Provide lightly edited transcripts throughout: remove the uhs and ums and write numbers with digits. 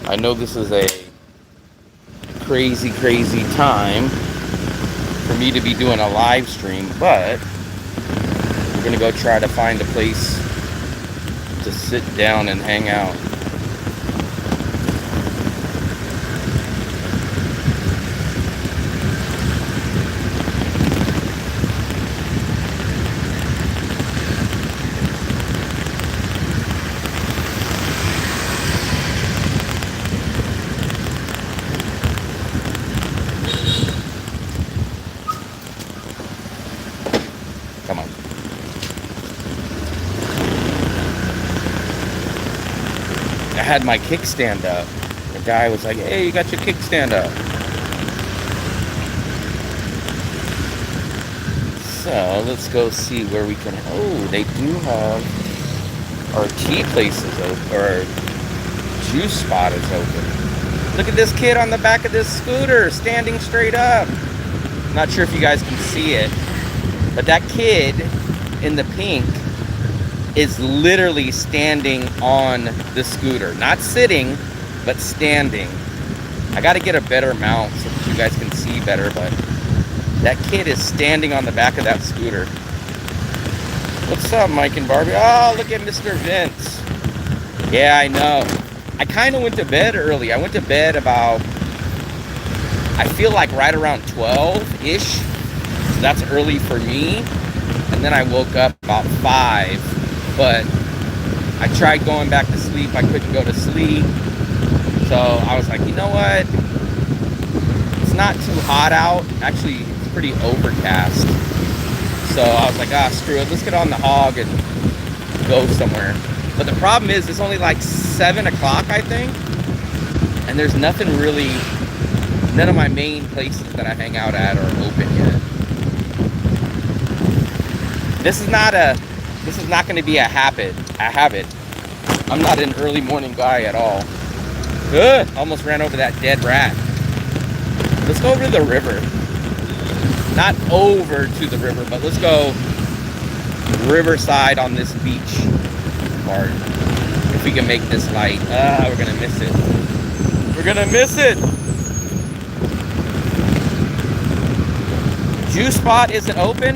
I know this is a crazy, crazy time for me to be doing a live stream, but we're gonna go try to find a place to sit down and hang out. Come on. I had my kickstand up. The guy was like, hey, you got your kickstand up. So let's go see where we can. Oh, they do have our tea places open, or juice spot is open. Look at this kid on the back of this scooter standing straight up. Not sure if you guys can see it, but that kid in the pink is literally standing on the scooter. Not sitting, but standing. I gotta get a better mount so that you guys can see better, but that kid is standing on the back of that scooter. What's up, Mike and Barbie? Oh, look at Mr. Vince. Yeah, I know. I kind of went to bed early. I went to bed about, I feel like right around 12-ish. So that's early for me. And then I woke up about 5. But I tried going back to sleep. I couldn't go to sleep. So I was like, you know what? It's not too hot out. Actually, it's pretty overcast. So I was like, screw it. Let's get on the hog and go somewhere. But the problem is, it's only like 7 o'clock, I think. And there's nothing really, none of my main places that I hang out at are open yet. This is not going to be a habit. I'm not an early morning guy at all. Ugh, almost ran over that dead rat. Let's go over to the river. Not over to the river, but let's go riverside on this beach part. If we can make this light. We're going to miss it. We're going to miss it. Juice spot isn't open.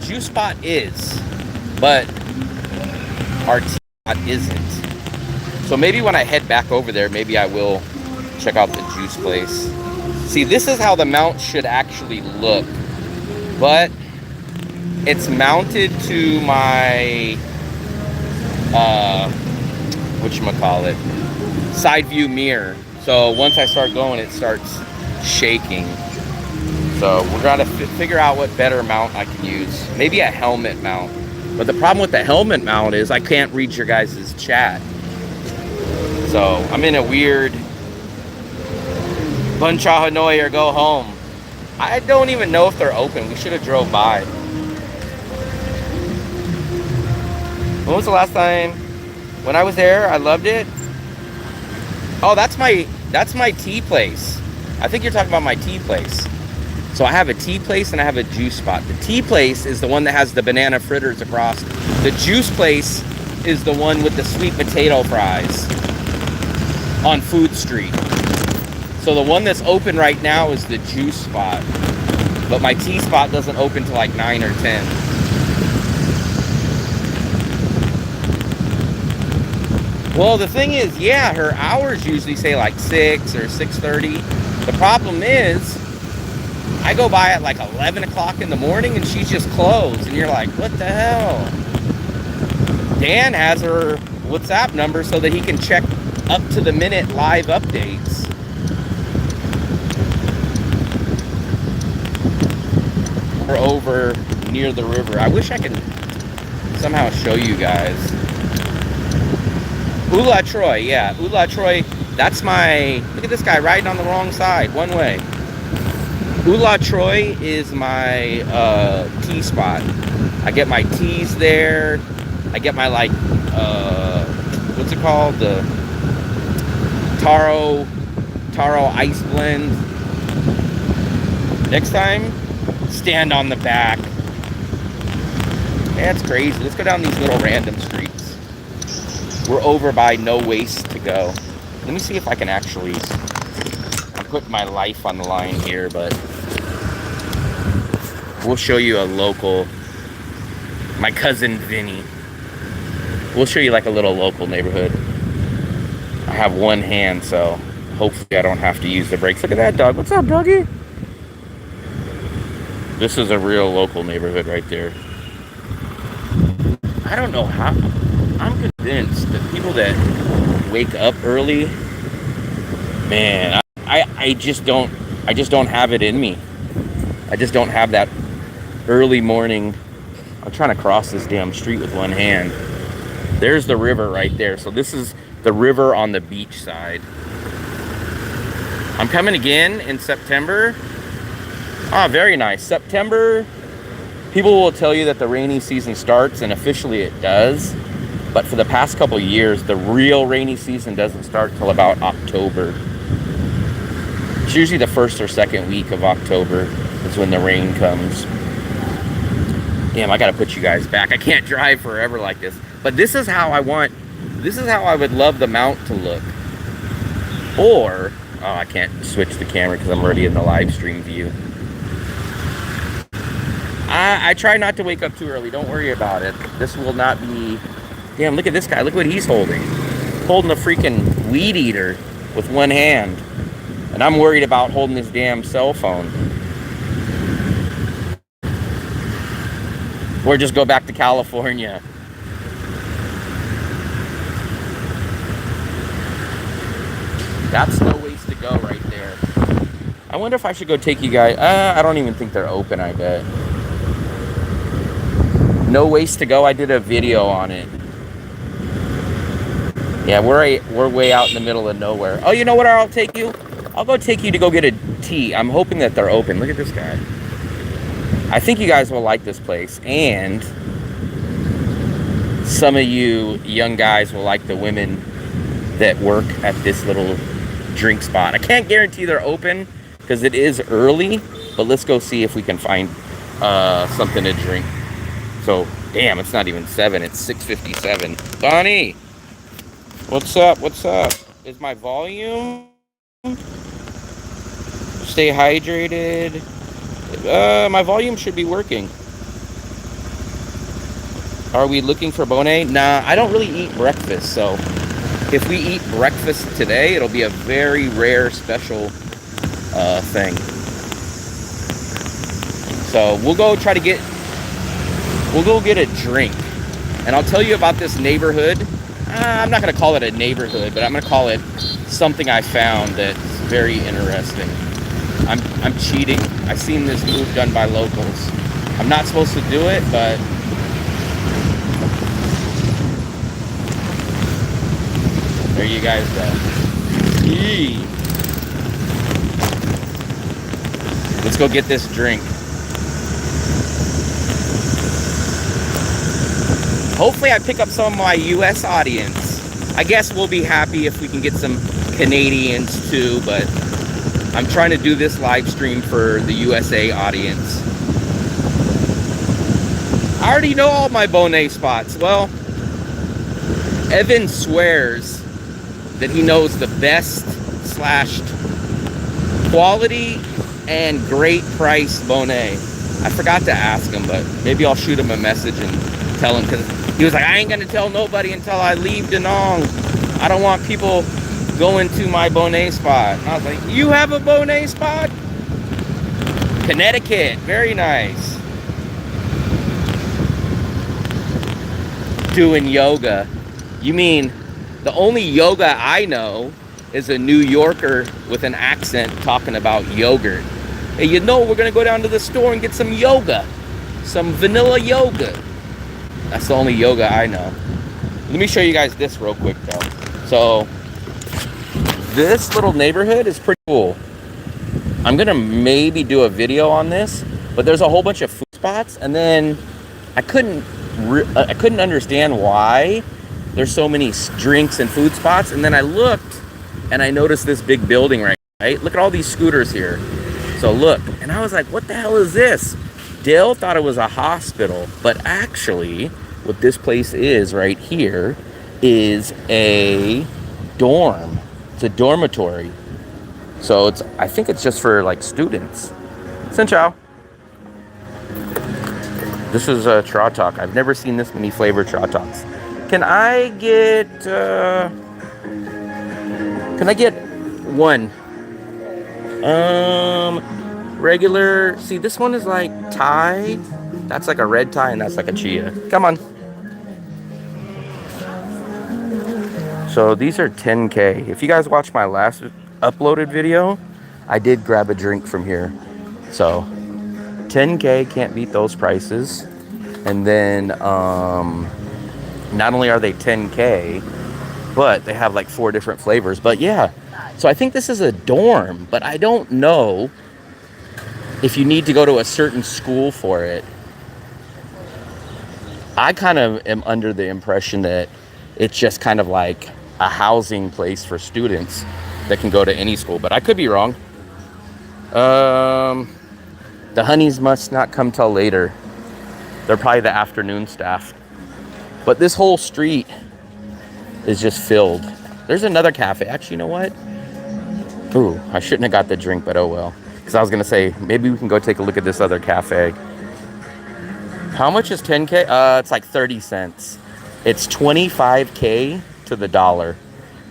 Juice spot is, but our tea spot isn't. So maybe when I head back over there, maybe I will check out the juice place. See, this is how the mount should actually look, but it's mounted to my whatchamacallit, side view mirror. So once I start going, it starts shaking. So we're gonna figure out what better mount I can use. Maybe a helmet mount. But the problem with the helmet mount is I can't read your guys' chat. So I'm in a weird Buncha Hanoi or go home. I don't even know if they're open. We should have drove by. When was the last time? When I was there, I loved it. Oh, that's my tea place. I think you're talking about my tea place. So I have a tea place and I have a juice spot. The tea place is the one that has the banana fritters across. The juice place is the one with the sweet potato fries on Food Street. So the one that's open right now is the juice spot. But my tea spot doesn't open till like 9 or 10. Well, the thing is, yeah, her hours usually say like 6 or 6:30. The problem is, I go by at like 11 o'clock in the morning and she's just closed. And you're like, what the hell? Dan has her WhatsApp number so that he can check up to the minute live updates. We're over near the river. I wish I could somehow show you guys. Ula Troy, yeah. Ula Troy, that's my... Look at this guy riding on the wrong side, one way. Ula Troy is my tea spot. I get my teas there. I get my, like, what's it called? The taro ice blend. Next time, stand on the back. That's crazy. Let's go down these little random streets. We're over by No Waste to Go. Let me see if I can actually, I'm putting my life on the line here, but we'll show you a local, my cousin Vinny. We'll show you like a little local neighborhood. I have one hand, so hopefully I don't have to use the brakes. Look at that dog. What's up, doggy? This is a real local neighborhood right there. I don't know how. I'm convinced that people that wake up early, man, I just don't have it in me. I just don't have that early morning. I'm trying to cross this damn street with one hand. There's the river right there. So this is the river on the beach side. I'm coming again in September. Ah, very nice. September, people will tell you that the rainy season starts, and officially it does. But for the past couple years, the real rainy season doesn't start till about October. It's usually the first or second week of October is when the rain comes. Damn, I gotta put you guys back. I can't drive forever like this. But this is how I would love the mount to look. Or, oh, I can't switch the camera because I'm already in the live stream view. I try not to wake up too early. Don't worry about it. This will not be... Damn, look at this guy. Look what he's holding. Holding a freaking weed eater with one hand. And I'm worried about holding this damn cell phone. Or just go back to California. That's no ways to go right there. I wonder if I should go take you guys... I don't even think they're open, I bet. No ways to go. I did a video on it. Yeah, we're way out in the middle of nowhere. Oh, you know what? I'll take you. I'll go take you to go get a tea. I'm hoping that they're open. Look at this guy. I think you guys will like this place, and some of you young guys will like the women that work at this little drink spot. I can't guarantee they're open because it is early, but let's go see if we can find something to drink. So, damn, it's not even 7. It's 6:57. Bonnie, what's up? What's up? Is my volume? Stay hydrated. My volume should be working. Are we looking for Bonet? Nah, I don't really eat breakfast, so if we eat breakfast today, it'll be a very rare special thing. So we'll go get a drink. And I'll tell you about this neighborhood. I'm not going to call it a neighborhood, but I'm going to call it something I found that's very interesting. I'm cheating. I've seen this move done by locals. I'm not supposed to do it, but there you guys go. Yee. Let's go get this drink. Hopefully I pick up some of my US audience. I guess we'll be happy if we can get some Canadians too, but I'm trying to do this live stream for the USA audience. I already know all my Bonet spots. Well, Evan swears that he knows the best / quality and great price Bonet. I forgot to ask him, but maybe I'll shoot him a message and tell him, because he was like, I ain't gonna tell nobody until I leave Danong. I don't want people going to my Bonet spot. And I was like, you have a Bonet spot? Connecticut, very nice. Doing yoga. You mean the only yoga I know is a New Yorker with an accent talking about yogurt. Hey, you know, we're gonna go down to the store and get some yoga. Some vanilla yoga. That's the only yoga I know. Let me show you guys this real quick though. So this little neighborhood is pretty cool. I'm gonna maybe do a video on this, but there's a whole bunch of food spots, and then I couldn't understand why there's so many drinks and food spots, and then I looked and I noticed this big building right. Look at all these scooters here. So look, and I was like, what the hell is this? Dale thought it was a hospital, but actually what this place is right here is a dorm. It's a dormitory. So I think it's just for like students. Xin chào. This is a Trotok. I've never seen this many flavored Trotoks. Can I get one? Regular. See, this one is like Thai. That's like a red Thai, and that's like a chia. Come on. So these are 10K. If you guys watched my last uploaded video, I did grab a drink from here. So 10K, can't beat those prices. And then not only are they 10K, but they have like 4 different flavors. But yeah, so I think this is a dorm, but I don't know if you need to go to a certain school for it. I kind of am under the impression that it's just kind of like a housing place for students that can go to any school, but I could be wrong. The honeys must not come till later. They're probably the afternoon staff. But this whole street is just filled. There's another cafe. Actually, you know what? Ooh, I shouldn't have got the drink, but oh well. Because I was going to say, maybe we can go take a look at this other cafe. How much is 10K? It's like 30 cents. It's 25K to the dollar.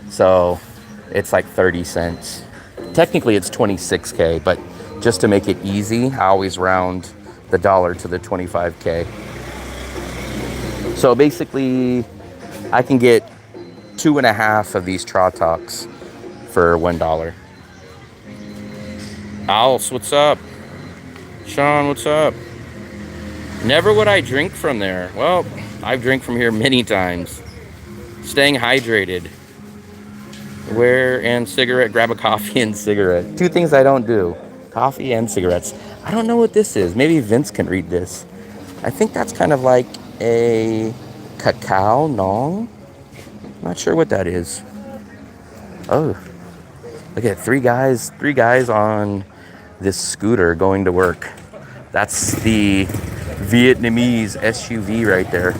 So it's like 30 cents. Technically, it's 26K, but just to make it easy, I always round the dollar to the 25K. So basically, I can get 2.5 of these Trotoks for $1. Alice, what's up? Sean, what's up? Never would I drink from there. Well, I've drank from here many times. Staying hydrated. Wear and cigarette, grab a coffee and cigarette. 2 things I don't do. Coffee and cigarettes. I don't know what this is. Maybe Vince can read this. I think that's kind of like a cacao nong. Not sure what that is. Oh, look at 3 guys on this scooter going to work. That's the Vietnamese SUV right there.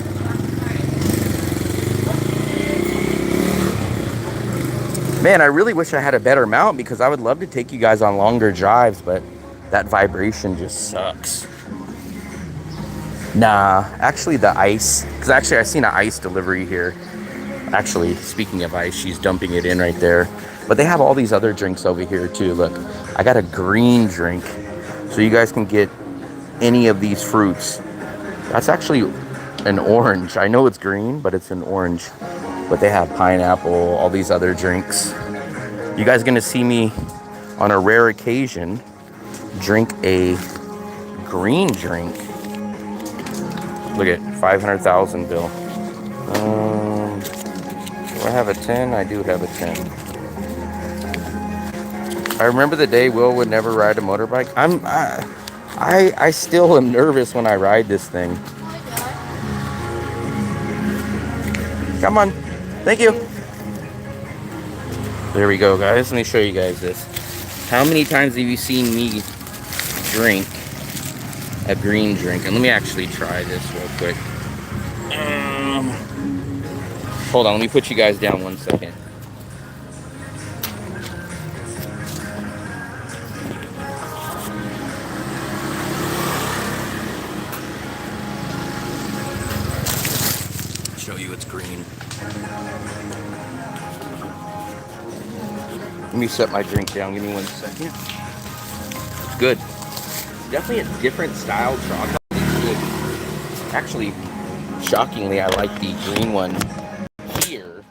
Man, I really wish I had a better mount because I would love to take you guys on longer drives, but that vibration just sucks. Nah, actually the ice, because actually I've seen an ice delivery here. Actually, speaking of ice, she's dumping it in right there. But they have all these other drinks over here too. Look, I got a green drink. So you guys can get any of these fruits. That's actually an orange. I know it's green, but it's an orange. But they have pineapple, all these other drinks. You guys gonna see me on a rare occasion drink a green drink. Look at 500,000 bill. Do I have a 10? I do have a 10. I remember the day Will would never ride a motorbike. I still am nervous when I ride this thing. Come on. Thank you. There we go, guys. Let me show you guys this. How many times have you seen me drink a green drink? And let me actually try this real quick. Hold on, let me put you guys down 1 second. Show you it's green. Let me set my drink down. Give me 1 second. It's good. Definitely a different style chocolate. It's good. Actually, shockingly, I like the green one here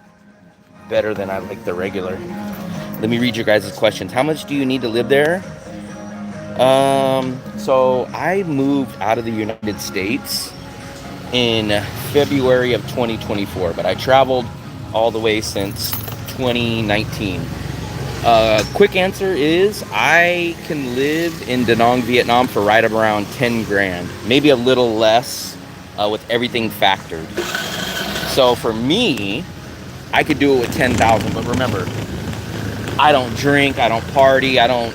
better than I like the regular. Let me read your guys' questions. How much do you need to live there? So I moved out of the United States in February of 2024, but I traveled all the way since 2019. Quick answer is I can live in Da Nang, Vietnam for right around 10 grand, maybe a little less with everything factored. So for me, I could do it with 10,000, but remember, I don't drink, I don't party, I don't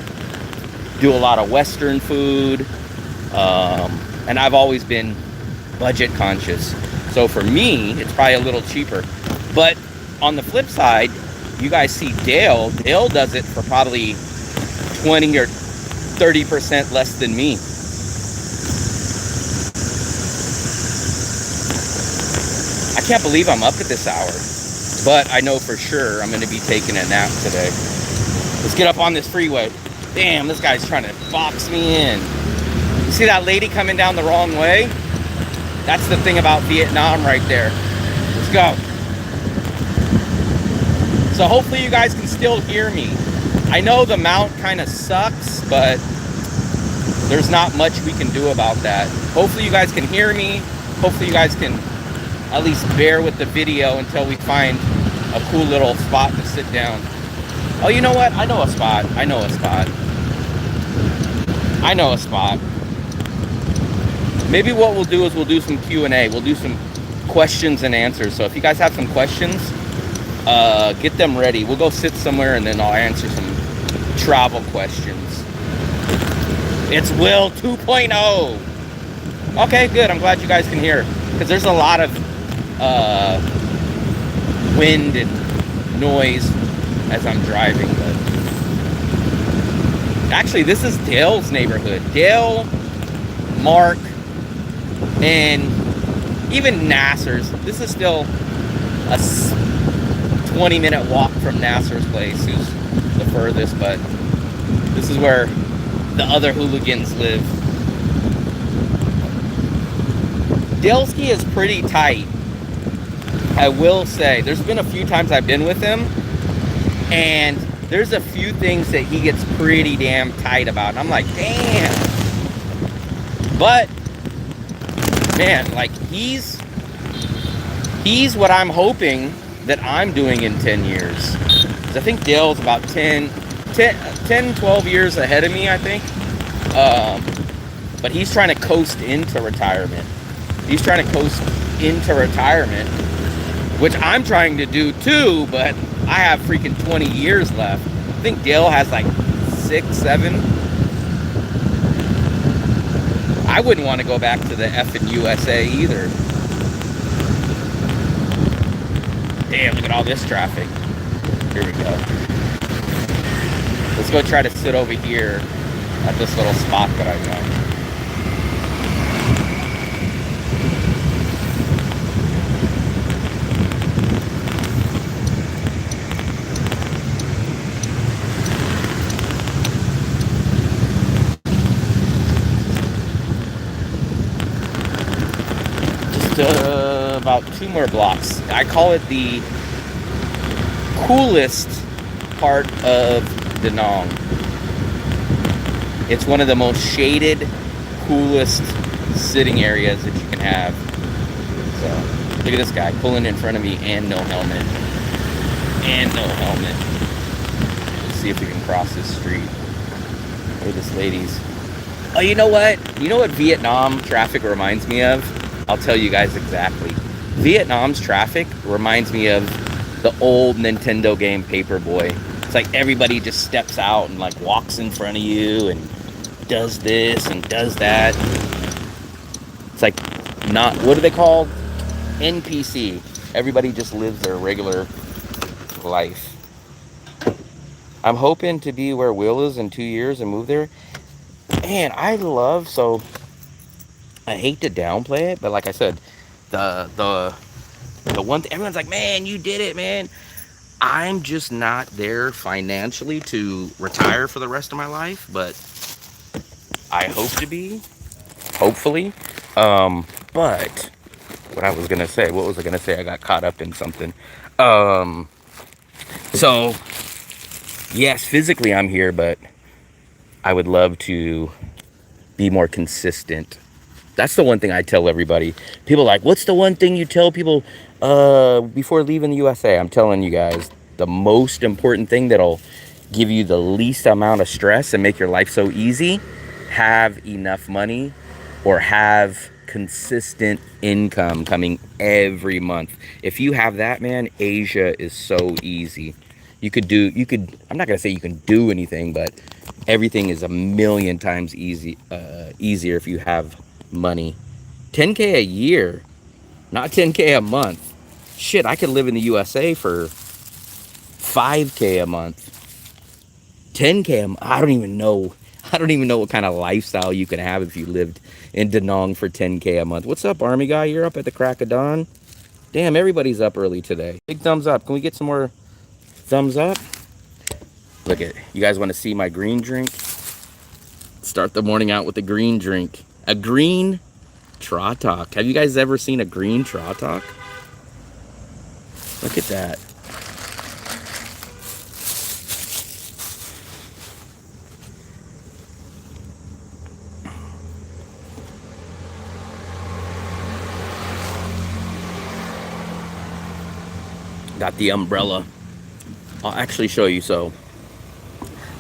do a lot of Western food, and I've always been budget conscious. So for me, it's probably a little cheaper. But on the flip side, you guys see Dale. Dale does it for probably 20 or 30% less than me. I can't believe I'm up at this hour, but I know for sure I'm going to be taking a nap today. Let's get up on this freeway. Damn, this guy's trying to box me in. You see that lady coming down the wrong way? That's the thing about Vietnam right there. Let's go. So hopefully you guys can still hear me. I know the mount kind of sucks, but there's not much we can do about that. Hopefully you guys can hear me. Hopefully you guys can at least bear with the video until we find a cool little spot to sit down. Oh, you know what? I know a spot. I know a spot. I know a spot. Maybe what we'll do is we'll do some Q&A. We'll do some questions and answers. So if you guys have some questions, get them ready. We'll go sit somewhere and then I'll answer some travel questions. It's Will 2.0. Okay, good. I'm glad you guys can hear, because there's a lot of wind and noise as I'm driving. But actually, this is Dale's neighborhood. Dale, Mark, and even Nasser's. This is still a 20-minute walk from Nasser's place, who's the furthest, but this is where the other hooligans live. Daleski is pretty tight, I will say. There's been a few times I've been with him, and there's a few things that he gets pretty damn tight about. And I'm like, damn. But, man, like, he's what I'm hoping that I'm doing in 10 years. I think Dale's about 10, 12 years ahead of me, I think. But he's trying to coast into retirement. He's trying to coast into retirement, which I'm trying to do too, but I have freaking 20 years left. I think Dale has like 6, 7. I wouldn't want to go back to the effing USA either. Damn, look at all this traffic. Here we go. Let's go try to sit over here at this little spot that I got. About 2 more blocks. I call it the coolest part of Da Nang. It's one of the most shaded, coolest sitting areas that you can have. So, look at this guy pulling in front of me and no helmet. And no helmet. Let's see if we can cross this street. Look at this lady's. Oh, you know what? You know what Vietnam traffic reminds me of? I'll tell you guys exactly. Vietnam's traffic reminds me of the old Nintendo game Paperboy. It's like everybody just steps out and like walks in front of you and does this and does that. It's like not, what are they called? NPC. Everybody just lives their regular life. I'm hoping to be where Will is in 2 years and move there. Man, I hate to downplay it, but like I said, the one thing, everyone's like, man, you did it, man. I'm just not there financially to retire for the rest of my life, but I hope to be, hopefully. But what was I gonna say? I got caught up in something. So yes, physically I'm here, but I would love to be more consistent. That's the one thing I tell everybody. People are like, what's the one thing you tell people before leaving the USA? I'm telling you guys, the most important thing that'll give you the least amount of stress and make your life so easy, have enough money or have consistent income coming every month. If you have that, man, Asia is so easy. I'm not gonna say you can do anything, but everything is a million times easier if you have money. 10K a year, not 10K a month. Shit, I could live in the USA for 5K a month, 10K a month. I don't even know. I don't even know what kind of lifestyle you could have if you lived in Da Nang for 10K a month. What's up, Army guy? You're up at the crack of dawn? Damn, everybody's up early today. Big thumbs up. Can we get some more thumbs up? Look at it. You guys want to see my green drink? Start the morning out with a green drink. A green Trotok. Have you guys ever seen a green Trotok? Look at that. Got the umbrella. I'll actually show you. So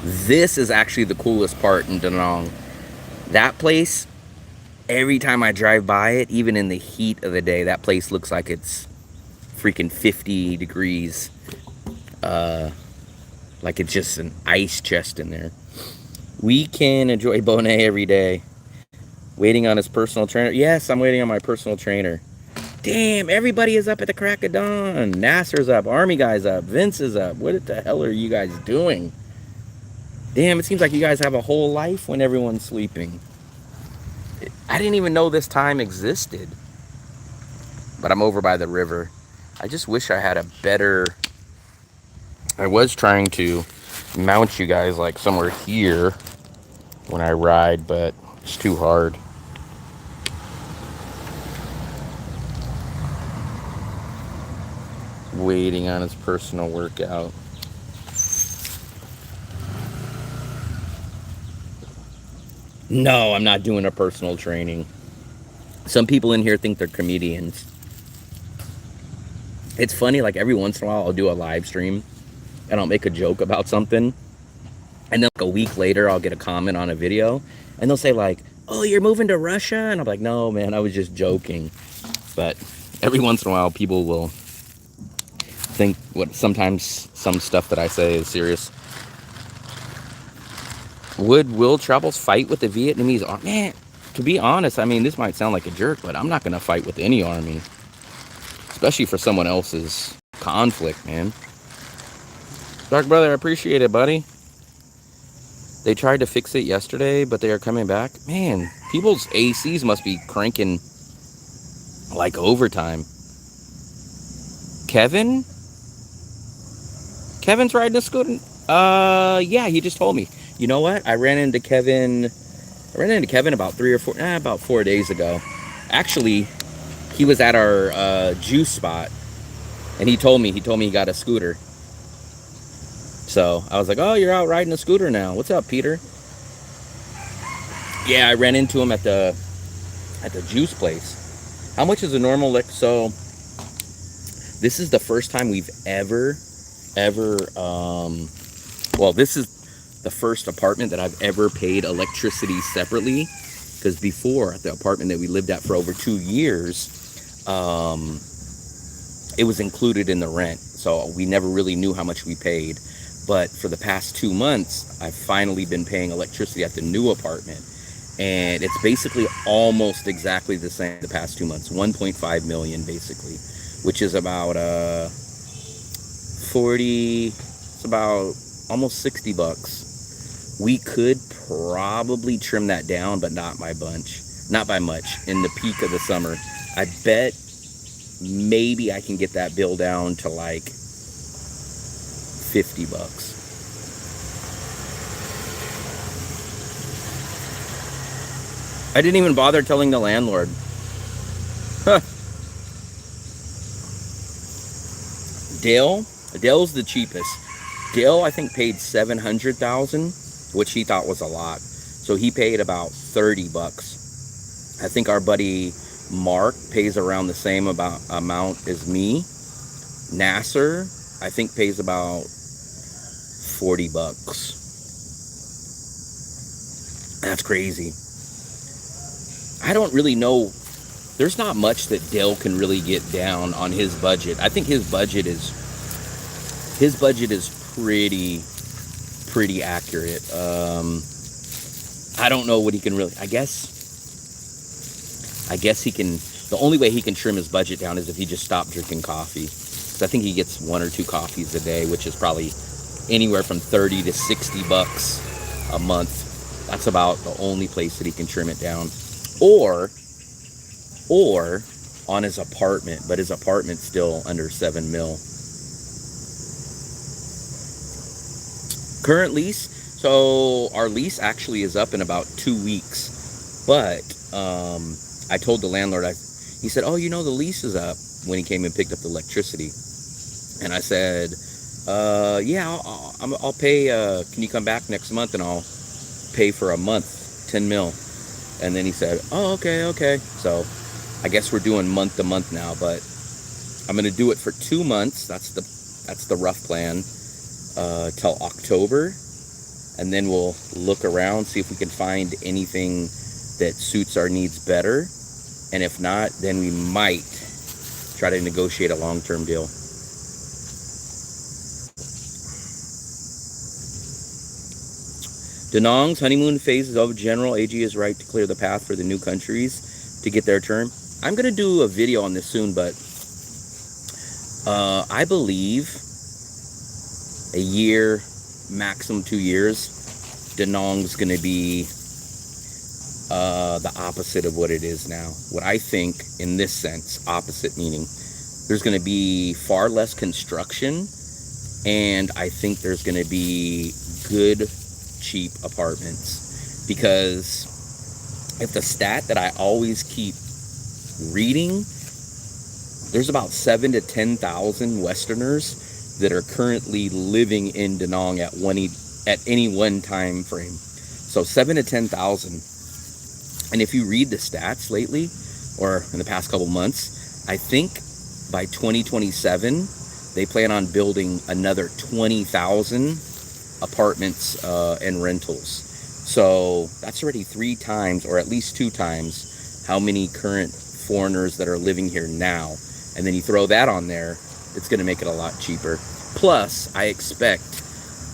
this is actually the coolest part in Da Nang. That place, every time I drive by it, even in the heat of the day, that place looks like it's freaking 50 degrees. Like it's just an ice chest in there. We can enjoy Bonet every day. Waiting on his personal trainer. Yes, I'm waiting on my personal trainer. Damn, everybody is up at the crack of dawn. Nasser's up, Army guy's up, Vince is up. What the hell are you guys doing? Damn, it seems like you guys have a whole life when everyone's sleeping. I didn't even know this time existed. But I'm over by the river. I just wish I had a better... I was trying to mount you guys like somewhere here when I ride, but it's too hard. Waiting on his personal workout. No, I'm not doing a personal training. Some people in here think they're comedians. It's funny, like every once in a while I'll do a live stream and I'll make a joke about something, and then like a week later I'll get a comment on a video and they'll say like, oh, you're moving to Russia? And I'm like, no man, I was just joking. But every once in a while people will think what sometimes some stuff that I say is serious. Would Will Troubles fight with the Vietnamese army? Man, to be honest, I mean, this might sound like a jerk, but I'm not going to fight with any army. Especially for someone else's conflict, man. Dark Brother, I appreciate it, buddy. They tried to fix it yesterday, but they are coming back. Man, people's ACs must be cranking like overtime. Kevin? Kevin's riding a scooter? Yeah, he just told me. You know what? I ran into Kevin about 4 days ago. Actually, he was at our juice spot, and he told me he got a scooter. So I was like, oh, you're out riding a scooter now. What's up, Peter? Yeah, I ran into him at the juice place. How much is a normal lick? So this is the first time we've ever well, this is the first apartment that I've ever paid electricity separately, because before, at the apartment that we lived at for over 2 years, it was included in the rent, so we never really knew how much we paid. But for the past 2 months, I've finally been paying electricity at the new apartment, and it's basically almost exactly the same the past 2 months. 1.5 million basically, which is about 40, it's about almost 60 bucks. We could probably trim that down, but not by much in the peak of the summer. I bet maybe I can get that bill down to like 50 bucks. I didn't even bother telling the landlord. Huh. Dale's the cheapest. Dale, I think, paid $700,000, which he thought was a lot. So he paid about 30 bucks. I think our buddy Mark pays around the same amount as me. Nasser, I think, pays about 40 bucks. That's crazy. I don't really know. There's not much that Dale can really get down on his budget. I think his budget is pretty accurate. I don't know what he can really, I guess he can, the only way he can trim his budget down is if he just stopped drinking coffee. I think he gets 1 or 2 coffees a day, which is probably anywhere from 30 to 60 bucks a month. That's about the only place that he can trim it down. Or on his apartment, but his apartment's still under 7 mil. Current lease, so our lease actually is up in about 2 weeks, but I told the landlord, he said, oh, you know, the lease is up, when he came and picked up the electricity. And I said, yeah, I'll pay, can you come back next month and I'll pay for a month, 10 mil. And then he said, oh, okay. So I guess we're doing month to month now, but I'm going to do it for 2 months. That's the rough plan, till October. And then we'll look around, see if we can find anything that suits our needs better. And if not, then we might try to negotiate a long-term deal. Danong's honeymoon phase is over. General AG is right to clear the path for the new countries to get their term. I'm going to do a video on this soon, but I believe a year, maximum 2 years, Danong's going to be the opposite of what it is now. What I think, in this sense, opposite meaning, there's going to be far less construction, and I think there's going to be good, cheap apartments. Because if the stat that I always keep reading, there's about 7,000 to 10,000 Westerners that are currently living in Danong at any one time frame. So 7,000 to 10,000. And if you read the stats lately, or in the past couple months, I think by 2027, they plan on building another 20,000 apartments and rentals. So that's already 3 times, or at least 2 times, how many current foreigners that are living here now. And then you throw that on there, it's going to make it a lot cheaper. Plus, I expect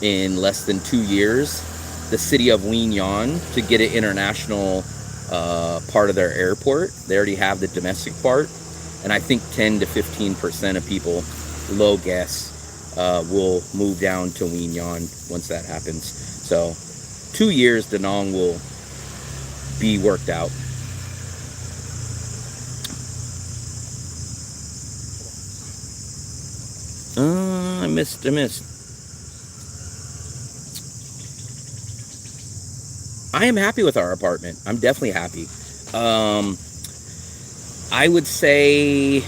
in less than 2 years, the city of Wenyang to get an international part of their airport. They already have the domestic part, and I think 10 to 15% of people, low guess, will move down to Wenyang once that happens. So 2 years, Danong will be worked out. I missed. I am happy with our apartment. I'm definitely happy. I would say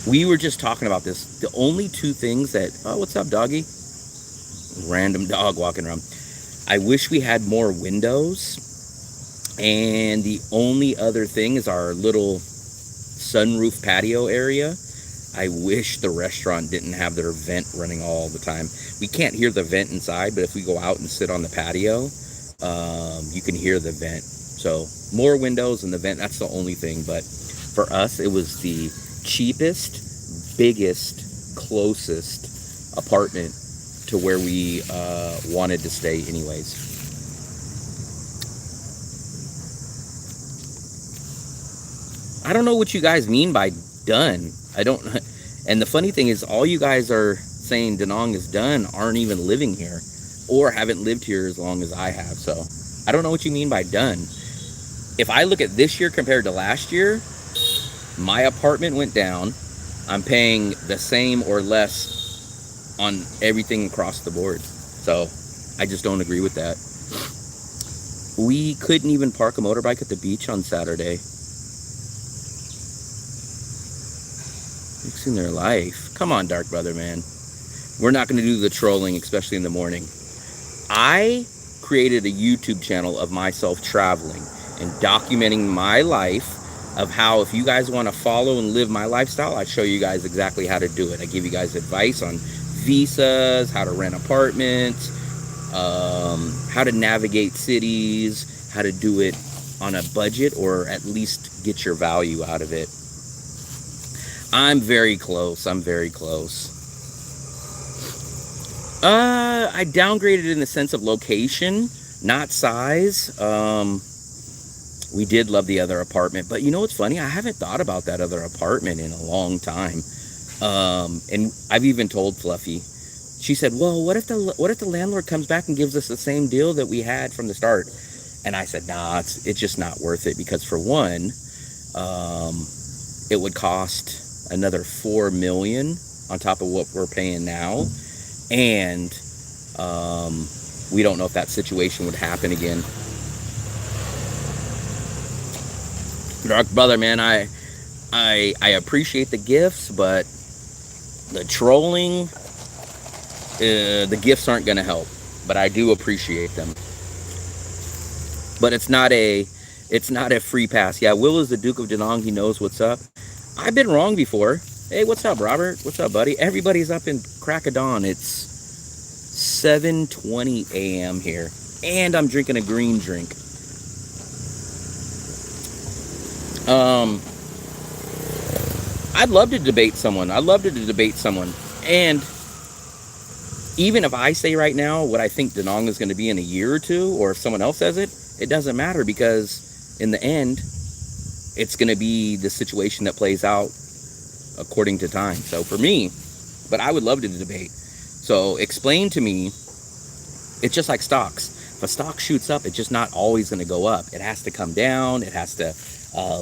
we were just talking about this. The only 2 things that, oh, what's up, doggy? Random dog walking around. I wish we had more windows. And the only other thing is our little sunroof patio area. I wish the restaurant didn't have their vent running all the time. We can't hear the vent inside, but if we go out and sit on the patio, you can hear the vent. So more windows and the vent, that's the only thing. But for us, it was the cheapest, biggest, closest apartment to where we wanted to stay anyways. I don't know what you guys mean by done. I don't, and the funny thing is, all you guys are saying Danong is done aren't even living here, or haven't lived here as long as I have. So I don't know what you mean by done. If I look at this year compared to last year, my apartment went down. I'm paying the same or less on everything across the board. So I just don't agree with that. We couldn't even park a motorbike at the beach on Saturday. Mixing their life. Come on, Dark Brother, man. We're not going to do the trolling, especially in the morning. I created a YouTube channel of myself traveling and documenting my life, of how, if you guys want to follow and live my lifestyle, I show you guys exactly how to do it. I give you guys advice on visas, how to rent apartments, how to navigate cities, how to do it on a budget, or at least get your value out of it. I'm very close. I downgraded in the sense of location, not size. We did love the other apartment, but you know what's funny? I haven't thought about that other apartment in a long time. And I've even told Fluffy. She said, "Well, what if the landlord comes back and gives us the same deal that we had from the start?" And I said, "Nah, it's just not worth it because for one, it would cost another 4 million on top of what we're paying now, and we don't know if that situation would happen again." Dark brother, man, I appreciate the gifts, but the trolling, the gifts aren't going to help. But I do appreciate them. But it's not a free pass. Yeah, Will is the Duke of Denong. He knows what's up. I've been wrong before. Hey, what's up, Robert? What's up, buddy? Everybody's up in crack of dawn. It's 7:20 a.m. here, and I'm drinking a green drink. I'd love to debate someone. And even if I say right now what I think Denong is going to be in a year or two, or if someone else says it, it doesn't matter because in the end, it's going to be the situation that plays out according to time. So for me, but I would love to debate. So explain to me, it's just like stocks. If a stock shoots up, it's just not always going to go up. It has to come down. It has to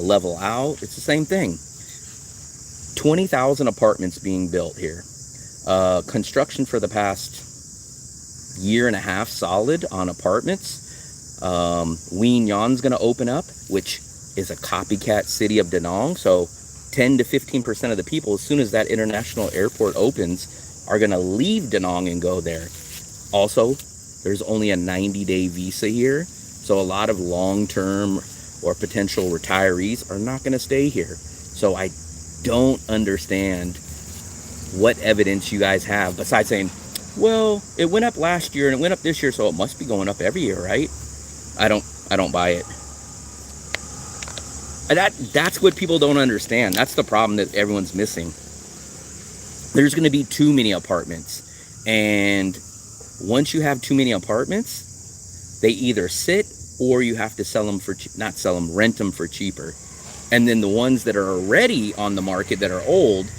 level out. It's the same thing. 20,000 apartments being built here. Construction for the past year and a half solid on apartments. Wien Yan's going to open up, which is a copycat city of Denong. So 10 to 15% of the people, as soon as that international airport opens, are going to leave Denong and go there. Also, there's only a 90-day visa here. So a lot of long-term or potential retirees are not going to stay here. So I don't understand what evidence you guys have besides saying, well, it went up last year and it went up this year, so it must be going up every year, right? I don't buy it. That's what people don't understand. That's the problem that everyone's missing. There's going to be too many apartments, and once you have too many apartments, they either sit or you have to sell them for rent them for cheaper. And then the ones that are already on the market that are old,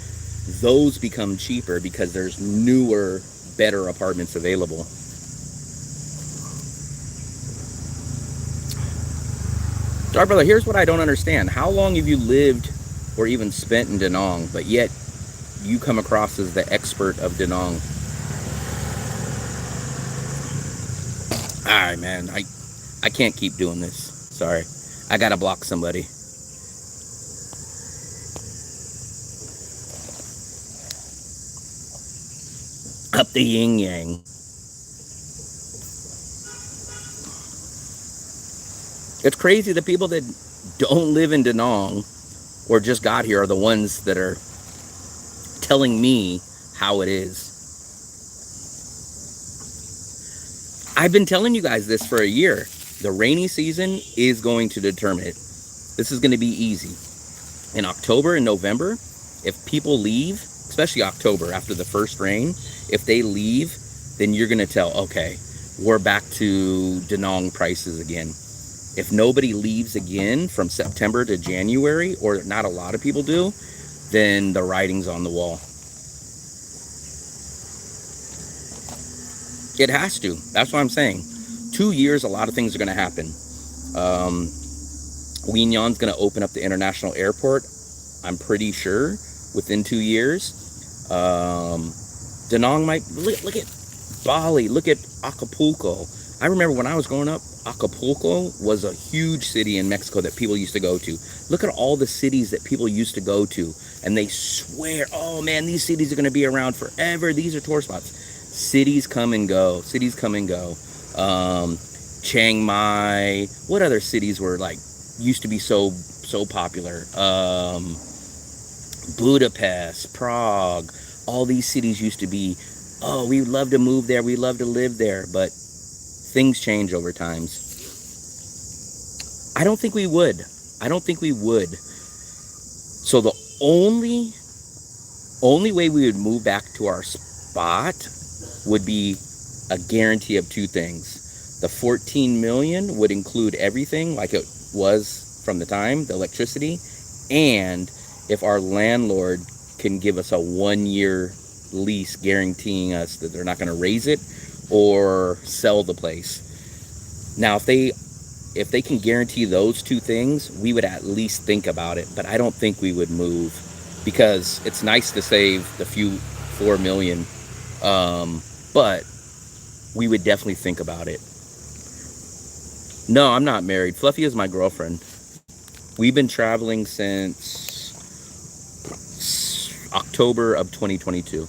those become cheaper because there's newer, better apartments available. Dark brother, here's what I don't understand. How long have you lived or even spent in Denong, but yet you come across as the expert of Denong? Alright, man. I can't keep doing this. Sorry. I gotta block somebody. Up the yin yang. It's crazy. The people that don't live in Denong or just got here are the ones that are telling me how it is. I've been telling you guys this for a year. The rainy season is going to determine it. This is going to be easy. In October and November, if people leave, especially October after the first rain, if they leave, then you're going to tell, okay, we're back to Denong prices again. If nobody leaves again from September to January, or not a lot of people do, then the writing's on the wall. It has to. That's what I'm saying. 2 years, a lot of things are going to happen. Wien Yan's going to open up the international airport, I'm pretty sure, within 2 years. Denong might... Look at Bali. Look at Acapulco. I remember when I was growing up, Acapulco was a huge city in Mexico that people used to go to. Look at all the cities that people used to go to, and they swear, oh man, these cities are going to be around forever. These are tourist spots. Cities come and go. Chiang Mai. What other cities were like used to be so popular? Budapest, Prague. All these cities used to be, oh, we'd love to move there. We'd love to live there, but things change over times. I don't think we would. So the only way we would move back to our spot would be a guarantee of two things. The 14 million would include everything like it was from the time, the electricity, and if our landlord can give us a 1 year lease guaranteeing us that they're not going to raise it or sell the place. Now, if they can guarantee those two things, we would at least think about it, but I don't think we would move because it's nice to save the few 4 million, but we would definitely think about it. No, I'm not married. Fluffy is my girlfriend. We've been traveling since October of 2022.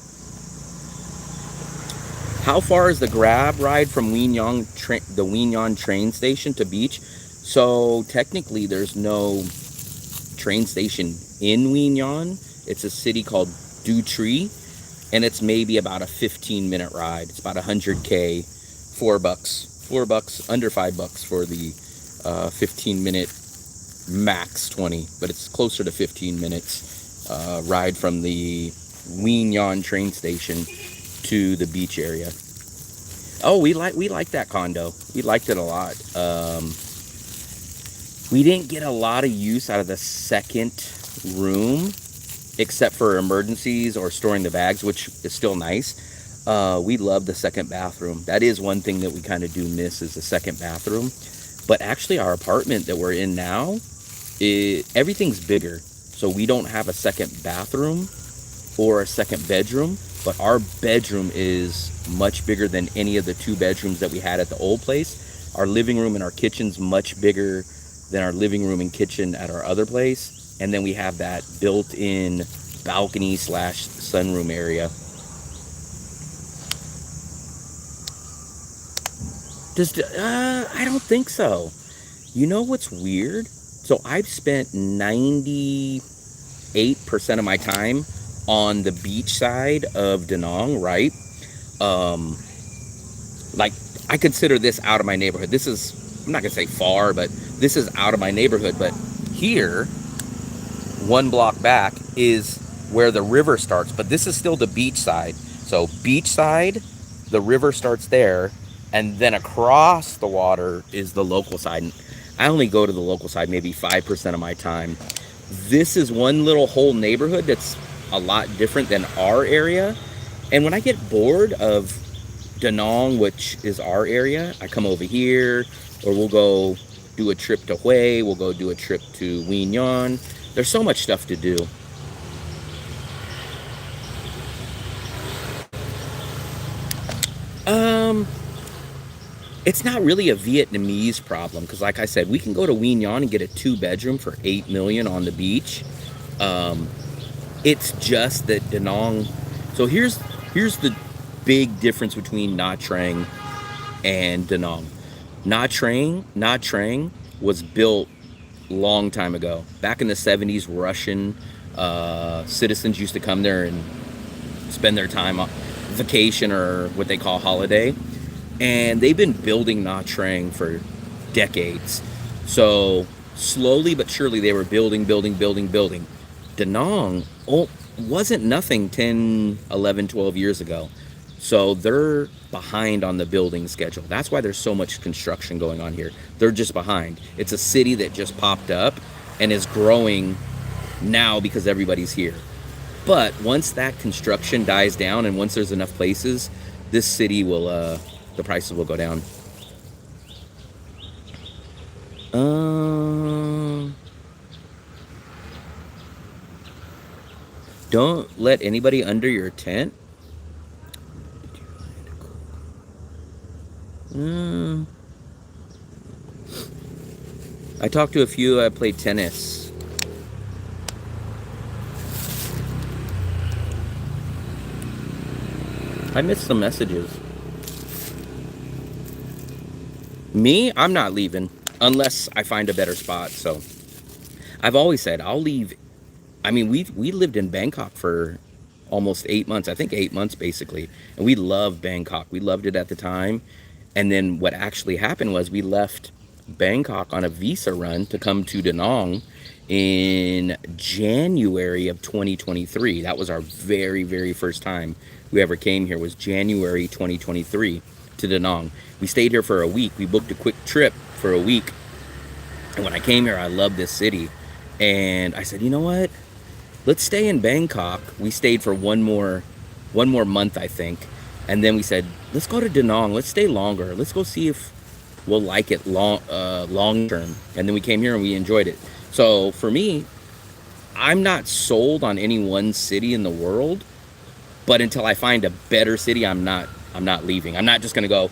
How far is the Grab ride from the Weignon train station to beach? So technically there's no train station in Weignon. It's a city called Dutry, and it's maybe about a 15-minute ride. It's about 100K, $4, under $5 for the 15-minute max 20, but it's closer to 15 minutes ride from the Weignon train station to the beach area. Oh, we like that condo. We liked it a lot. We didn't get a lot of use out of the second room, except for emergencies or storing the bags, which is still nice. We love the second bathroom. That is one thing that we kind of do miss, is the second bathroom. But actually our apartment that we're in now, everything's bigger. So we don't have a second bathroom or a second bedroom, but our bedroom is much bigger than any of the 2 bedrooms that we had at the old place. Our living room and our kitchen's much bigger than our living room and kitchen at our other place. And then we have that built-in balcony / sunroom area. I don't think so. You know what's weird? So I've spent 98% of my time on the beach side of Da Nang, right? Like, I consider this out of my neighborhood. This is, I'm not gonna say far, but this is out of my neighborhood. But here, 1 block back, is where the river starts, but this is still the beach side. So beach side, the river starts there, and then across the water is the local side. And I only go to the local side maybe 5% of my time. This is one little whole neighborhood that's a lot different than our area. And when I get bored of Da Nang, which is our area, I come over here, or we'll go do a trip to Hue, we'll go do a trip to Weignon. There's so much stuff to do. It's not really a Vietnamese problem, because like I said, we can go to Weignon and get a 2-bedroom for 8 million on the beach. It's just that Da Nang. So here's the big difference between Nha Trang and Da Nang. Nha Trang was built long time ago. Back in the 70s, Russian citizens used to come there and spend their time on vacation, or what they call holiday. And they've been building Nha Trang for decades. So slowly but surely they were building. Da Nang wasn't nothing 10, 11, 12 years ago. So they're behind on the building schedule. That's why there's so much construction going on here. They're just behind. It's a city that just popped up and is growing now because everybody's here. But once that construction dies down and once there's enough places, this city will, the prices will go down. Don't let anybody under your tent. I talked to a few. I played tennis. I missed some messages. Me, I'm not leaving unless I find a better spot. So I've always said I'll leave. I mean, we lived in Bangkok for almost 8 months. I think 8 months basically. And we loved Bangkok. We loved it at the time. And then what actually happened was we left Bangkok on a visa run to come to Da Nang in January of 2023. That was our very, very first time we ever came here, was January 2023 to Da Nang. We stayed here for a week. We booked a quick trip for a week. And when I came here, I loved this city. And I said, you know what? Let's stay in Bangkok. We stayed for one more month, I think. And then we said, let's go to Da Nang. Let's stay longer. Let's go see if we'll like it long term. And then we came here and we enjoyed it. So for me, I'm not sold on any one city in the world, but until I find a better city, I'm not leaving. I'm not just gonna go,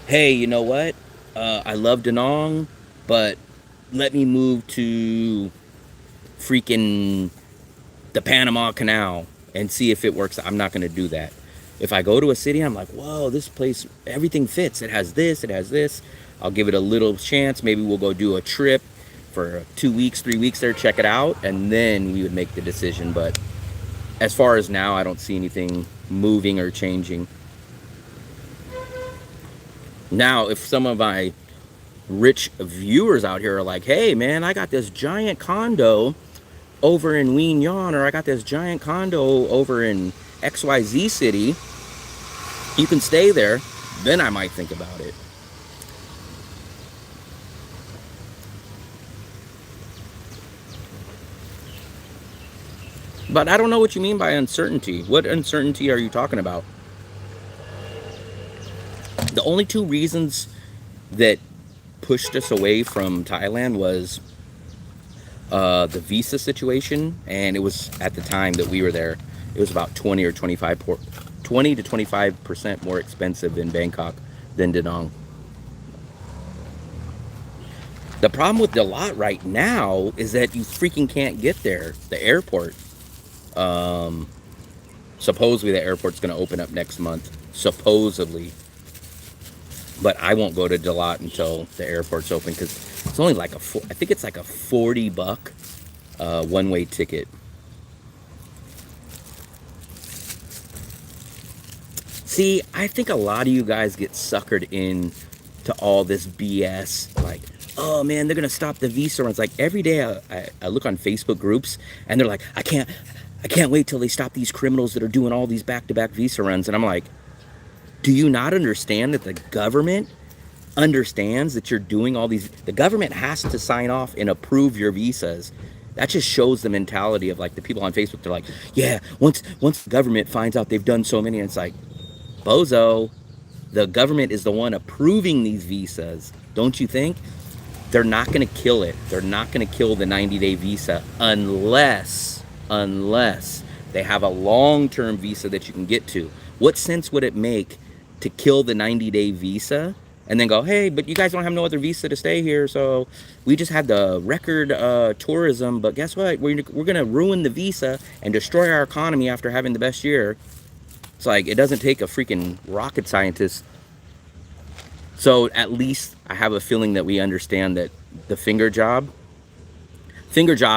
hey, you know what? I love Da Nang, but let me move to freaking the Panama Canal and see if it works. I'm not gonna do that. If I go to a city, I'm like, whoa, this place, everything fits. It has this, it has this. I'll give it a little chance. Maybe we'll go do a trip for 2 weeks, 3 weeks there, check it out, and then we would make the decision. But as far as now, I don't see anything moving or changing. Now, if some of my rich viewers out here are like, hey, man, I got this giant condo over in Wien Yan, or I got this giant condo over in XYZ city, you can stay there, then I might think about it. But I don't know what you mean by uncertainty. What uncertainty are you talking about? The only two reasons that pushed us away from Thailand was the visa situation, and it was at the time that we were there, it was about 20 to 25% more expensive in Bangkok than Da Nang. The problem with Dalat right now is that you freaking can't get there. The airport. Um, Supposedly the airport's going to open up next month. Supposedly. But I won't go to Dalat until the airport's open because it's only like I think it's like a $40 one-way ticket. See, I think a lot of you guys get suckered in to all this BS. Like, oh man, they're gonna stop the visa runs. Like every day, I look on Facebook groups, and they're like, I can't wait till they stop these criminals that are doing all these back-to-back visa runs. And I'm like, do you not understand that the government understands that you're doing all these? The government has to sign off and approve your visas. That just shows the mentality of like the people on Facebook. They're like, yeah, once the government finds out they've done so many, and it's like, bozo, the government is the one approving these visas. Don't you think? They're not going to kill it. They're not going to kill the 90-day visa unless they have a long-term visa that you can get to. What sense would it make to kill the 90-day visa and then go, hey, but you guys don't have no other visa to stay here, so we just had the record tourism, but guess what? We're going to ruin the visa and destroy our economy after having the best year. It's like, it doesn't take a freaking rocket scientist. So at least I have a feeling that we understand that the finger job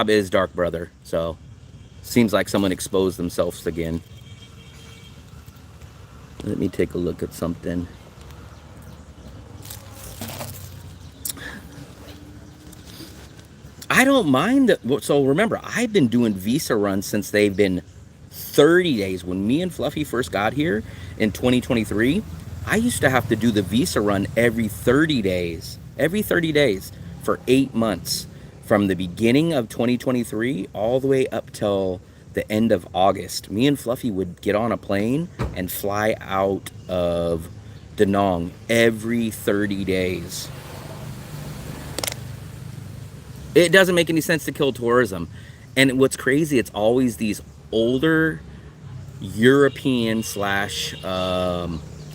is Dark Brother. So seems like someone exposed themselves again. Let me take a look at something. I don't mind that. So remember, I've been doing visa runs since they've been 30 days. When me and Fluffy first got here in 2023, I used to have to do the visa run every 30 days. Every 30 days for 8 months. From the beginning of 2023 all the way up till the end of August. Me and Fluffy would get on a plane and fly out of Da Nang every 30 days. It doesn't make any sense to kill tourism. And what's crazy, it's always these older European slash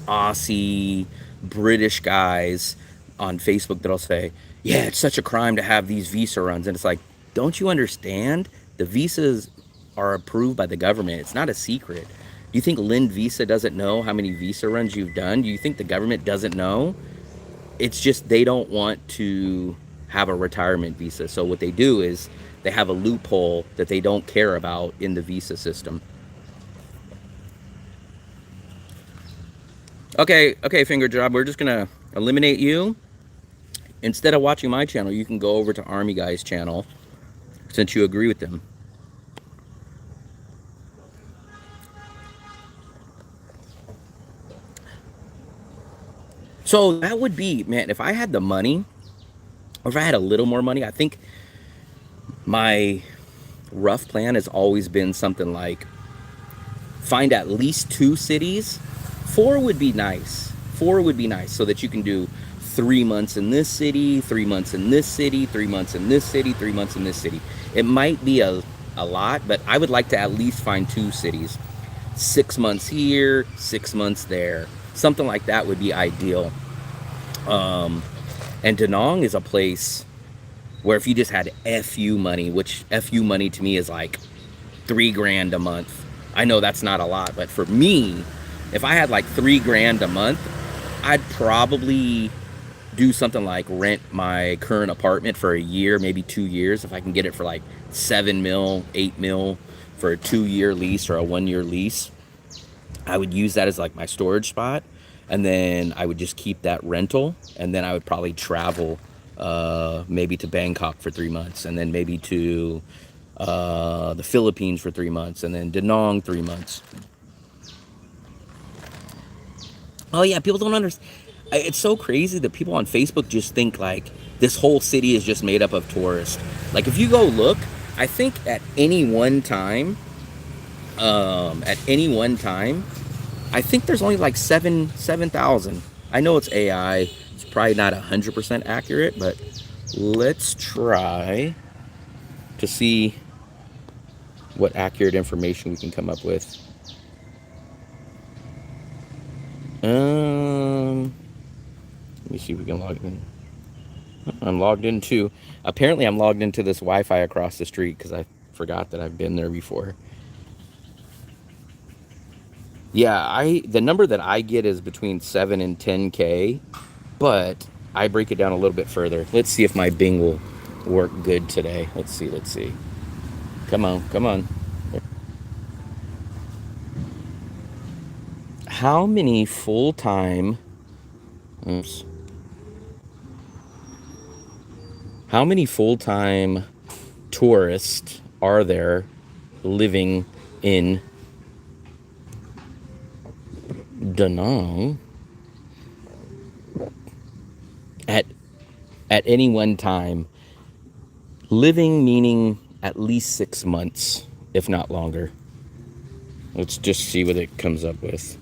Aussie, British guys on Facebook that'll say, yeah, it's such a crime to have these visa runs. And it's like, don't you understand? The visas are approved by the government. It's not a secret. Do you think Lind Visa doesn't know how many visa runs you've done? Do you think the government doesn't know? It's just they don't want to have a retirement visa. So what they do is they have a loophole that they don't care about in the visa system. Okay, Finger Job, we're just gonna eliminate you. Instead of watching my channel, you can go over to Army Guy's channel since you agree with them. So that would be, man, if I had the money, or if I had a little more money, I think my rough plan has always been something like find at least 2 cities. 4 would be nice. 4 would be nice so that you can do 3 months in this city, 3 months in this city, 3 months in this city, 3 months in this city. It might be a lot, but I would like to at least find 2 cities. 6 months here, 6 months there. Something like that would be ideal. And Da Nang is a place where if you just had FU money, which FU money to me is like $3,000 a month. I know that's not a lot, but for me, if I had like $3,000 a month, I'd probably do something like rent my current apartment for a year, maybe 2 years. If I can get it for like 7 mil, 8 mil for a 2-year lease or a 1-year lease, I would use that as like my storage spot. And then I would just keep that rental. And then I would probably travel maybe to Bangkok for 3 months, and then maybe to the Philippines for 3 months, and then Da Nang 3 months. Oh yeah, people don't understand. It's so crazy that people on Facebook just think like this whole city is just made up of tourists. Like if you go look, I think at any one time, I think there's only like 7,000. I know it's AI. It's probably not 100% accurate, but let's try to see what accurate information we can come up with. Let me see if we can log in. I'm logged in too. Apparently I'm logged into this Wi-Fi across the street because I forgot that I've been there before. Yeah, the number that I get is between 7 and 10K, but I break it down a little bit further. Let's see if my Bing will work good today. Let's see. Come on. How many full-time tourists are there living in Da Nang at any one time? Living meaning at least 6 months, if not longer. Let's just see what it comes up with.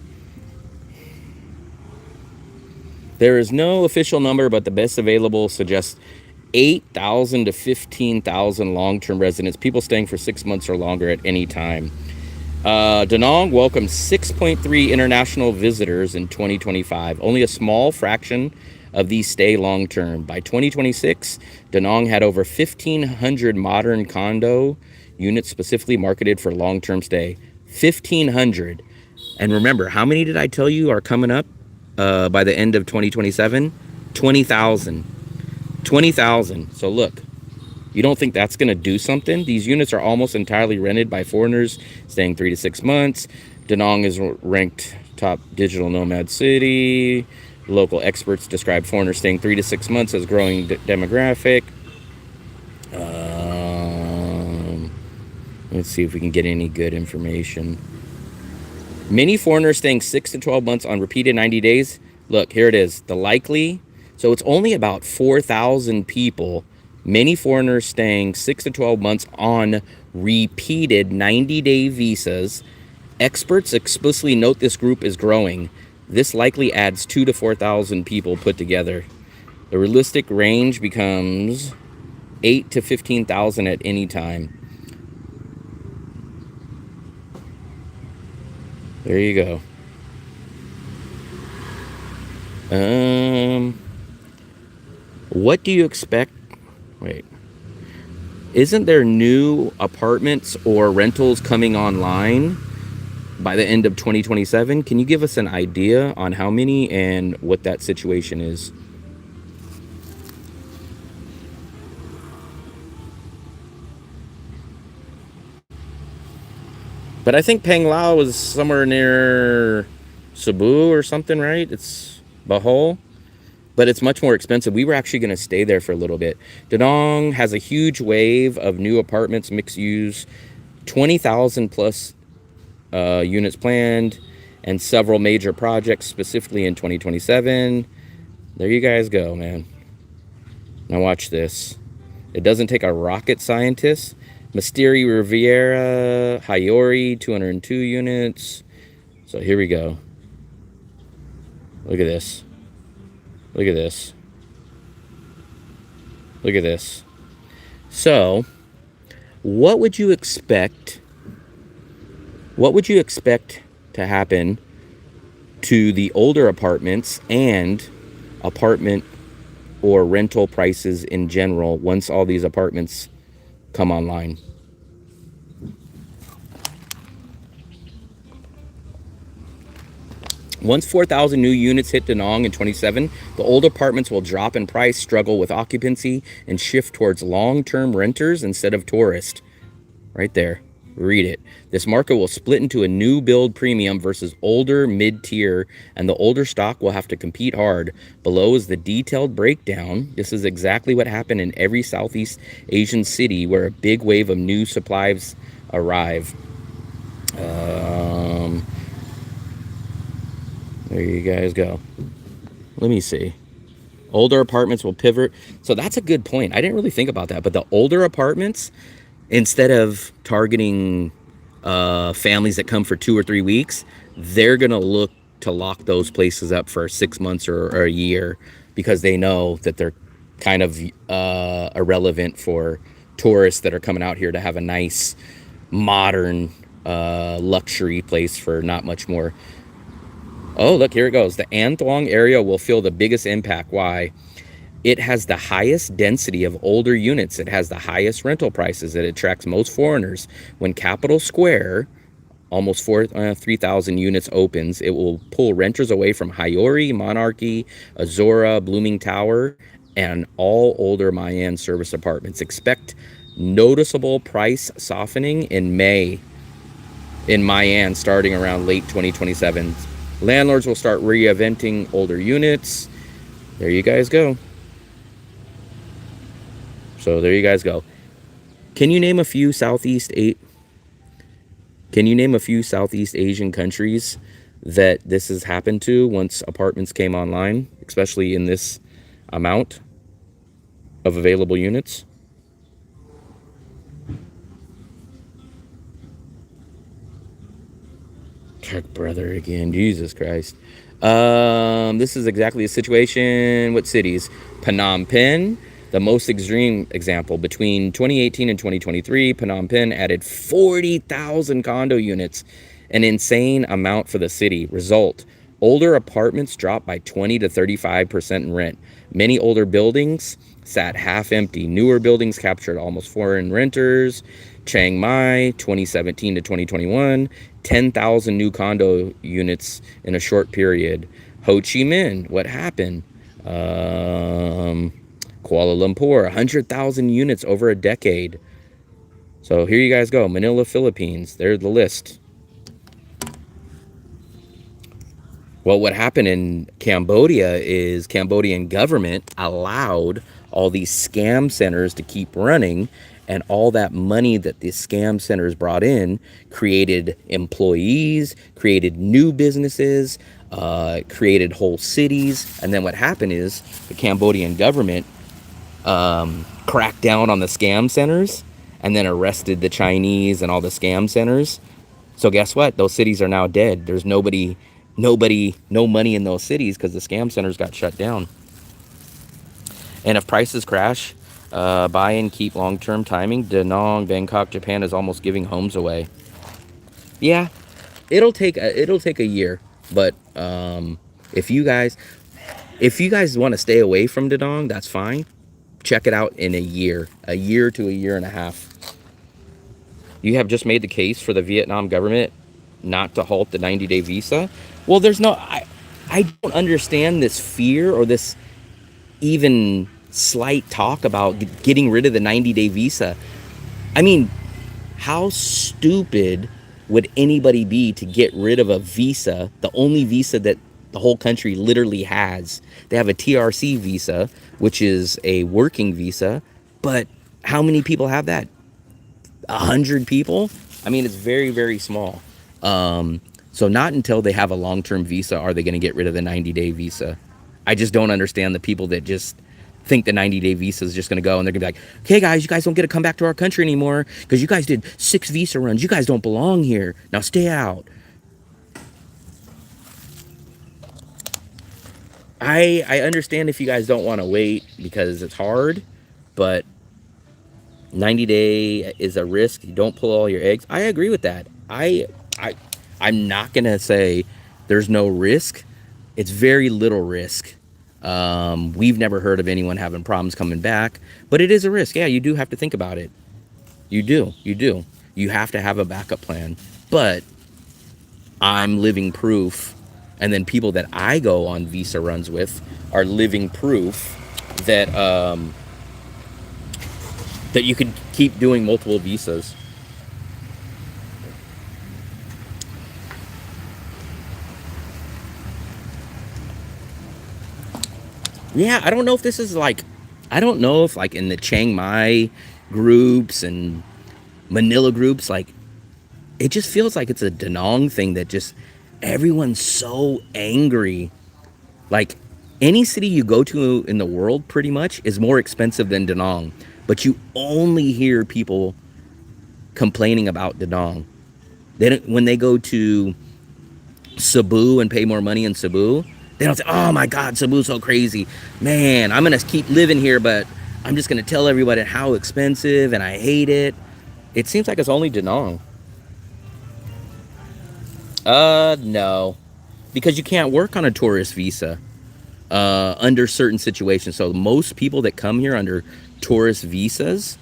There is no official number, but the best available suggests 8,000 to 15,000 long-term residents, people staying for 6 months or longer at any time. Da Nang welcomed 6.3 international visitors in 2025. Only a small fraction of these stay long-term. By 2026, Da Nang had over 1,500 modern condo units specifically marketed for long-term stay. 1,500. And remember, how many did I tell you are coming up by the end of 2027? 20,000. 20,000. So look, you don't think that's going to do something? These units are almost entirely rented by foreigners staying 3 to 6 months. Da Nang is ranked top digital nomad city. Local experts describe foreigners staying 3 to 6 months as growing demographic. Let's see if we can get any good information. Many foreigners staying 6 to 12 months on repeated 90 days. Look, here it is. The likely. So it's only about 4,000 people. Many foreigners staying 6 to 12 months on repeated 90-day visas. Experts explicitly note this group is growing. This likely adds 2,000 to 4,000 people put together. The realistic range becomes 8,000 to 15,000 at any time. There you go. What do you expect? Wait. Isn't there new apartments or rentals coming online by the end of 2027? Can you give us an idea on how many and what that situation is? But I think Pang Lao is somewhere near Cebu or something, right? It's Bohol. But it's much more expensive. We were actually going to stay there for a little bit. Da Nang has a huge wave of new apartments, mixed use, 20,000 plus units planned, and several major projects specifically in 2027. There you guys go, man. Now watch this. It doesn't take a rocket scientist. Mysteri Riviera, Hayori, 202 units. So here we go. Look at this. Look at this. Look at this. So, what would you expect? What would you expect to happen to the older apartments and apartment or rental prices in general once all these apartments come online? Once 4,000 new units hit Da Nang in 27, the old apartments will drop in price, struggle with occupancy, and shift towards long-term renters instead of tourists. Right there. Read it. This market will split into a new build premium versus older mid-tier, and the older stock will have to compete hard. Below is the detailed breakdown. This is exactly what happened in every Southeast Asian city where a big wave of new supplies arrive. There you guys go. Let me see. Older apartments will pivot. So that's a good point. I didn't really think about that. But the older apartments, instead of targeting families that come for 2 or 3 weeks, they're going to look to lock those places up for 6 months or a year, because they know that they're kind of irrelevant for tourists that are coming out here to have a nice, modern, luxury place for not much more. Oh, look, here it goes. The An Thong area will feel the biggest impact. Why? It has the highest density of older units. It has the highest rental prices. It attracts most foreigners. When Capital Square, almost 3,000 units opens, it will pull renters away from Hayori, Monarchy, Azora, Blooming Tower, and all older Mayan service apartments. Expect noticeable price softening in May in Mayan starting around late 2027. Landlords will start re-eventing older units. There you guys go. So there you guys go. Can you name a few Southeast Asian countries that this has happened to once apartments came online, especially in this amount of available units? Kirk brother again, Jesus Christ. This is exactly the situation. What cities? Phnom Penh, the most extreme example. Between 2018 and 2023, Phnom Penh added 40,000 condo units, an insane amount for the city. Result, older apartments dropped by 20 to 35% in rent. Many older buildings sat half empty. Newer buildings captured almost foreign renters. Chiang Mai, 2017 to 2021, 10,000 new condo units in a short period. Ho Chi Minh, what happened? Kuala Lumpur, 100,000 units over a decade. So here you guys go. Manila, Philippines. There's the list. Well, what happened in Cambodia is Cambodian government allowed all these scam centers to keep running, and all that money that the scam centers brought in created employees, created new businesses, created whole cities. And then what happened is the Cambodian government cracked down on the scam centers and then arrested the Chinese and all the scam centers. So guess what? Those cities are now dead. There's no money in those cities because the scam centers got shut down. And if prices crash, buy and keep long-term timing. Da Nang, Bangkok, Japan is almost giving homes away. Yeah, it'll take a year, but if you guys want to stay away from Da Nang, that's fine. Check it out in a year to a year and a half. You have just made the case for the Vietnam government not to halt the 90-day visa. Well, I don't understand this fear or this even slight talk about getting rid of the 90-day visa. I mean, how stupid would anybody be to get rid of a visa, the only visa that the whole country literally has? They have a TRC visa, which is a working visa, but how many people have that? 100 people? I mean, it's very, very small. So not until they have a long-term visa are they going to get rid of the 90-day visa. I just don't understand the people that just think the 90-day visa is just going to go, and they're going to be like, okay, guys, you guys don't get to come back to our country anymore because you guys did 6 visa runs. You guys don't belong here. Now stay out. I understand if you guys don't want to wait because it's hard, but 90-day is a risk. You don't pull all your eggs. I agree with that. I'm not going to say there's no risk. It's very little risk. We've never heard of anyone having problems coming back, but it is a risk. Yeah, you do have to think about it. You do. You have to have a backup plan. But I'm living proof, and then people that I go on visa runs with are living proof that that you can keep doing multiple visas. Yeah, I don't know if this is like, I don't know if like in the Chiang Mai groups and Manila groups, like it just feels like it's a Da Nang thing that just everyone's so angry. Like any city you go to in the world pretty much is more expensive than Da Nang, but you only hear people complaining about Da Nang. They don't, when they go to Cebu and pay more money in Cebu, they don't say, oh my God, Cebu's so crazy. Man, I'm going to keep living here, but I'm just going to tell everybody how expensive and I hate it. It seems like it's only Da Nang. No. Because you can't work on a tourist visa under certain situations. So most people that come here under tourist visas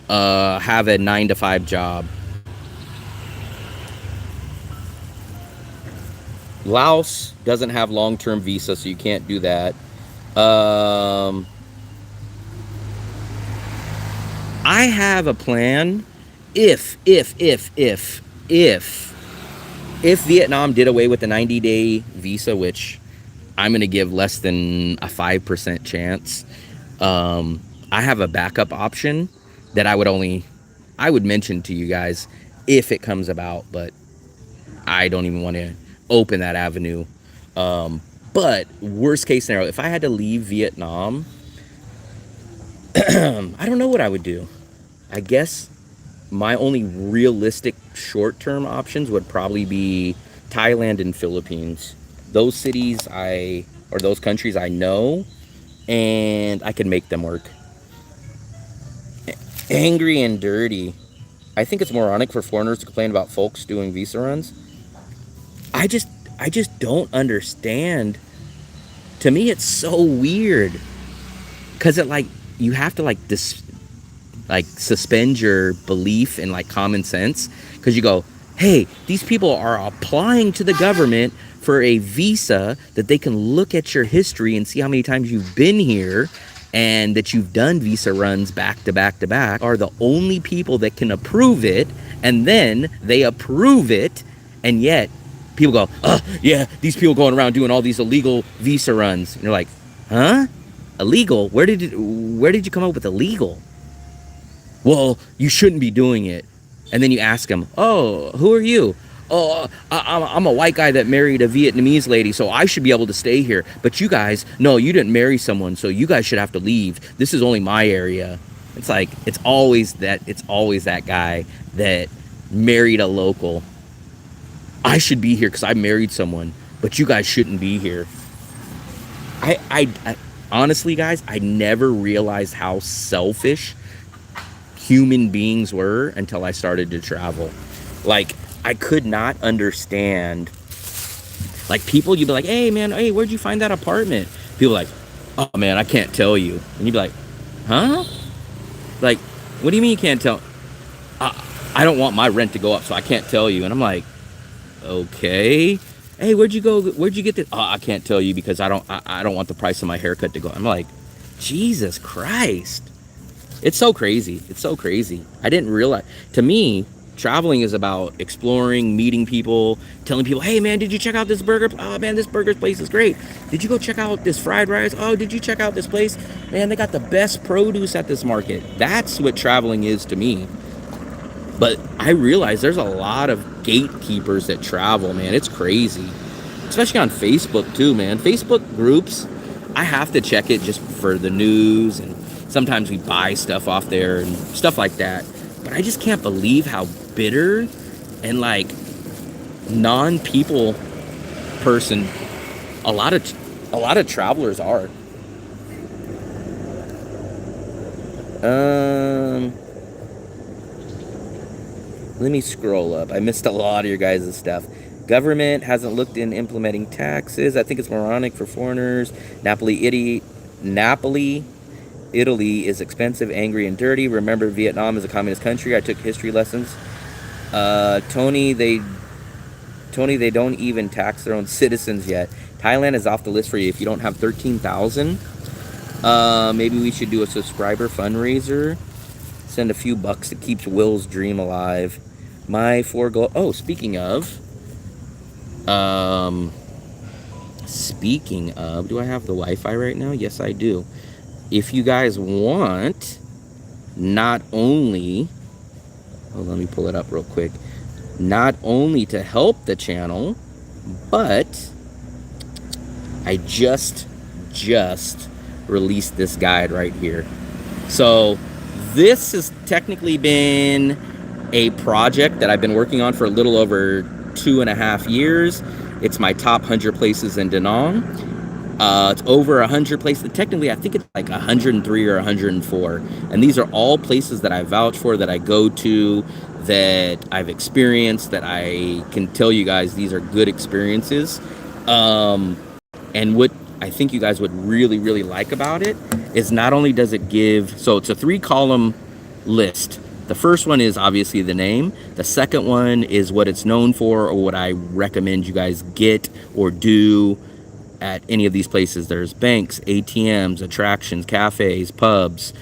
have a 9-to-5 job. Laos doesn't have long-term visa, so you can't do that. I have a plan if Vietnam did away with the 90-day visa, which I'm going to give less than a 5% chance. I have a backup option that I would mention to you guys if it comes about, but I don't even want to open that avenue. But worst case scenario, if I had to leave Vietnam, I don't know what I would do. I guess my only realistic short-term options would probably be Thailand and Philippines. Those cities or those countries I know, and I can make them work. Angry and dirty. I think it's moronic for foreigners to complain about folks doing visa runs. I just don't understand. To me, it's so weird because it like you have to like suspend your belief and like common sense, because you go, hey, these people are applying to the government for a visa that they can look at your history and see how many times you've been here and that you've done visa runs back to back to back, are the only people that can approve it, and then they approve it, and yet people go, oh yeah, these people going around doing all these illegal visa runs. And you're like, huh? Illegal? Where did you come up with illegal? Well, you shouldn't be doing it. And then you ask them, oh, who are you? Oh, I'm a white guy that married a Vietnamese lady, so I should be able to stay here. But you guys, no, you didn't marry someone, so you guys should have to leave. This is only my area. It's like, it's always that guy that married a local. I should be here because I married someone, but you guys shouldn't be here. I honestly, guys, I never realized how selfish human beings were until I started to travel. Like, I could not understand, like, people, you'd be like, hey man, hey, where'd you find that apartment? People like, oh man, I can't tell you. And you'd be like, huh? Like, what do you mean you can't tell? I don't want my rent to go up, so I can't tell you. And I'm like, okay. Hey, where'd you go? Where'd you get this? Oh, I can't tell you because I don't want the price of my haircut to go. I'm like, Jesus Christ. It's so crazy. It's so crazy. I didn't realize. To me, traveling is about exploring, meeting people, telling people, hey man, did you check out this burger? Oh man, this burger place is great. Did you go check out this fried rice? Oh, did you check out this place? Man, they got the best produce at this market. That's what traveling is to me. But I realize there's a lot of gatekeepers that travel, man. It's crazy. Especially on Facebook too, man. Facebook groups, I have to check it just for the news, and sometimes we buy stuff off there and stuff like that. But I just can't believe how bitter and like non-people person a lot of travelers are. Let me scroll up. I missed a lot of your guys' stuff. Government hasn't looked in implementing taxes. I think it's moronic for foreigners. Napoli, Italy is expensive, angry, and dirty. Remember, Vietnam is a communist country. I took history lessons. Tony, they don't even tax their own citizens yet. Thailand is off the list for you if you don't have 13,000. Maybe we should do a subscriber fundraiser. Send a few bucks. It keeps Will's dream alive. My four goal. Oh, speaking of, do I have the Wi-Fi right now? Yes, I do. If you guys want, not only, oh, let me pull it up real quick. Not only to help the channel, but I just released this guide right here. So this has technically been a project that I've been working on for a little over 2.5 years. It's my top 100 places in Da Nang. It's over 100 places. Technically, I think it's like 103 or 104. And these are all places that I vouch for, that I go to, that I've experienced, that I can tell you guys these are good experiences. And what I think you guys would really, really like about it is not only does it give, so it's a 3-column list. The first one is obviously the name. The second one is what it's known for, or what I recommend you guys get or do at any of these places. There's banks, ATMs, attractions, cafes, pubs,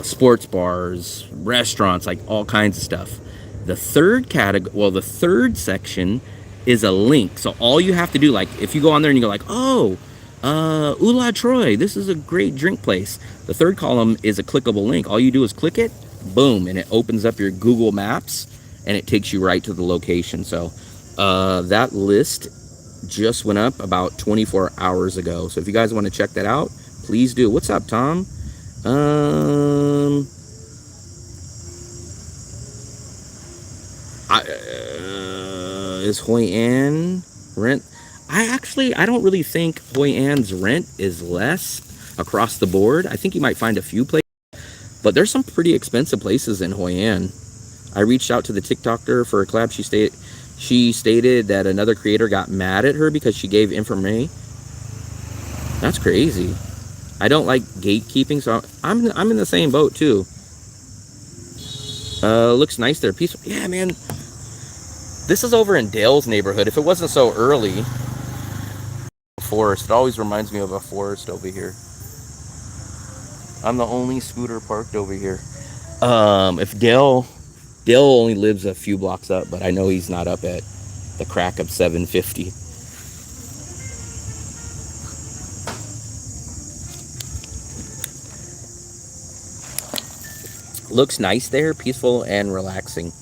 sports bars, restaurants, like all kinds of stuff. The third category, well, the third section is a link. So all you have to do, like if you go on there and you go like, oh, Ula Troy, this is a great drink place. The third column is a clickable link. All you do is click it, boom, and it opens up your Google Maps and it takes you right to the location. So that list just went up about 24 hours ago. So if you guys want to check that out, please do. What's up, Tom? Is Hoi An rent? I don't really think Hoi An's rent is less across the board. I think you might find a few places, but there's some pretty expensive places in Hoi An. I reached out to the TikToker for a collab. She stated that another creator got mad at her because she gave information. That's crazy. I don't like gatekeeping, so I'm in the same boat too. Looks nice there, peaceful. Yeah, man. This is over in Dale's neighborhood. If it wasn't so early, forest. It always reminds me of a forest over here. I'm the only scooter parked over here. If Dale only lives a few blocks up, but I know he's not up at the crack of 750. Looks nice there, peaceful and relaxing.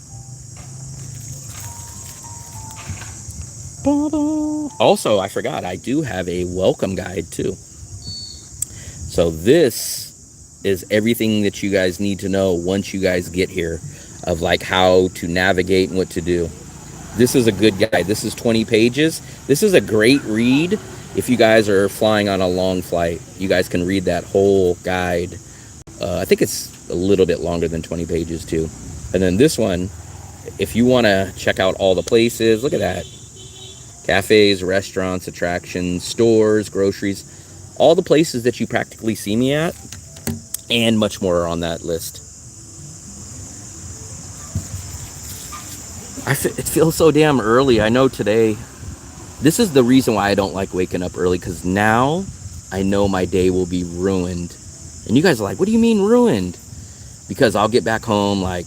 Also, I forgot, I do have a welcome guide too. So this is everything that you guys need to know once you guys get here, of like how to navigate and what to do. This is a good guide. This is 20 pages. This is a great read if you guys are flying on a long flight. You guys can read that whole guide. I think it's a little bit longer than 20 pages too. And then this one, if you want to check out all the places, look at that. Cafes, restaurants, attractions, stores, groceries, all the places that you practically see me at, and much more are on that list. It feels so damn early. I know today, this is the reason why I don't like waking up early, because now I know my day will be ruined. And you guys are like, what do you mean ruined? Because I'll get back home like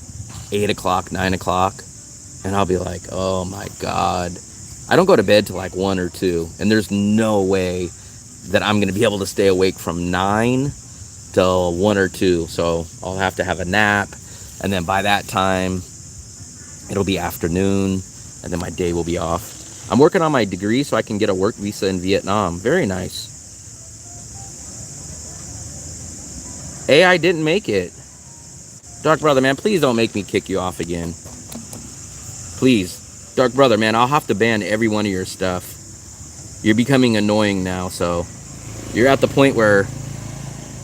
8 o'clock, 9 o'clock, and I'll be like, oh my God. I don't go to bed till like 1 or 2, and there's no way that I'm going to be able to stay awake from 9 till 1 or 2. So I'll have to have a nap, and then by that time, it'll be afternoon, and then my day will be off. I'm working on my degree so I can get a work visa in Vietnam. Very nice. AI didn't make it. Dark Brother, man, please don't make me kick you off again. Please. Dark Brother, man, I'll have to ban every one of your stuff. You're becoming annoying now, so you're at the point where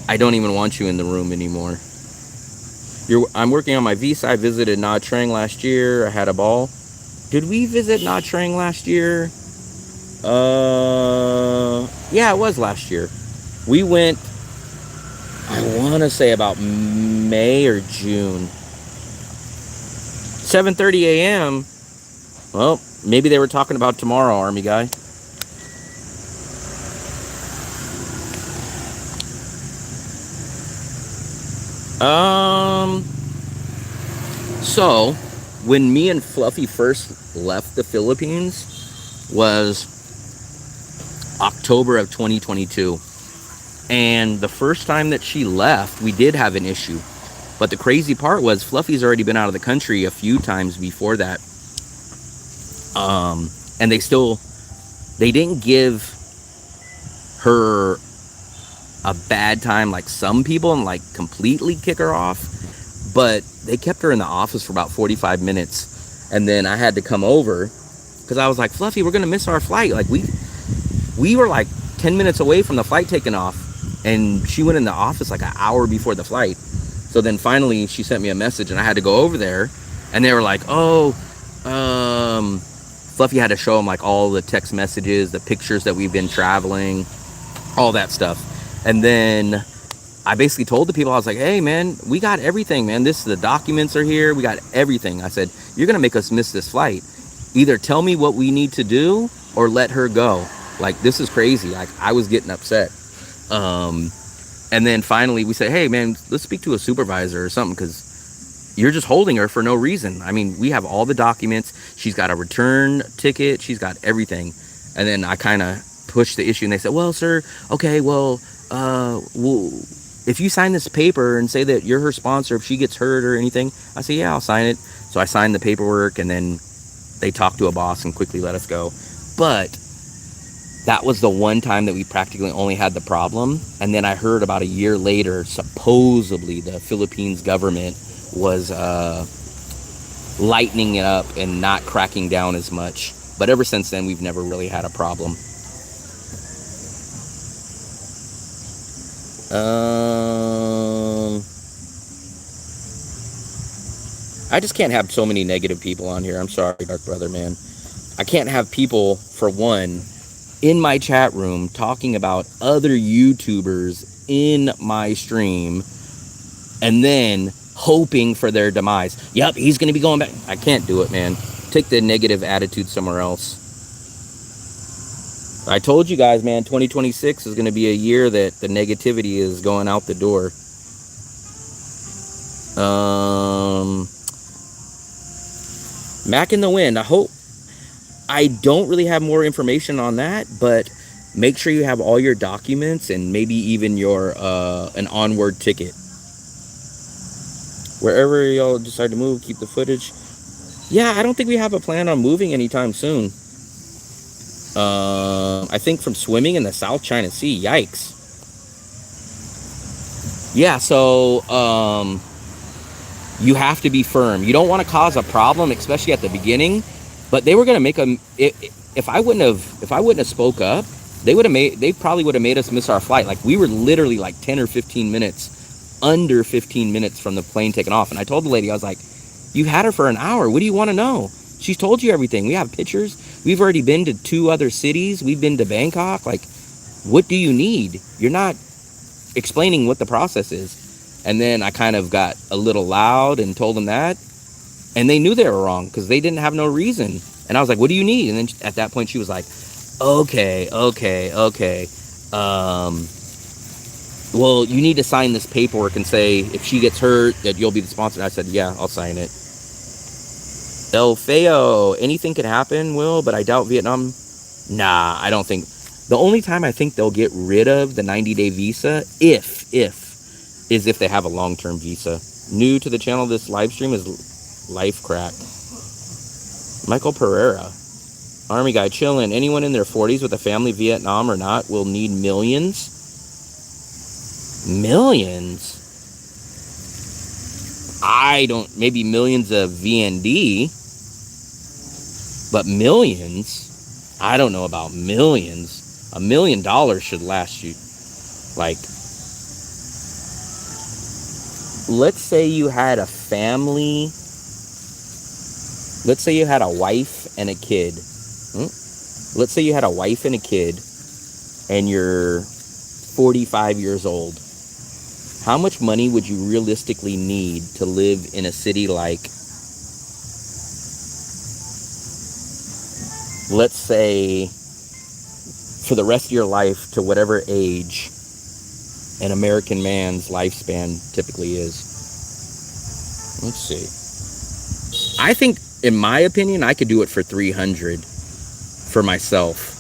I don't even want you in the room anymore. I'm working on my visa. I visited Nha Trang last year. I had a ball. Did we visit Nha Trang last year? Yeah, it was last year. We went, I want to say about May or June. 7:30 a.m. Well, maybe they were talking about tomorrow, Army guy. So when me and Fluffy first left the Philippines was October of 2022. And the first time that she left, we did have an issue. But the crazy part was Fluffy's already been out of the country a few times before that. And they didn't give her a bad time like some people and like completely kick her off. But they kept her in the office for about 45 minutes. And then I had to come over because I was like, Fluffy, we're going to miss our flight. Like we were like 10 minutes away from the flight taking off. And she went in the office like an hour before the flight. So then finally she sent me a message and I had to go over there. And they were like, oh, Fluffy had to show them like all the text messages, the pictures that we've been traveling, all that stuff. And then I basically told the people, I was like, hey man, we got everything, man. The documents are here. We got everything. I said, you're going to make us miss this flight. Either tell me what we need to do or let her go. Like, this is crazy. Like, I was getting upset. And then finally we said, hey man, let's speak to a supervisor or something, because you're just holding her for no reason. I mean, we have all the documents. She's got a return ticket. She's got everything. And then I kind of pushed the issue and they said, well, sir, okay, well, if you sign this paper and say that you're her sponsor, if she gets hurt or anything, I said, yeah, I'll sign it. So I signed the paperwork and then they talked to a boss and quickly let us go. But that was the one time that we practically only had the problem. And then I heard about a year later, supposedly the Philippines government was lightening it up and not cracking down as much. But ever since then, we've never really had a problem. I just can't have so many negative people on here. I'm sorry, Dark Brother, man. I can't have people, for one, in my chat room talking about other YouTubers in my stream and then hoping for their demise. Yep, he's going to be going back. I can't do it, man. Take the negative attitude somewhere else. I told you guys, man, 2026 is going to be a year that the negativity is going out the door. Mac in the Wind. I don't really have more information on that, but make sure you have all your documents and maybe even your an Onward ticket. Wherever y'all decide to move, keep the footage. Yeah, I don't think we have a plan on moving anytime soon. I think from swimming in the South China Sea. Yikes. Yeah, so you have to be firm. You don't want to cause a problem, especially at the beginning. But they were gonna make a. If I wouldn't have spoke up, they probably would have made us miss our flight. Like, we were literally like 10 or 15 minutes, under 15 minutes from the plane taking off. And I told the lady, I was like, you had her for an hour. What do you want to know? She's told you everything. We have pictures. We've already been to 2 other cities. We've been to Bangkok. Like, what do you need? You're not explaining what the process is. And then I kind of got a little loud and told them that. And they knew they were wrong because they didn't have no reason. And I was like, what do you need? And then at that point, she was like, okay. Well, you need to sign this paperwork and say if she gets hurt that you'll be the sponsor. And I said, yeah, I'll sign it. El Feo, anything could happen, Will, but I doubt Vietnam. Nah, I don't think. The only time I think they'll get rid of the 90-day visa, is if they have a long-term visa. New to the channel, this live stream is Life Crack. Michael Pereira. Army guy chilling. Anyone in their 40s with a family, Vietnam or not, will need millions. Millions? maybe millions of VND, but millions, I don't know about millions. $1 million should last you, like, let's say you had a family, let's say you had a wife and a kid. Let's say you had a wife and a kid, and you're 45 years old. How much money would you realistically need to live in a city like, let's say, for the rest of your life to whatever age an American man's lifespan typically is? Let's see. I think, in my opinion, I could do it for 300 for myself.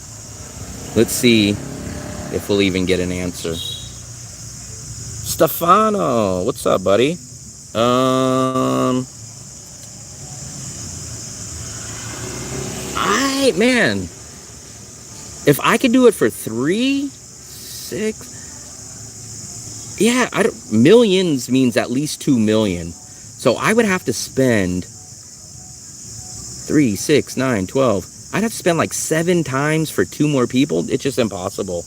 Let's see if we'll even get an answer. Stefano, what's up, buddy? Man, if I could do it for 3, 6, yeah, millions means at least 2 million. So I would have to spend 3, 6, 9, 12. I'd have to spend like 7 times for 2 more people. It's just impossible.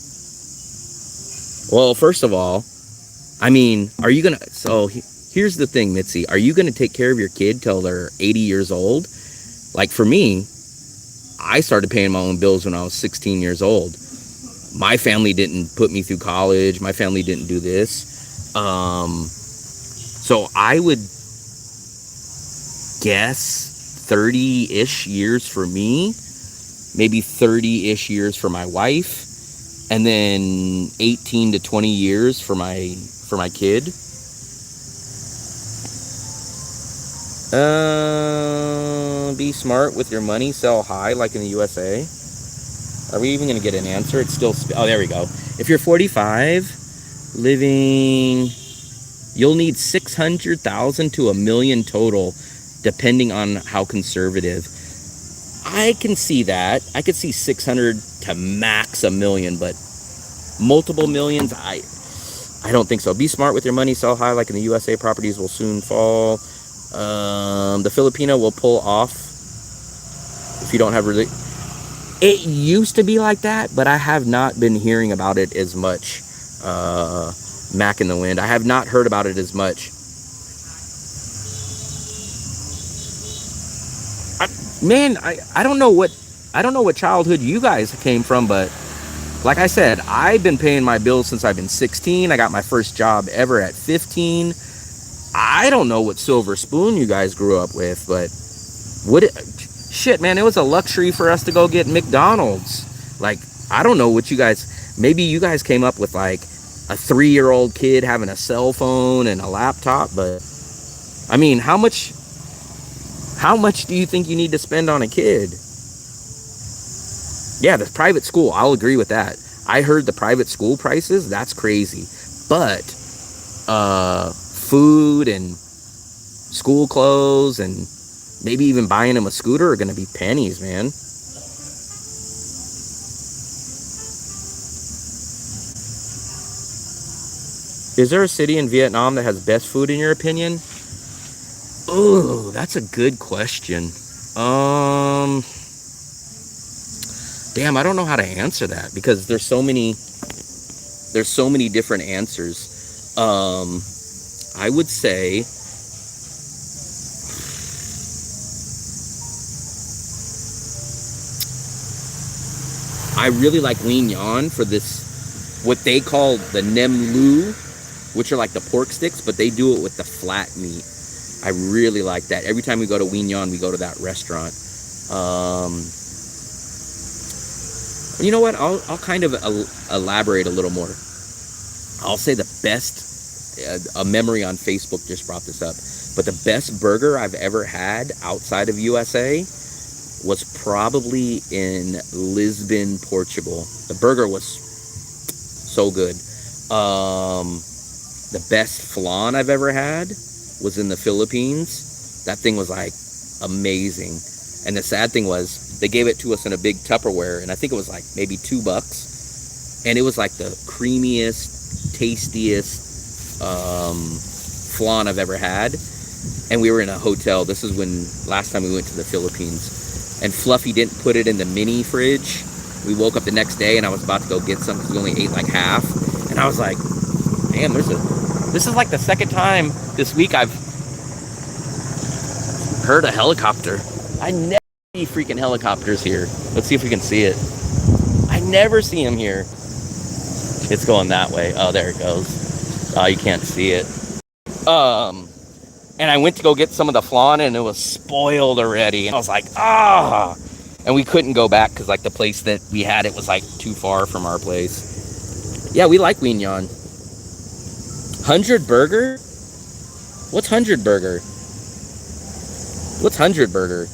Well, first of all, I mean, are you gonna? So here's the thing, Mitzi. Are you gonna take care of your kid till they're 80 years old? Like for me, I started paying my own bills when I was 16 years old. My family didn't put me through college. My family didn't do this. So I would guess 30-ish years for me, maybe 30-ish years for my wife, and then 18 to 20 years for my kid. Be smart with your money, sell high like in the USA. Are we even going to get an answer? It's still, oh, there we go. If you're 45, living, you'll need 600,000 to $1 million total, depending on how conservative. I can see that. I could see 600 to max $1 million, but multiple millions, I don't think so. Be smart with your money, sell high like in the USA. Properties will soon fall. The Filipino will pull off if you don't have really. It used to be like that, but I have not been hearing about it as much. Mac in the wind. I have not heard about it as much. I don't know what childhood you guys came from, but like I said, I've been paying my bills since I've been 16. I got my first job ever at 15. I don't know what silver spoon you guys grew up with, but shit, man, it was a luxury for us to go get McDonald's. Like, I don't know what you guys, maybe you guys came up with like a 3-year-old kid having a cell phone and a laptop, but I mean, how much do you think you need to spend on a kid? Yeah, the private school, I'll agree with that. I heard the private school prices, that's crazy. But food and school clothes and maybe even buying them a scooter are going to be pennies, man. Is there a city in Vietnam that has best food in your opinion? Oh, that's a good question. Damn, I don't know how to answer that because there's so many different answers. I would say I really like Lean Yon for this, what they call the Nem Lu, which are like the pork sticks, but they do it with the flat meat. I really like that. Every time we go to Wien Yon, we go to that restaurant. You know what? I'll kind of elaborate a little more. I'll say the best, a memory on Facebook just brought this up, but the best burger I've ever had outside of USA was probably in Lisbon, Portugal. The burger was so good. The best flan I've ever had was in the Philippines. That thing was like amazing. And the sad thing was they gave it to us in a big Tupperware, and I think it was like maybe $2, and it was like the creamiest, tastiest flan I've ever had. and we were in a hotel. This is when last time we went to the Philippines, and Fluffy didn't put it in the mini fridge. We woke up the next day, and I was about to go get some because we only ate like half, and I was like, damn, this is like the second time this week I've heard a helicopter. I never see freaking helicopters here. Let's see if we can see it. I never see them here. It's going that way. Oh, there it goes. Oh, you can't see it. And I went to go get some of the flan, and it was spoiled already. And I was like, ah. And we couldn't go back because like the place that we had it was like too far from our place. Yeah, we like Wignon. 100 burger? What's 100 burger? What's 100 burger?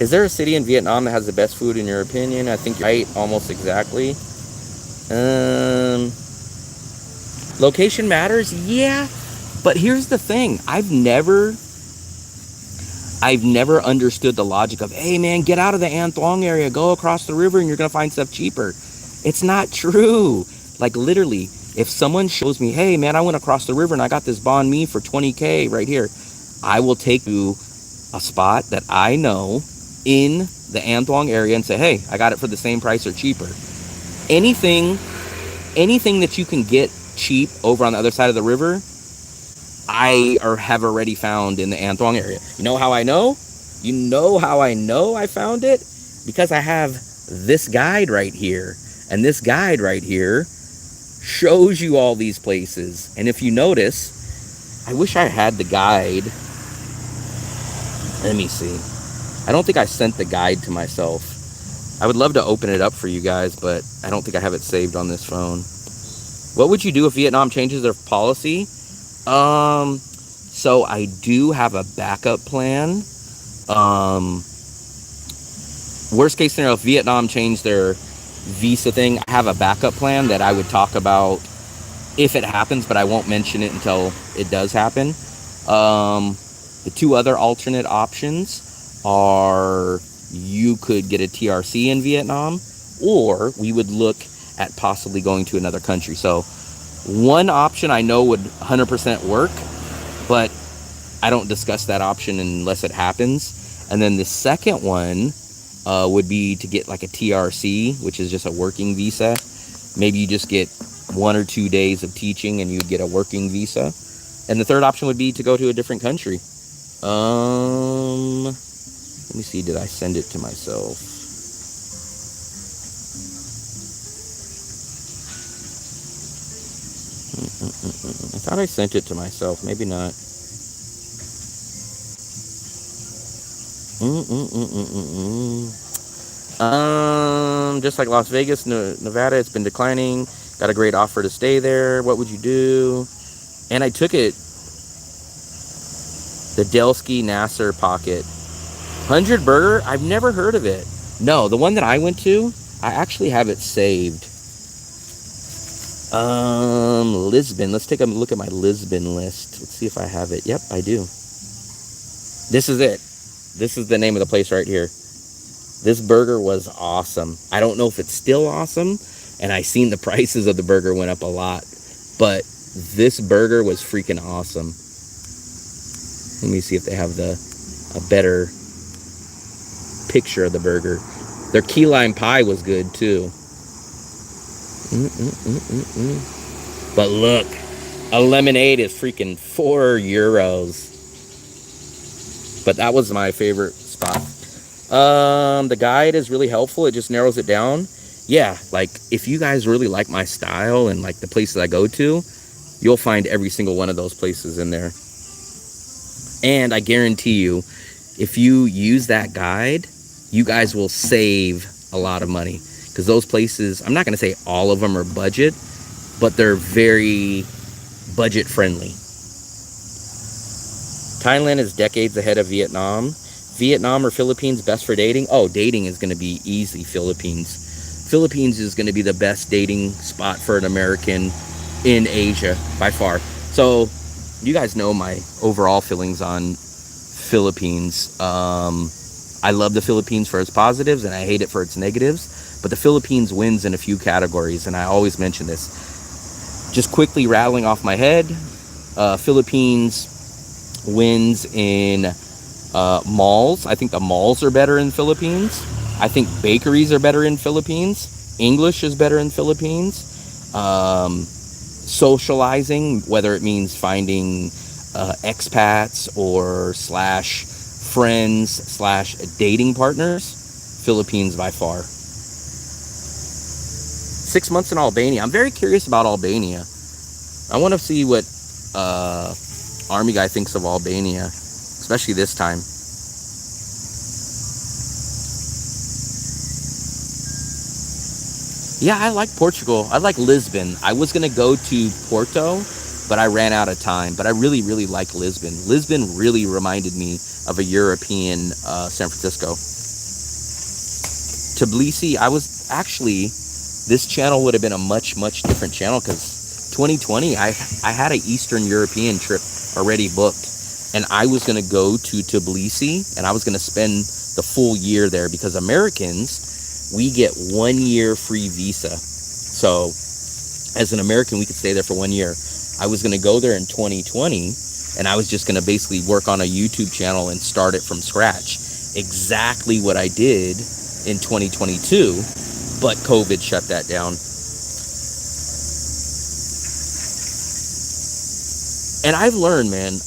Is there a city in Vietnam that has the best food in your opinion? I think you're right, almost exactly. Location matters, yeah. But here's the thing: I've never understood the logic of, hey man, get out of the An Thuong area, go across the river, and you're gonna find stuff cheaper. It's not true. Like literally, if someone shows me, hey man, I went across the river and I got this banh mi for 20K right here, I will take you a spot that I know in the An Thuong area and say, hey, I got it for the same price or cheaper. Anything that you can get cheap over on the other side of the river, I have already found in the An Thuong area. You know how I know? You know how I know I found it? Because I have this guide right here. And this guide right here shows you all these places. And if you notice, I wish I had the guide. Let me see. I don't think I sent the guide to myself. I would love to open it up for you guys, but I don't think I have it saved on this phone. What would you do if Vietnam changes their policy? So I do have a backup plan. Worst case scenario, if Vietnam changed their visa thing, I have a backup plan that I would talk about if it happens, but I won't mention it until it does happen. The two other alternate options are you could get a TRC in Vietnam, or we would look at possibly going to another country. So one option I know would 100% work, but I don't discuss that option unless it happens. And then the second one would be to get like a TRC, which is just a working visa. Maybe you just get 1 or 2 days of teaching and you'd get a working visa. And the third option would be to go to a different country. Let me see, did I send it to myself? I thought I sent it to myself, maybe not. Just like Las Vegas, Nevada, it's been declining. Got a great offer to stay there. What would you do? And I took it. The Delsky Nasser Pocket. 100 Burger? I've never heard of it. No, the one that I went to, I actually have it saved. Lisbon. Let's take a look at my Lisbon list. Let's see if I have it. Yep, I do. This is it. This is the name of the place right here. This burger was awesome. I don't know if it's still awesome, and I seen the prices of the burger went up a lot, but this burger was freaking awesome. Let me see if they have a better picture of the burger. Their key lime pie was good too. But look, a lemonade is freaking €4. But that was my favorite spot. The guide is really helpful. It just narrows it down. Yeah, like if you guys really like my style and like the places I go to, you'll find every single one of those places in there. And I guarantee you, if you use that guide, you guys will save a lot of money. Because those places, I'm not going to say all of them are budget, but they're very budget friendly. Thailand is decades ahead of Vietnam. Vietnam or Philippines, best for dating? Oh, dating is going to be easy, Philippines. Philippines is going to be the best dating spot for an American in Asia, by far. So, you guys know my overall feelings on Philippines. I love the Philippines for its positives, and I hate it for its negatives. But the Philippines wins in a few categories, and I always mention this. Just quickly rattling off my head, Philippines wins in malls. I think the malls are better in Philippines. I think bakeries are better in Philippines. English is better in Philippines. Socializing, whether it means finding expats or slash friends slash dating partners, Philippines by far. 6 months in Albania. I'm very curious about Albania. I want to see what Army guy thinks of Albania, especially this time. Yeah, I like Portugal. I like Lisbon. I was going to go to Porto, but I ran out of time. But I really, really like Lisbon. Lisbon really reminded me of a European San Francisco. Tbilisi, I was actually, this channel would have been a much, much different channel because 2020, I had an Eastern European trip already booked. And I was going to go to Tbilisi, and I was going to spend the full year there because Americans, we get 1 year free visa. So as an American, we could stay there for 1 year. I was going to go there in 2020, and I was just going to basically work on a YouTube channel and start it from scratch. Exactly what I did in 2022, but COVID shut that down. And I've learned, man,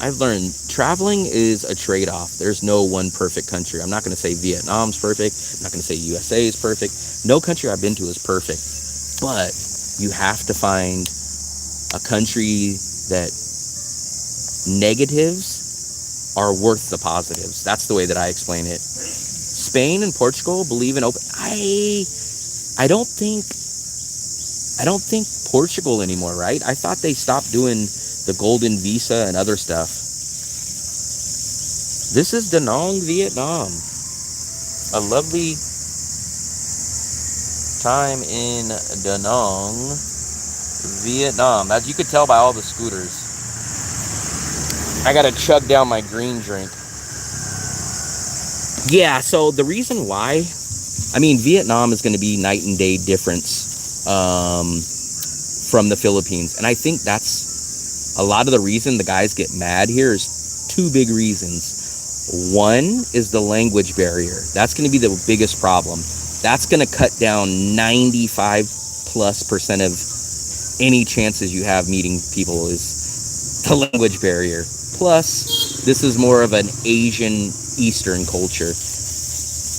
traveling is a trade-off. There's no one perfect country. I'm not going to say Vietnam's perfect. I'm not going to say USA is perfect. No country I've been to is perfect. But you have to find a country that negatives are worth the positives. That's the way that I explain it. Spain and Portugal believe in open. I don't think Portugal anymore, right? I thought they stopped doing the golden visa and other stuff. This is Da Nang, Vietnam. A lovely time in Da Nang, Vietnam. As you could tell by all the scooters. I gotta chug down my green drink. Yeah, so the reason why, Vietnam is gonna be night and day difference from the Philippines. And I think that's a lot of the reason the guys get mad here is two big reasons. One is the language barrier. That's going to be the biggest problem. That's going to cut down 95+% of any chances you have meeting people is the language barrier. Plus, this is more of an Asian Eastern culture.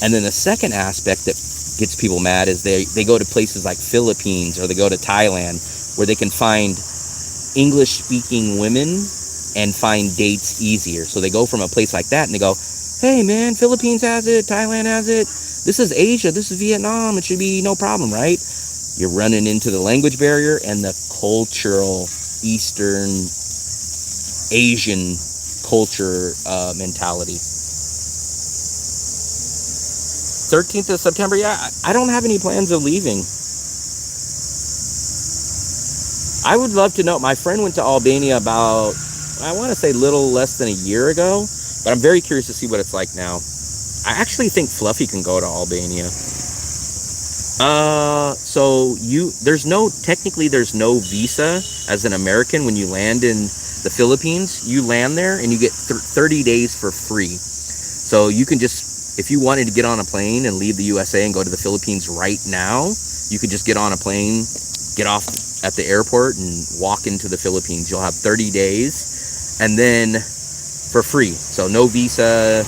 And then the second aspect that gets people mad is they go to places like Philippines or they go to Thailand where they can find English-speaking women and find dates easier. So they go from a place like that and they go, hey man, Philippines has it, Thailand has it, this is Asia, this is Vietnam, it should be no problem, right? You're running into the language barrier and the cultural Eastern Asian culture mentality. 13th of September, yeah, I don't have any plans of leaving. I would love to know. My friend went to Albania about, I want to say little less than a year ago, but I'm very curious to see what it's like now. I actually think Fluffy can go to Albania. There's no visa as an American when you land in the Philippines. You land there and you get 30 days for free. So you can just, if you wanted to get on a plane and leave the USA and go to the Philippines right now, you could just get on a plane, get off at the airport and walk into the Philippines. You'll have 30 days and then for free. So no visa,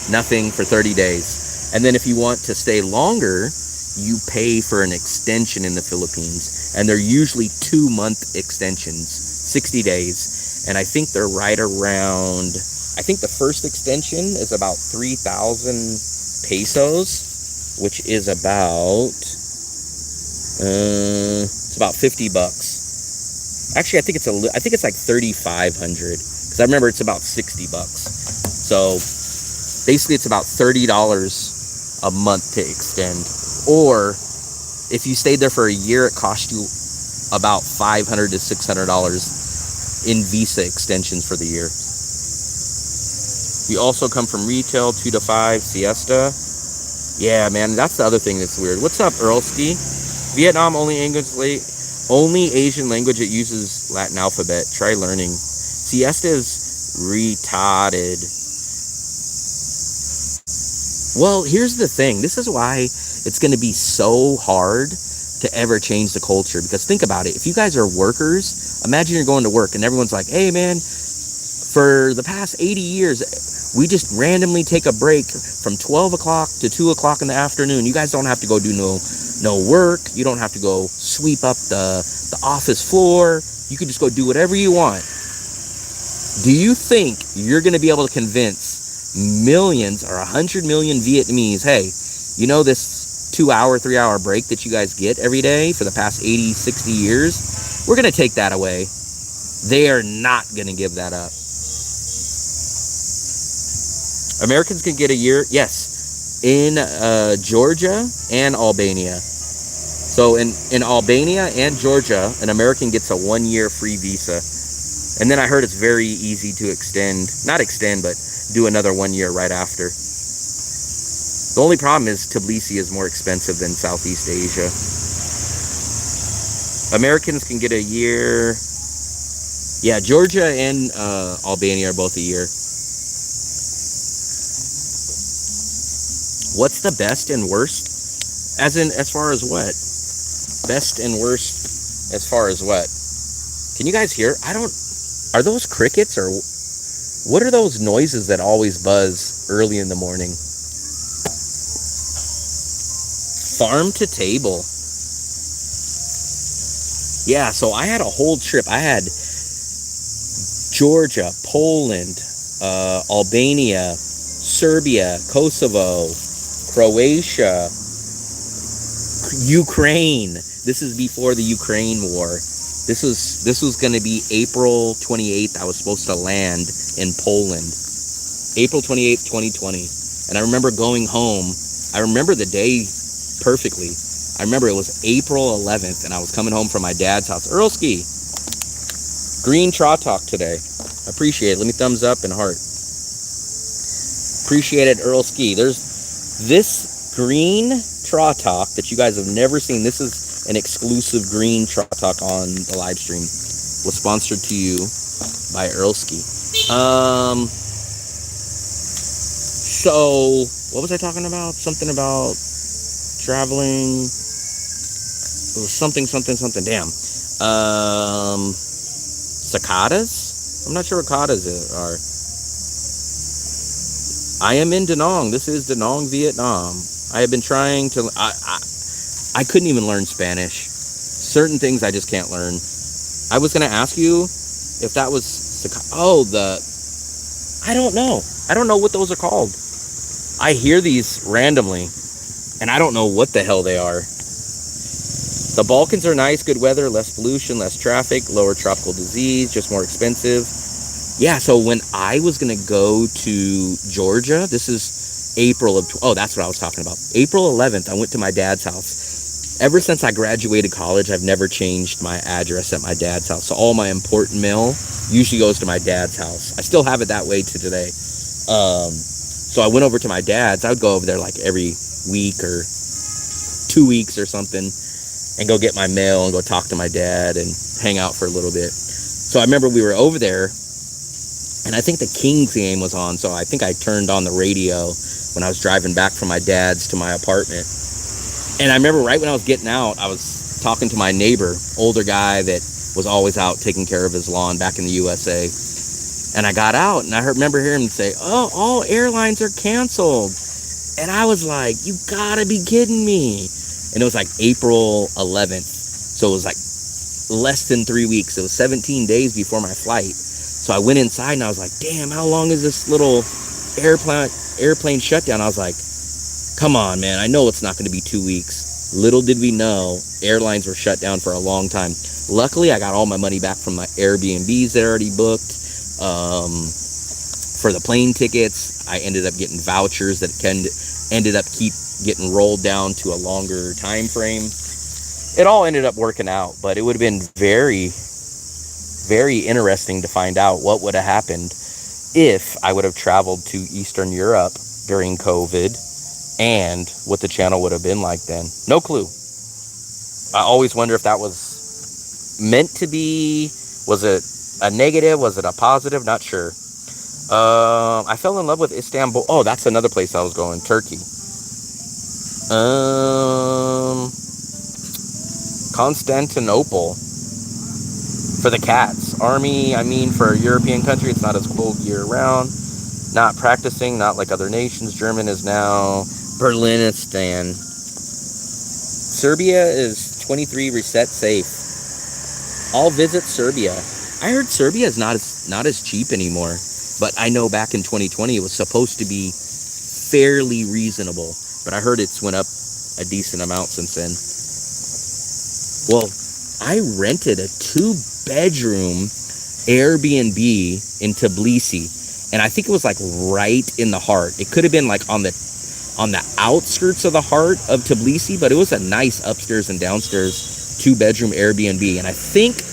nothing for 30 days. And then if you want to stay longer, you pay for an extension in the Philippines. And they're usually 2-month extensions, 60 days. And I think they're right around, I think the first extension is about 3,000 pesos, which is about, it's about $50. Actually, I think it's like 3,500 because I remember it's about $60. So basically, it's about $30 a month to extend. Or if you stayed there for a year, it cost you about $500 to $600 in visa extensions for the year. We also come from retail 2 to 5 siesta. Yeah, man, that's the other thing that's weird. What's up, Earlski? Vietnam only Asian language that uses Latin alphabet. Try learning. Siesta is retarded. Well, here's the thing. This is why it's going to be so hard to ever change the culture. Because think about it. If you guys are workers, imagine you're going to work and everyone's like, hey, man, for the past 80 years, we just randomly take a break from 12 o'clock to 2 o'clock in the afternoon. You guys don't have to go do no work. You don't have to go sweep up the office floor. You can just go do whatever you want. Do you think you're going to be able to convince millions or 100 million Vietnamese, hey, you know this 2-hour, 3-hour break that you guys get every day for the past 80, 60 years? We're going to take that away. They are not going to give that up. Americans can get a year, yes, in Georgia and Albania. So in Albania and Georgia, an American gets a 1-year free visa. And then I heard it's very easy to not extend, but do another 1 year right after. The only problem is Tbilisi is more expensive than Southeast Asia. Americans can get a year. Yeah, Georgia and Albania are both a year. What's the best and worst? As far as what? Best and worst as far as what? Can you guys hear? Are those crickets or what are those noises that always buzz early in the morning? Farm to table. Yeah, so I had a whole trip. I had Georgia, Poland, Albania, Serbia, Kosovo, Croatia, Ukraine. This is before the Ukraine war. This was going to be April 28th. I was supposed to land in Poland. April 28th, 2020. And I remember going home. I remember the day perfectly. I remember it was April 11th, and I was coming home from my dad's house. Earlski, green Traw Talk today. Appreciate it. Let me thumbs up and heart. Appreciate it, Earlski. There's this green Traw Talk that you guys have never seen. This is an exclusive green Traw Talk on the live stream. Was sponsored to you by Earlski. So what was I talking about? Something about traveling. It was something. Damn. Cicadas? I'm not sure what cicadas are. I am in Da Nang. This is Da Nang, Vietnam. I have been trying to. I couldn't even learn Spanish. Certain things I just can't learn. I was gonna ask you if that was I don't know. I don't know what those are called. I hear these randomly, and I don't know what the hell they are. The Balkans are nice, good weather, less pollution, less traffic, lower tropical disease, just more expensive. Yeah, so when I was going to go to Georgia, this is April of, that's what I was talking about. April 11th, I went to my dad's house. Ever since I graduated college, I've never changed my address at my dad's house. So all my important mail usually goes to my dad's house. I still have it that way to today. So I went over to my dad's. I would go over there like every week or 2 weeks or something and go get my mail and go talk to my dad and hang out for a little bit. So I remember we were over there, and I think the Kings game was on, so I think I turned on the radio when I was driving back from my dad's to my apartment. And I remember right when I was getting out, I was talking to my neighbor, older guy that was always out taking care of his lawn back in the USA. And I got out, and I remember hearing him say, "Oh, all airlines are canceled." And I was like, "You gotta be kidding me." And it was like April 11th. So it was like less than 3 weeks. It was 17 days before my flight. So I went inside and I was like, damn, how long is this little airplane shutdown? I was like, come on, man. I know it's not going to be 2 weeks. Little did we know, airlines were shut down for a long time. Luckily, I got all my money back from my Airbnbs that I already booked. For the plane tickets, I ended up getting vouchers that ended up keep getting rolled down to a longer time frame. It all ended up working out, but it would have been very, very interesting to find out what would have happened if I would have traveled to Eastern Europe during COVID and what the channel would have been like then. No clue. I always wonder if that was meant to be. Was it a negative? Was it a positive? Not sure. I fell in love with Istanbul. Oh, that's another place I was going. Turkey. Constantinople for the cats. Army, I mean, for a European country, it's not as cold year round. Not practicing, not like other nations. German is now Berlinistan. Serbia is 23 reset safe. I'll visit Serbia. I heard Serbia is not as cheap anymore, but I know back in 2020 it was supposed to be fairly reasonable, but I heard it's went up a decent amount since then. Well, I rented a 2-bedroom Airbnb in Tbilisi, and I think it was like right in the heart. It could have been like on the outskirts of the heart of Tbilisi, but it was a nice upstairs and downstairs 2-bedroom Airbnb. And I think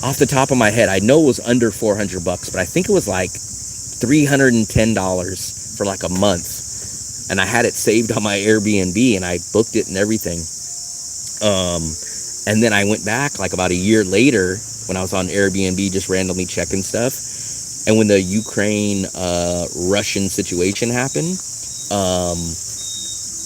off the top of my head, I know it was under $400, but I think it was like $310 for like a month. And I had it saved on my Airbnb, and I booked it and everything. And then I went back like about a year later when I was on Airbnb, just randomly checking stuff. And when the Ukraine Russian situation happened,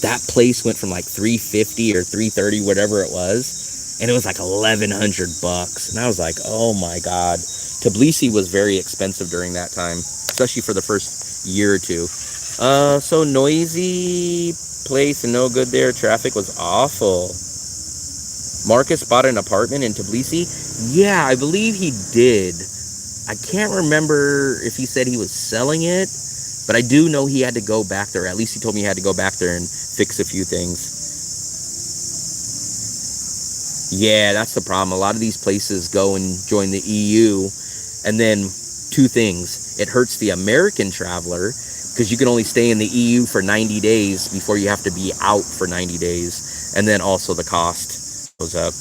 that place went from like $350 or $330, whatever it was, and it was like $1,100. And I was like, oh my God. Tbilisi was very expensive during that time, especially for the first year or two. So noisy place and no good there. Traffic was awful. Marcus bought an apartment in Tbilisi. Yeah, I believe he did. I can't remember if he said he was selling it, but I do know he had to go back there. At least he told me he had to go back there and fix a few things. Yeah, that's the problem. A lot of these places go and join the EU, and then two things. It hurts the American traveler because you can only stay in the EU for 90 days before you have to be out for 90 days. And then also the cost goes up.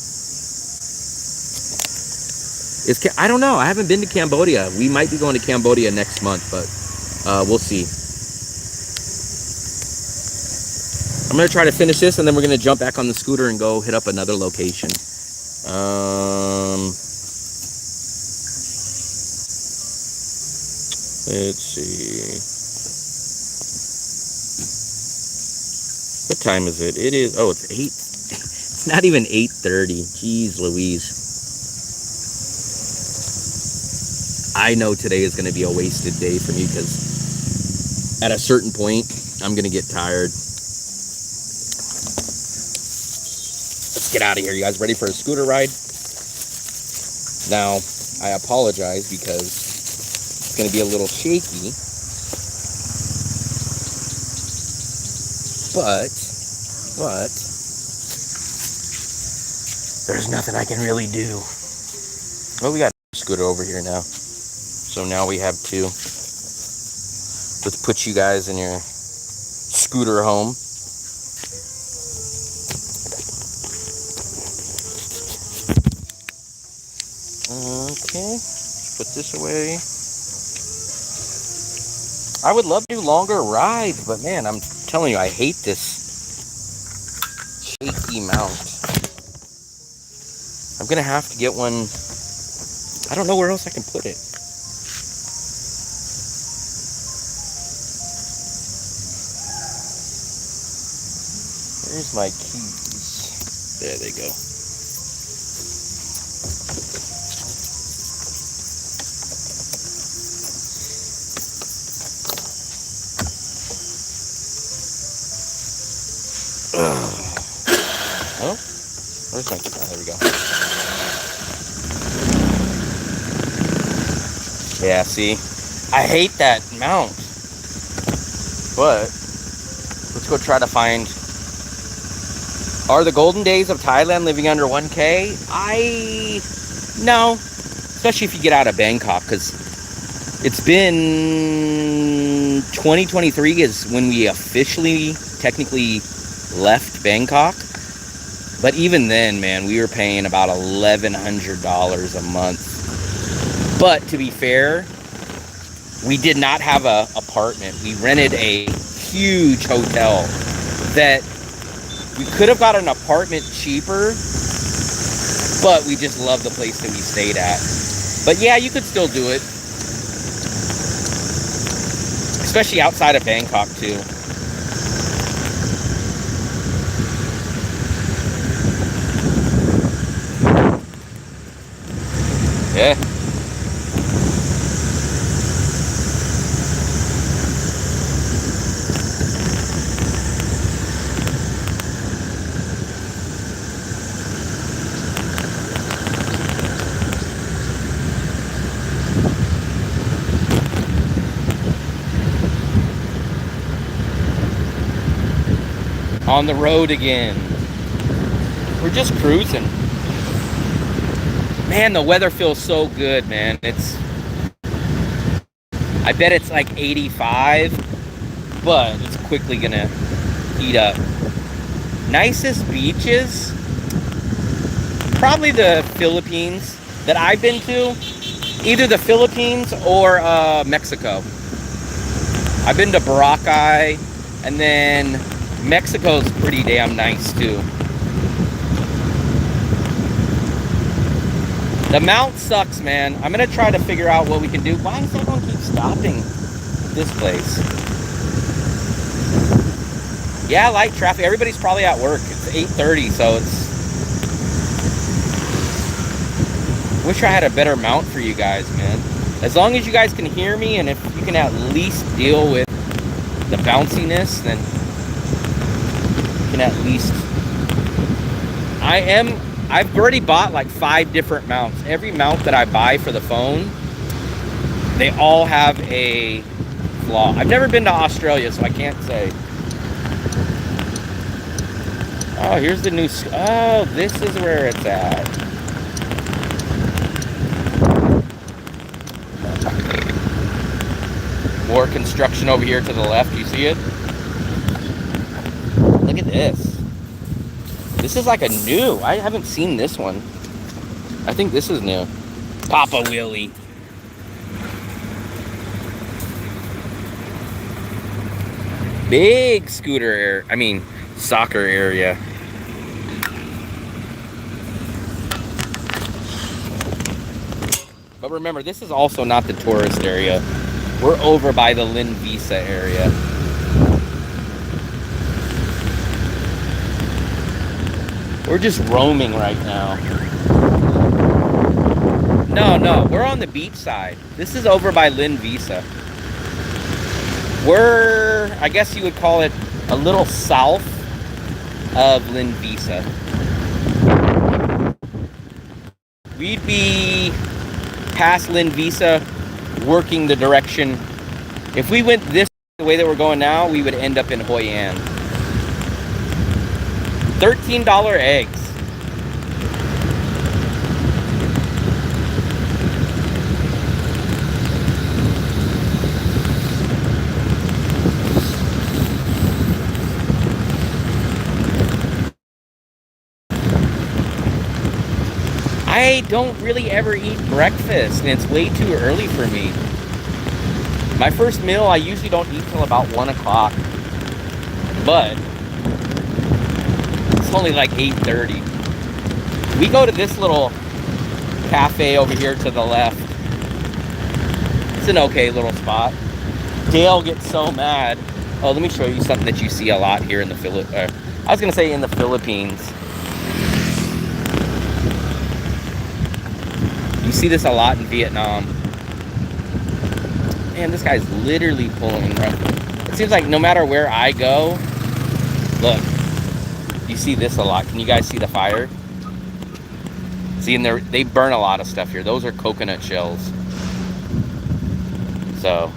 I don't know. I haven't been to Cambodia. We might be going to Cambodia next month, but we'll see. I'm going to try to finish this, and then we're going to jump back on the scooter and go hit up another location. Let's see. What time is it? It is, oh, it's 8. It's not even 8:30. Jeez Louise. I know today is going to be a wasted day for me because at a certain point, I'm going to get tired. Let's get out of here. You guys ready for a scooter ride? Now, I apologize because it's going to be a little shaky. But there's nothing I can really do. Well, we got a scooter over here now. So now we have two. Let's put you guys in your scooter home. Okay, put this away. I would love to do longer rides, but man, I'm telling you, I hate this shaky mount. I'm gonna have to get one. I don't know where else I can put it. Where's my keys? There they go. Oh, where's my key? Oh, there we go. Yeah, see? I hate that mount. But let's go try to find. Are the golden days of Thailand living under 1K? No. Especially if you get out of Bangkok, because it's been 2023 is when we officially, technically left Bangkok. But even then, man, we were paying about $1,100 a month. But to be fair, we did not have an apartment. We rented a huge hotel that we could have got an apartment cheaper, but we just love the place that we stayed at. But yeah, you could still do it, especially outside of Bangkok too. Yeah. On the road again. We're just cruising. Man, the weather feels so good, man. I bet it's like 85, but it's quickly gonna heat up. Nicest beaches? Probably the Philippines that I've been to. Either the Philippines or Mexico. I've been to Boracay, and then Mexico's pretty damn nice too. The mount sucks, man. I'm gonna try to figure out what we can do. Why does everyone keep stopping this place? Yeah, light traffic. Everybody's probably at work. It's 8:30, so it's... Wish I had a better mount for you guys, man. As long as you guys can hear me, and if you can at least deal with the bounciness, then you can at least... I've already bought like 5 different mounts. Every mount that I buy for the phone, they all have a flaw. I've never been to Australia, so I can't say. Oh, here's the new... Oh, this is where it's at. More construction over here to the left. You see it? Look at this. This is like a new. I haven't seen this one. I think this is new. Papa Willie. Big scooter area. I mean, soccer area. But remember, this is also not the tourist area. We're over by the Lin Visa area. We're just roaming right now. No, we're on the beach side. This is over by Lin Visa. We're, I guess you would call it, a little south of Lin Visa. We'd be past Lin Visa, working the direction. If we went this the way that we're going now, we would end up in Hoi An. $13 eggs. I don't really ever eat breakfast, and it's way too early for me. My first meal, I usually don't eat till about 1 o'clock. But it's only like 8:30. We go to this little cafe over here to the left. It's an okay little spot. Dale gets so mad. Oh, let me show you something that you see a lot here in the Philippines. I was gonna say in the Philippines. You see this a lot in Vietnam. Man, this guy's literally pulling right. It seems like no matter where I go, look, you see this a lot. Can you guys see the fire? See, and they burn a lot of stuff here. Those are coconut shells. So,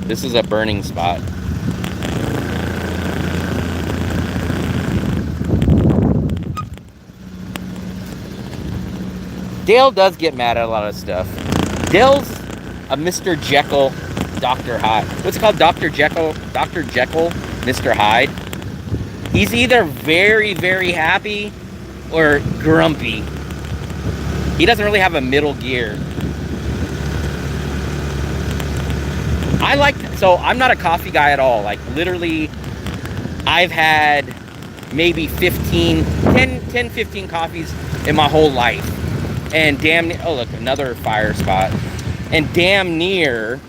this is a burning spot. Dale does get mad at a lot of stuff. Dale's a Mr. Jekyll, Dr. Hyde. What's it called? Dr. Jekyll, Mr. Hyde. He's either very, very happy or grumpy. He doesn't really have a middle gear. I like So I'm not a coffee guy at all. Like literally, I've had maybe 15 coffees in my whole life. And damn near, oh look, another fire spot. And damn near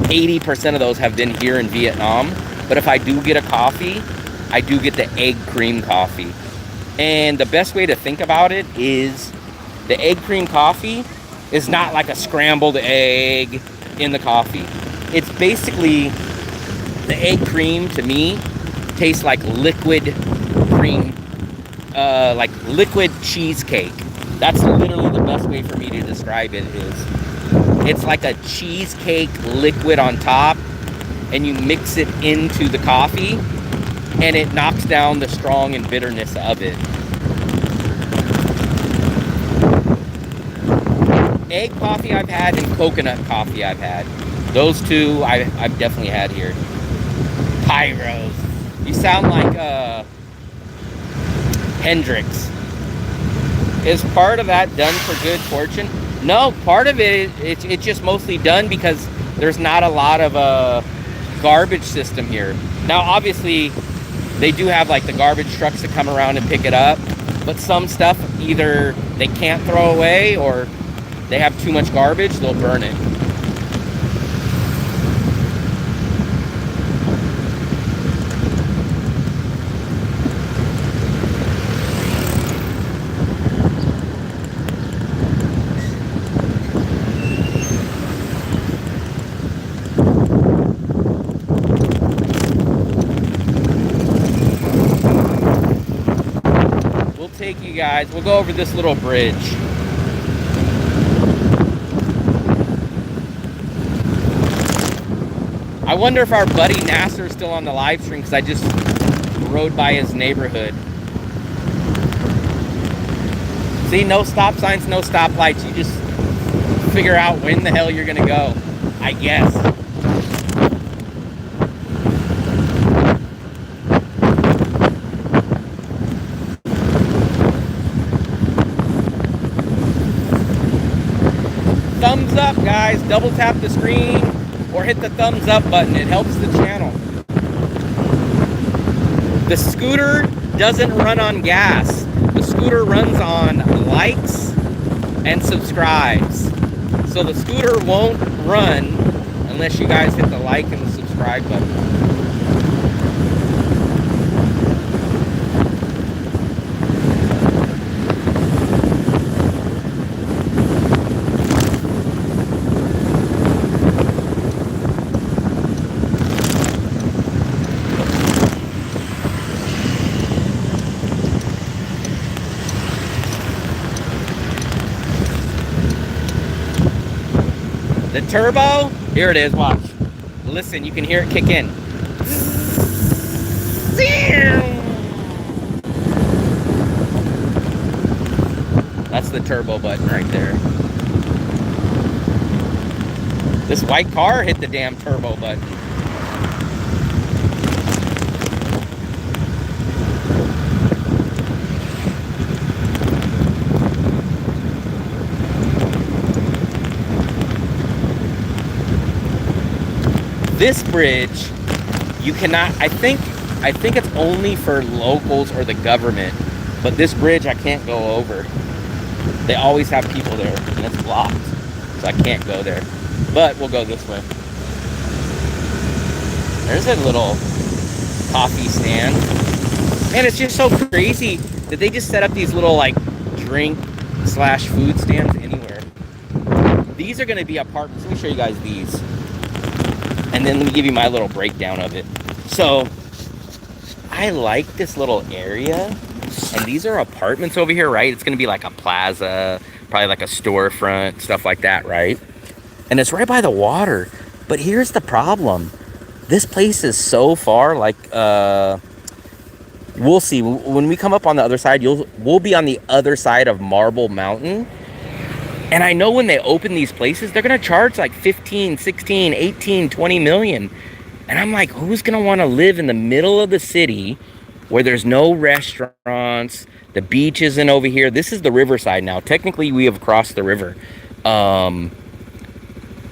80% of those have been here in Vietnam. But if I do get a coffee, I do get the egg cream coffee. And the best way to think about it is the egg cream coffee is not like a scrambled egg in the coffee. It's basically, the egg cream to me tastes like liquid cream, like liquid cheesecake. That's literally the best way for me to describe it. It's like a cheesecake liquid on top, and you mix it into the coffee, and it knocks down the strong and bitterness of it. Egg coffee I've had, and coconut coffee I've had. Those two I've definitely had here. Pyros. You sound like Hendrix. Is part of that done for good fortune? No, part of it's just mostly done because there's not a lot of garbage system here. Now, obviously, they do have like the garbage trucks that come around and pick it up, but some stuff either they can't throw away or they have too much garbage, they'll burn it. Take you guys, we'll go over this little bridge. I wonder if our buddy Nasser is still on the live stream, because I just rode by his neighborhood. See, no stop signs, no stoplights. You just figure out when the hell you're gonna go, I guess. Thumbs up, guys. Double tap the screen or hit the thumbs up button. It helps the channel. The scooter doesn't run on gas. The scooter runs on likes and subscribes. So the scooter won't run unless you guys hit the like and the subscribe button. The turbo, here it is, watch. Listen, you can hear it kick in. That's the turbo button right there. This white car hit the damn turbo button. This bridge, you cannot, I think it's only for locals or the government, but this bridge I can't go over. They always have people there and it's blocked, so I can't go there. But we'll go this way. There's a little coffee stand. Man, it's just so crazy that they just set up these little like drink / food stands anywhere. These are gonna be apartments. Let me show you guys these. And then let me give you my little breakdown of it. So, I like this little area. And these are apartments over here, right? It's going to be like a plaza, probably like a storefront, stuff like that, right? And it's right by the water. But here's the problem. This place is so far, like, we'll see. When we come up on the other side, we'll be on the other side of Marble Mountain. And I know when they open these places, they're going to charge like 15, 16, 18, 20 million. And I'm like, who's going to want to live in the middle of the city where there's no restaurants, the beach isn't over here? This is the riverside now. Technically, we have crossed the river. I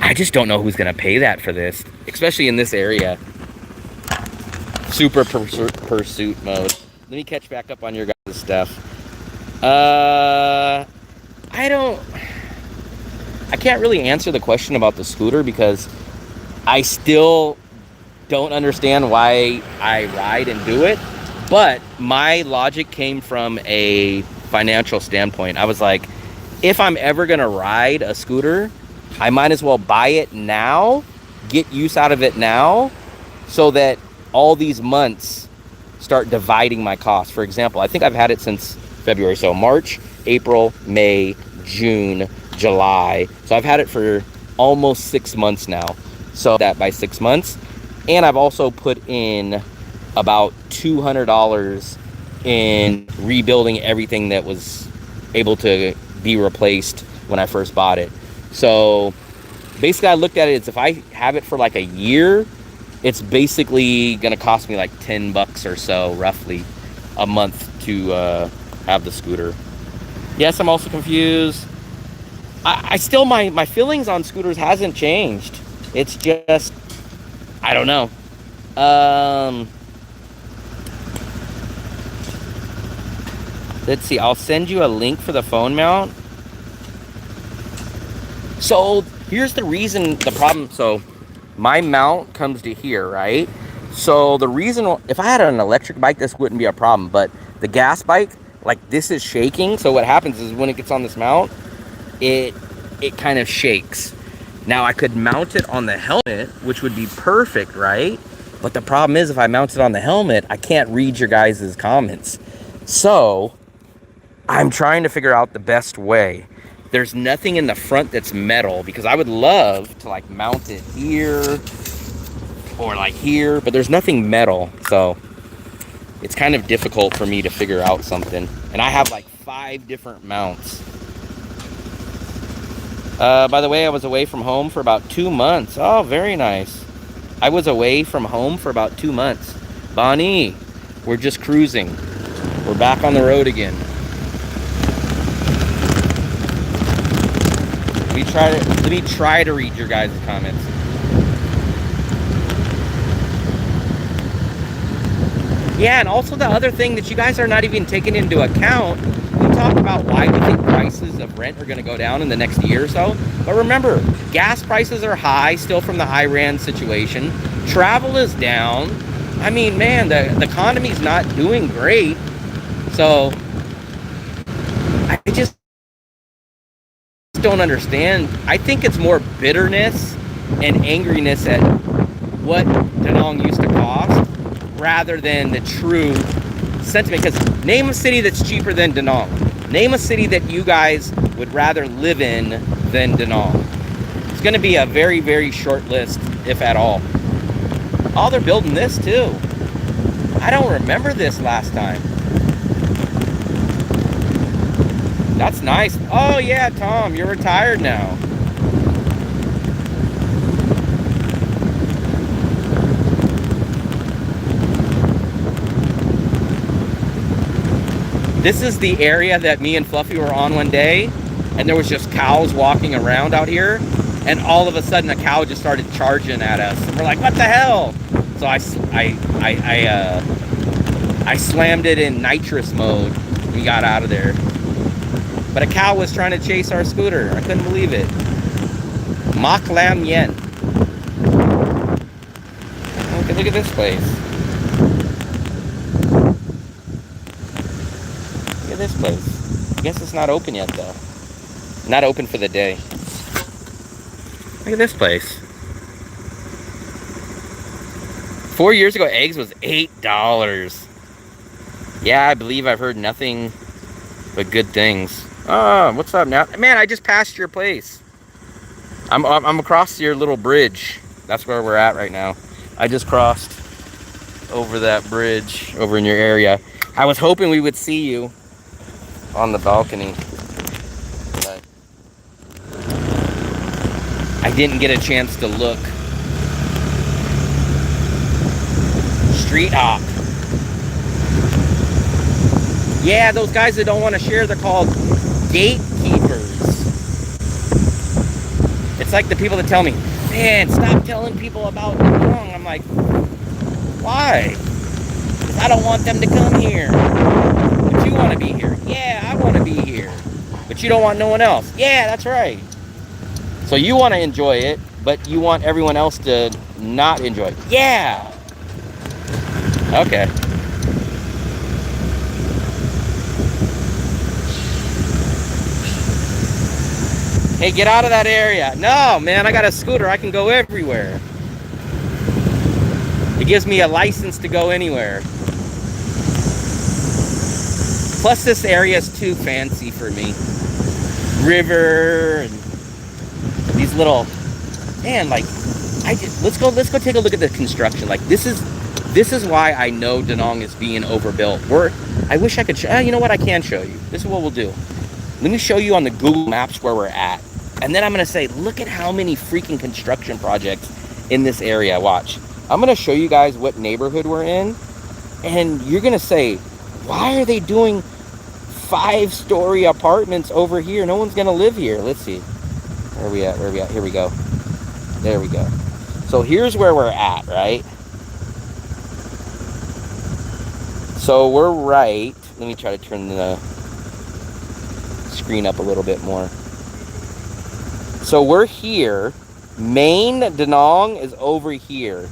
I just don't know who's gonna pay that for this, especially in this area. Super pursuit mode. Let me catch back up on your guys' stuff. I can't really answer the question about the scooter because I still don't understand why I ride and do it. But my logic came from a financial standpoint. I was like, if I'm ever gonna ride a scooter, I might as well buy it now, get use out of it now, so that all these months start dividing my costs. For example, I think I've had it since February. So March, April, May, June, July. So I've had it for almost 6 months now. So that by 6 months. And I've also put in about $200 in rebuilding everything that was able to be replaced when I first bought it. So basically I looked at it as if I have it for like a year, it's basically gonna cost me like $10 or so roughly a month to have the scooter. Yes, I'm also confused. I still, my feelings on scooters hasn't changed. It's just, I don't know. Let's see, I'll send you a link for the phone mount. So here's the reason, the problem. So my mount comes to here, right? So the reason, if I had an electric bike, this wouldn't be a problem, but the gas bike, like this is shaking. So what happens is when it gets on this mount, it kind of shakes. Now I could mount it on the helmet, which would be perfect, right? But the problem is if I mount it on the helmet, I can't read your guys' comments. So I'm trying to figure out the best way. There's nothing in the front that's metal because I would love to like mount it here or like here, but there's nothing metal. So it's kind of difficult for me to figure out something. And I have like 5 different mounts. By the way, I was away from home for about 2 months. Oh, very nice. I was away from home for about 2 months. Bonnie, we're just cruising. We're back on the road again. Let me try to read your guys' comments. Yeah, and also the other thing that you guys are not even taking into account, we talk about why we think prices of rent are going to go down in the next year or so. But remember, gas prices are high still from the Iran situation. Travel is down. I mean, man, the economy's not doing great. So I just don't understand. I think it's more bitterness and angriness at what Danong used to cost rather than the true sentiment. Because name a city that's cheaper than Danong. Name a city that you guys would rather live in than Danong. It's going to be a very, very short list, if at all. Oh, they're building this too. I don't remember this last time. That's nice. Oh yeah, Tom, you're retired now. This is the area that me and Fluffy were on one day, and there was just cows walking around out here, and all of a sudden a cow just started charging at us. And we're like, what the hell? So I slammed it in nitrous mode. We got out of there. But a cow was trying to chase our scooter. I couldn't believe it. Mak Lam Yen. Okay, look at this place. Look at this place. I guess it's not open yet, though. Not open for the day. Look at this place. 4 years ago, eggs was $8. Yeah, I believe I've heard nothing but good things. Oh, what's up now? Man, I just passed your place. I'm across your little bridge. That's where we're at right now. I just crossed over that bridge over in your area. I was hoping we would see you on the balcony, but I didn't get a chance to look. Street hop. Yeah, those guys that don't want to share, they're called gatekeepers. It's like the people that tell me, man, stop telling people about Danong. I'm like, why? Because I don't want them to come here. But you want to be here. Yeah, I want to be here. But you don't want no one else. Yeah, that's right. So you want to enjoy it, but you want everyone else to not enjoy it. Yeah. Okay. Hey, get out of that area. No, man, I got a scooter. I can go everywhere. It gives me a license to go anywhere. Plus, this area is too fancy for me. River and these little, man, like, let's go take a look at the construction. Like, this is why I know Danong is being overbuilt. I wish I could show, you know what, I can show you. This is what we'll do. Let me show you on the Google Maps where we're at. And then I'm going to say, look at how many freaking construction projects in this area. Watch. I'm going to show you guys what neighborhood we're in. And you're going to say, why are they doing 5-story apartments over here? No one's going to live here. Let's see. Where are we at? Here we go. There we go. So here's where we're at, right? So we're right. Let me try to turn the screen up a little bit more. So we're here. Main Danong is over here.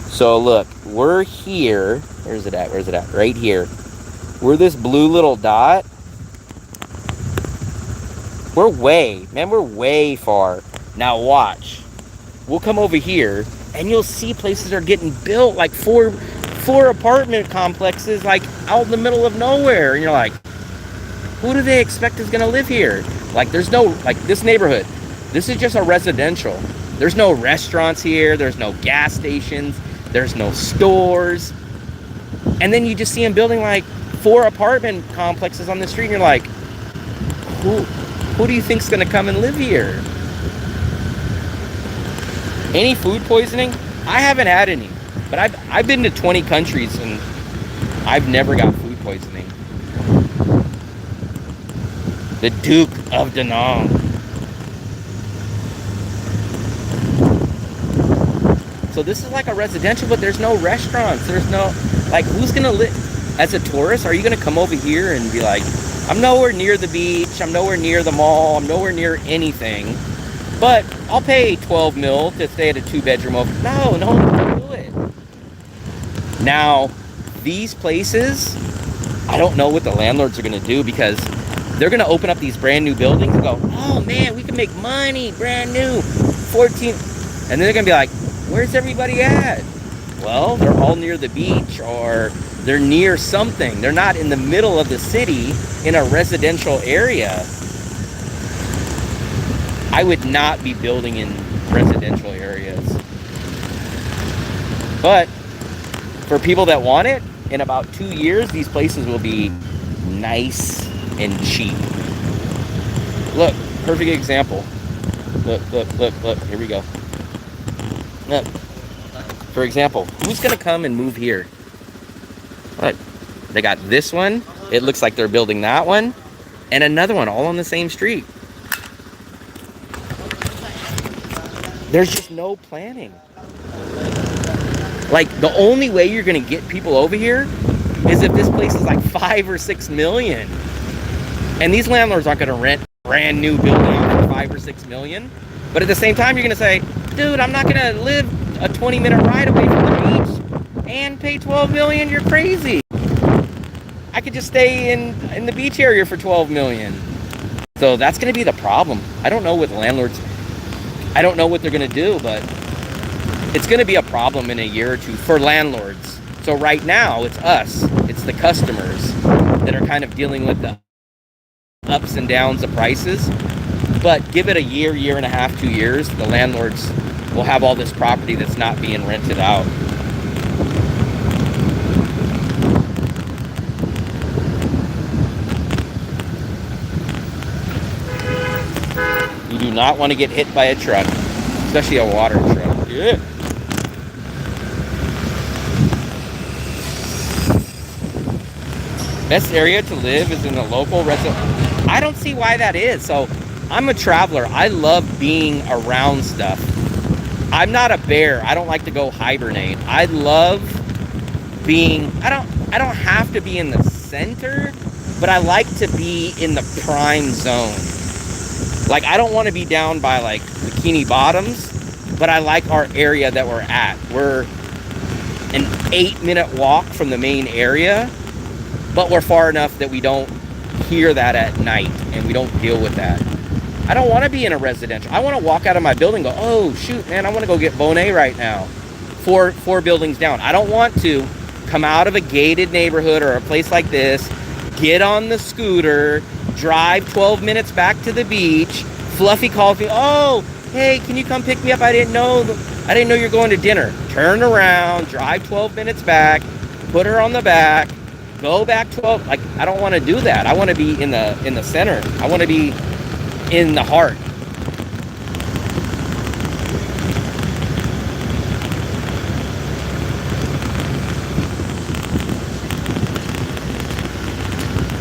So look, we're here. Where's it at? Right here. We're this blue little dot. We're way far. Now watch. We'll come over here and you'll see places are getting built, like four apartment complexes, like out in the middle of nowhere. And you're like, who do they expect is gonna live here? Like, there's no, like, this neighborhood, this is just a residential. There's no restaurants here. There's no gas stations. There's no stores. And then you just see them building like 4 apartment complexes on the street. And you're like, who do you think's gonna come and live here? Any food poisoning? I haven't had any, but I've been to 20 countries and I've never got food poisoning. The Duke of Danong. So this is like a residential, but there's no restaurants. There's no, like, who's gonna live? As a tourist, are you gonna come over here and be like, I'm nowhere near the beach, I'm nowhere near the mall, I'm nowhere near anything, but I'll pay 12 mil to stay at a 2-bedroom over. No one's gonna do it. Now, these places, I don't know what the landlords are gonna do, because they're gonna open up these brand new buildings and go, oh man, we can make money, brand new, 14, and then they're gonna be like, where's everybody at? Well, they're all near the beach, or they're near something. They're not in the middle of the city in a residential area. I would not be building in residential areas. But for people that want it, in about 2 years, these places will be nice and cheap. Look, perfect example. Look, here we go. Look, for example, who's gonna come and move here? Look, they got this one. It looks like they're building that one, and another one all on the same street. There's just no planning. Like, the only way you're gonna get people over here is if this place is like 5 or 6 million. And these landlords aren't gonna rent a brand new building for 5 or 6 million. But at the same time, you're gonna say, dude, I'm not gonna live a 20-minute ride away from the beach and pay 12 million. You're crazy. I could just stay in the beach area for 12 million. So that's gonna be the problem. I don't know what landlords, I don't know what they're gonna do, but it's gonna be a problem in a year or two for landlords. So right now, it's us, it's the customers that are kind of dealing with the ups and downs of prices. But give it a year, year and a half, 2 years, the landlords will have all this property that's not being rented out. You do not want to get hit by a truck, especially a water truck. Yeah. Best area to live is in the local resident. I don't see why that is. So I'm a traveler. I love being around stuff. I'm not a bear. I don't like to go hibernate. I love being, I don't have to be in the center, but I like to be in the prime zone. Like, I don't want to be down by like Bikini Bottoms, but I like our area that we're at. We're an 8-minute walk from the main area, but we're far enough that we don't hear that at night and we don't deal with that. I don't want to be in a residential. I want to walk out of my building and go, oh shoot, man, I want to go get Bonet right now. Four buildings down. I don't want to come out of a gated neighborhood or a place like this, get on the scooter, drive 12 minutes back to the beach. Fluffy calls me, oh, hey, can you come pick me up? I didn't know you're going to dinner. Turn around, drive 12 minutes back, put her on the back, go back 12. Like, I don't want to do that. I want to be in the center. I want to be in the heart.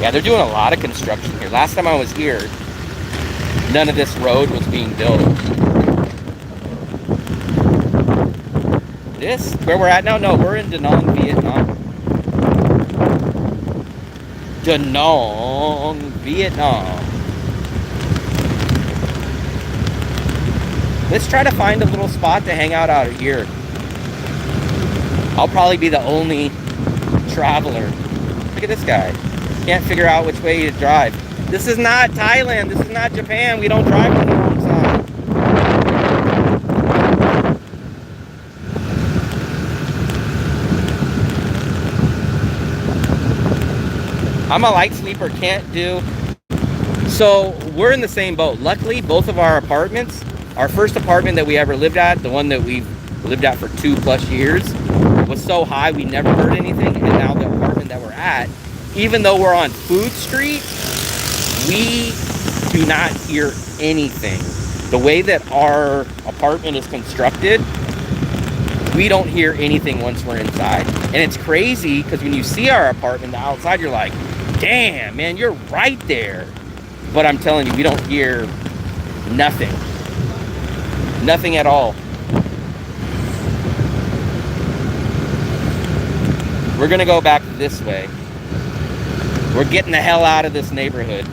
Yeah, they're doing a lot of construction here. Last time I was here, none of this road was being built. This, where we're at now? No, we're in Da Nang, Vietnam. Da Nang, Vietnam. Let's try to find a little spot to hang out here. I'll probably be the only traveler. Look at this guy. Can't figure out which way to drive. This is not Thailand. This is not Japan. We don't drive on the wrong side. I'm a light sleeper. Can't do. So we're in the same boat. Luckily, both of our apartments, our first apartment that we ever lived at, the one that we've lived at for 2+ years, was so high we never heard anything. And now the apartment that we're at, even though we're on Food Street, we do not hear anything. The way that our apartment is constructed, we don't hear anything once we're inside. And it's crazy because when you see our apartment, the outside, you're like, damn, man, you're right there. But I'm telling you, we don't hear nothing. Nothing at all. We're gonna go back this way. We're getting the hell out of this neighborhood.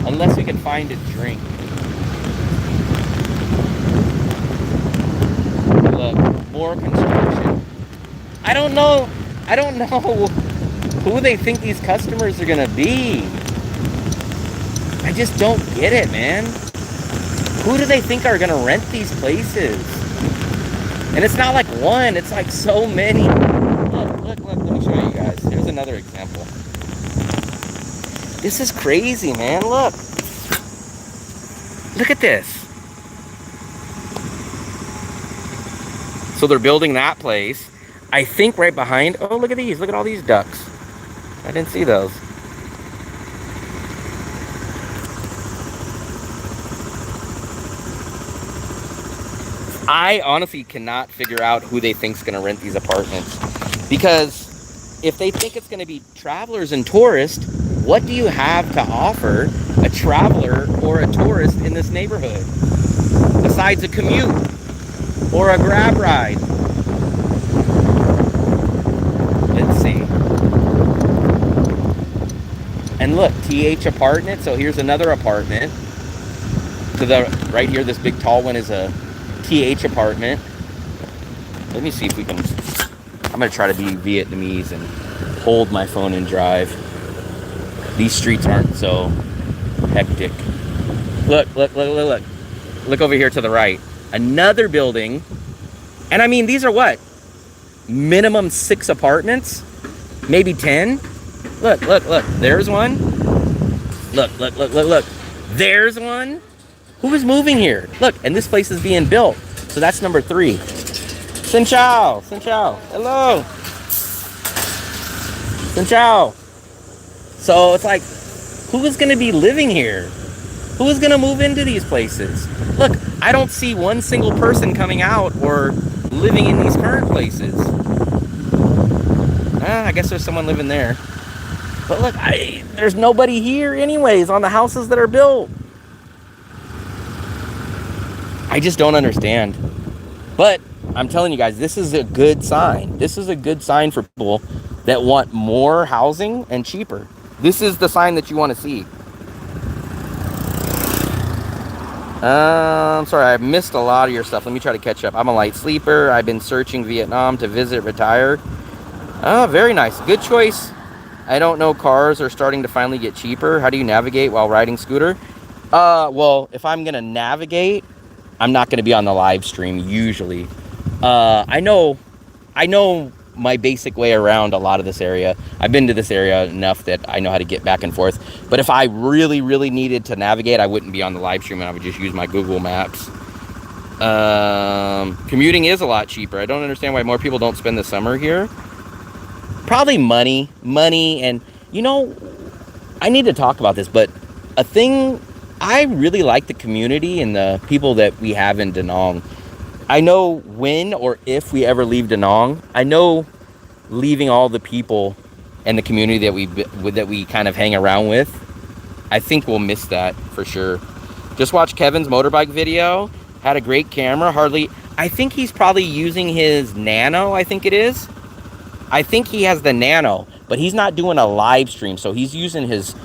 Unless we can find a drink. Look, more construction. I don't know who they think these customers are gonna be. I just don't get it, man. Who do they think are gonna rent these places? And it's not like one, it's like so many. Look, let me show you guys. Here's another example. This is crazy, man. Look at this. So they're building that place. I think right behind, oh, look at these. Look at all these ducks. I didn't see those. I honestly cannot figure out who they think's gonna rent these apartments. Because if they think it's gonna be travelers and tourists, what do you have to offer a traveler or a tourist in this neighborhood? Besides a commute or a grab ride. Let's see. And look, TH apartment. So here's another apartment. To the right here, this big tall one is a TH apartment. Let me see if we can. I'm gonna try to be Vietnamese and hold my phone and drive. These streets aren't so hectic. Look over here to the right. Another building. And I mean, these are what? Minimum 6 apartments? Maybe 10? Look. There's one. Look. There's one. Who is moving here? Look, and this place is being built. So that's number 3. Xin chào. Hello. Xin chào. So it's like, who is going to be living here? Who is going to move into these places? Look, I don't see one single person coming out or living in these current places. I guess there's someone living there. But look, there's nobody here anyways on the houses that are built. I just don't understand. But I'm telling you guys, this is a good sign. This is a good sign for people that want more housing and cheaper. This is the sign that you want to see. I'm sorry, I missed a lot of your stuff. Let me try to catch up. I'm a light sleeper. I've been searching Vietnam to visit, retire. Oh, very nice. Good choice. I don't know, cars are starting to finally get cheaper. How do you navigate while riding scooter? Well, if I'm going to navigate, I'm not going to be on the live stream usually. I know my basic way around a lot of this area. I've been to this area enough that I know how to get back and forth. But if I really, really needed to navigate, I wouldn't be on the live stream and I would just use my Google Maps. Commuting is a lot cheaper. I don't understand why more people don't spend the summer here. Probably money, and you know, I need to talk about this, but a thing, I really like the community and the people that we have in Da Nang. I know when or if we ever leave Da Nang, I know leaving all the people and the community that we kind of hang around with, I think we'll miss that for sure. Just watched Kevin's motorbike video, had a great camera, I think he's probably using his Nano, I think it is. I think he has the Nano, but he's not doing a live stream, so he's using his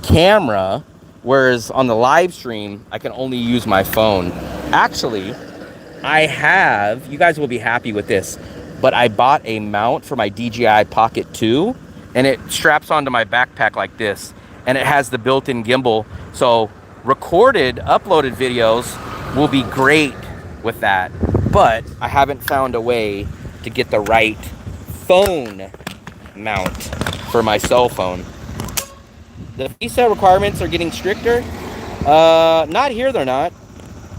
camera, whereas on the live stream, I can only use my phone. Actually, you guys will be happy with this, but I bought a mount for my DJI Pocket 2, and it straps onto my backpack like this, and it has the built-in gimbal, so uploaded videos will be great with that, but I haven't found a way to get the right phone mount for my cell phone. The visa requirements are getting stricter. Not here, they're not.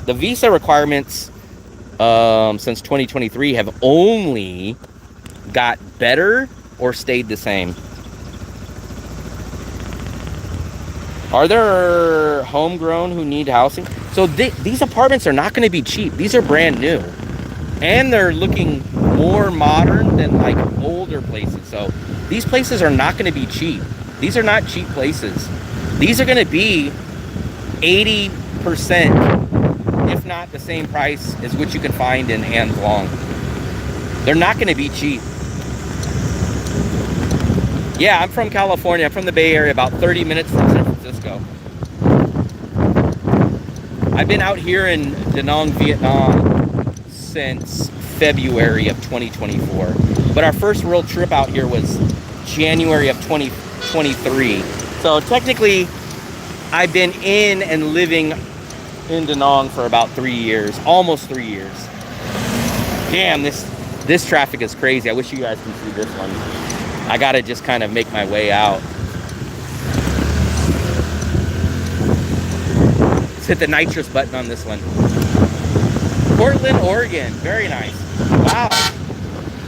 The visa requirements since 2023 have only got better or stayed the same. Are there homegrown who need housing? So these apartments are not going to be cheap. These are brand new. And they're looking more modern than like older places. So these places are not going to be cheap. These are not cheap places. These are going to be 80%, if not the same price as what you can find in An Thong. They're not going to be cheap. Yeah, I'm from California. I'm from the Bay Area, about 30 minutes from San Francisco. I've been out here in Da Nang, Vietnam since February of 2024. But our first real trip out here was January of 2023. So technically, I've been in and living in Da Nang for about 3 years, almost 3 years. Damn, this traffic is crazy. I wish you guys can see this one. I gotta just kind of make my way out. Let's hit the nitrous button on this one. Portland, Oregon, very nice. Wow,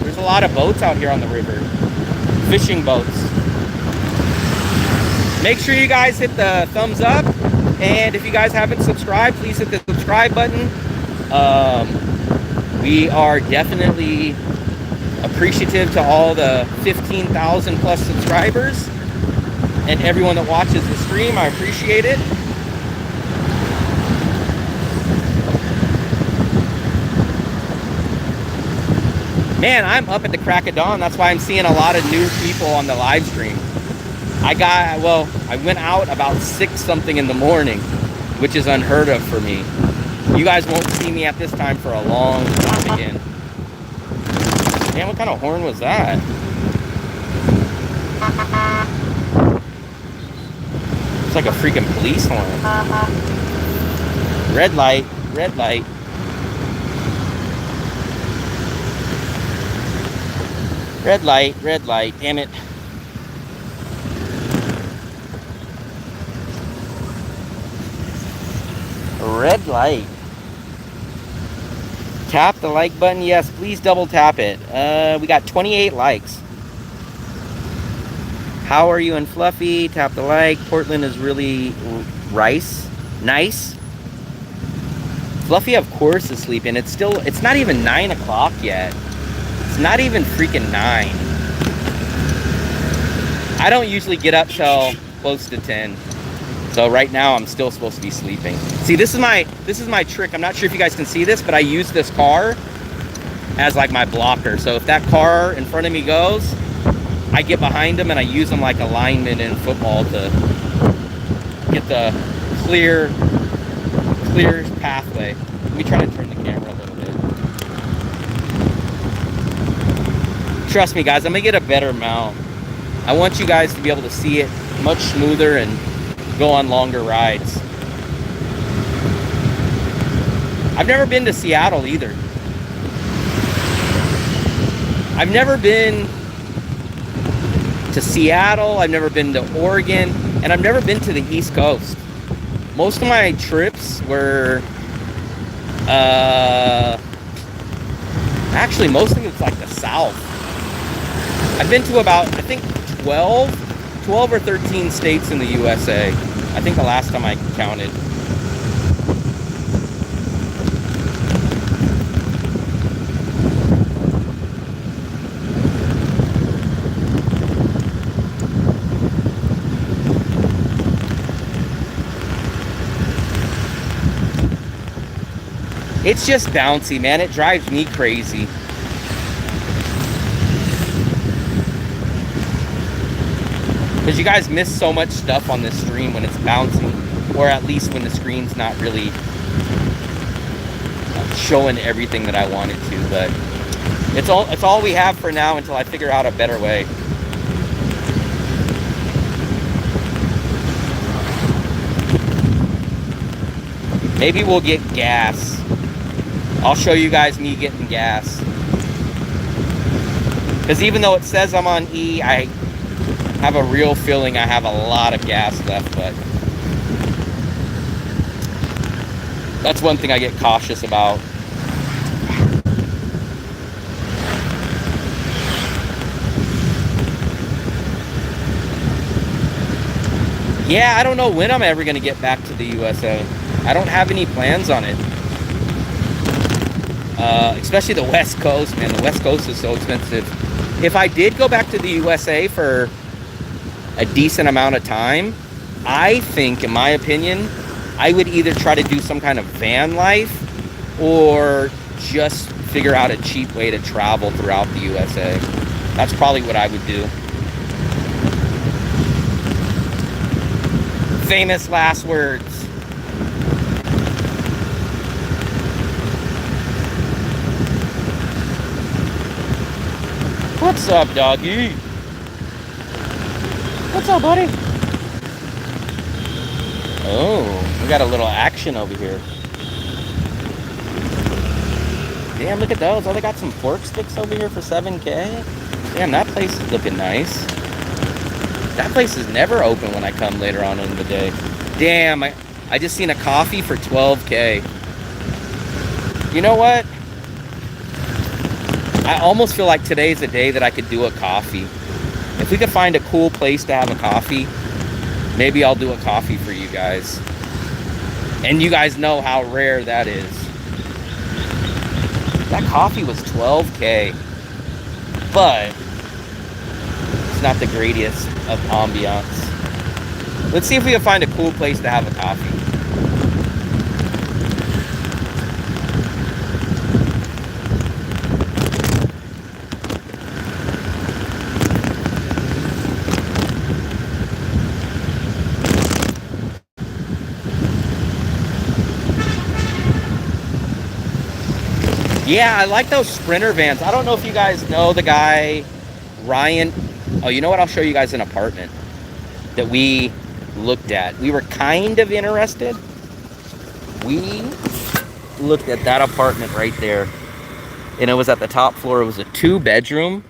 there's a lot of boats out here on the river. Fishing boats. Make sure you guys hit the thumbs up. And if you guys haven't subscribed, please hit the subscribe button. We are definitely appreciative to all the 15,000 plus subscribers and everyone that watches the stream. I appreciate it. Man, I'm up at the crack of dawn. That's why I'm seeing a lot of new people on the live stream. I went out about 6 something in the morning, which is unheard of for me. You guys won't see me at this time for a long time again. Man, what kind of horn was that? It's like a freaking police horn. Red light, red light. Red light, damn it. Red light. Tap the like button. Yes, please double tap it. We got 28 likes. How are you and Fluffy? Tap the like. Portland is really nice. Fluffy, of course, is sleeping. It's not even 9 o'clock yet. It's not even freaking 9. I don't usually get up till close to 10. So right now I'm still supposed to be sleeping. See, this is my trick. I'm not sure if you guys can see this, but I use this car as like my blocker. So if that car in front of me goes, I get behind them and I use them like a lineman in football to get the clear pathway. Let me try to turn the camera a little bit. Trust me guys, I'm gonna get a better mount. I want you guys to be able to see it much smoother and go on longer rides. I've never been to Seattle either. I've never been to Seattle, I've never been to Oregon, and I've never been to the East Coast. Most of my trips were, actually most of it's like the South. I've been to about, I think 12 or 13 states in the USA. I think the last time I counted. It's just bouncy, man. It drives me crazy. Because you guys miss so much stuff on this stream when it's bouncy. Or at least when the screen's not really showing everything that I want it to. But it's all we have for now until I figure out a better way. Maybe we'll get gas. I'll show you guys me getting gas. Because even though it says I'm on E, I have a real feeling I have a lot of gas left, but that's one thing I get cautious about. Yeah, I don't know when I'm ever going to get back to the USA. I don't have any plans on it. Especially the West Coast, man. The West Coast is so expensive. If I did go back to the USA for a decent amount of time, I think, in my opinion, I would either try to do some kind of van life or just figure out a cheap way to travel throughout the USA. That's probably what I would do. Famous last words. What's up, doggy? What's up, buddy? Oh, we got a little action over here. Damn, look at those. Oh, they got some fork sticks over here for 7K. Damn, that place is looking nice. That place is never open when I come later on in the day. Damn, I just seen a coffee for 12K. You know what? I almost feel like today's the day that I could do a coffee. If we could find a cool place to have a coffee, maybe I'll do a coffee for you guys. And you guys know how rare that is. That coffee was 12K. But it's not the greatest of ambiance. Let's see if we can find a cool place to have a coffee. Yeah, I like those Sprinter vans. I don't know if you guys know the guy, Ryan. Oh, you know what? I'll show you guys an apartment that we looked at. We were kind of interested. We looked at that apartment right there. And it was at the top floor. It was a 2-bedroom.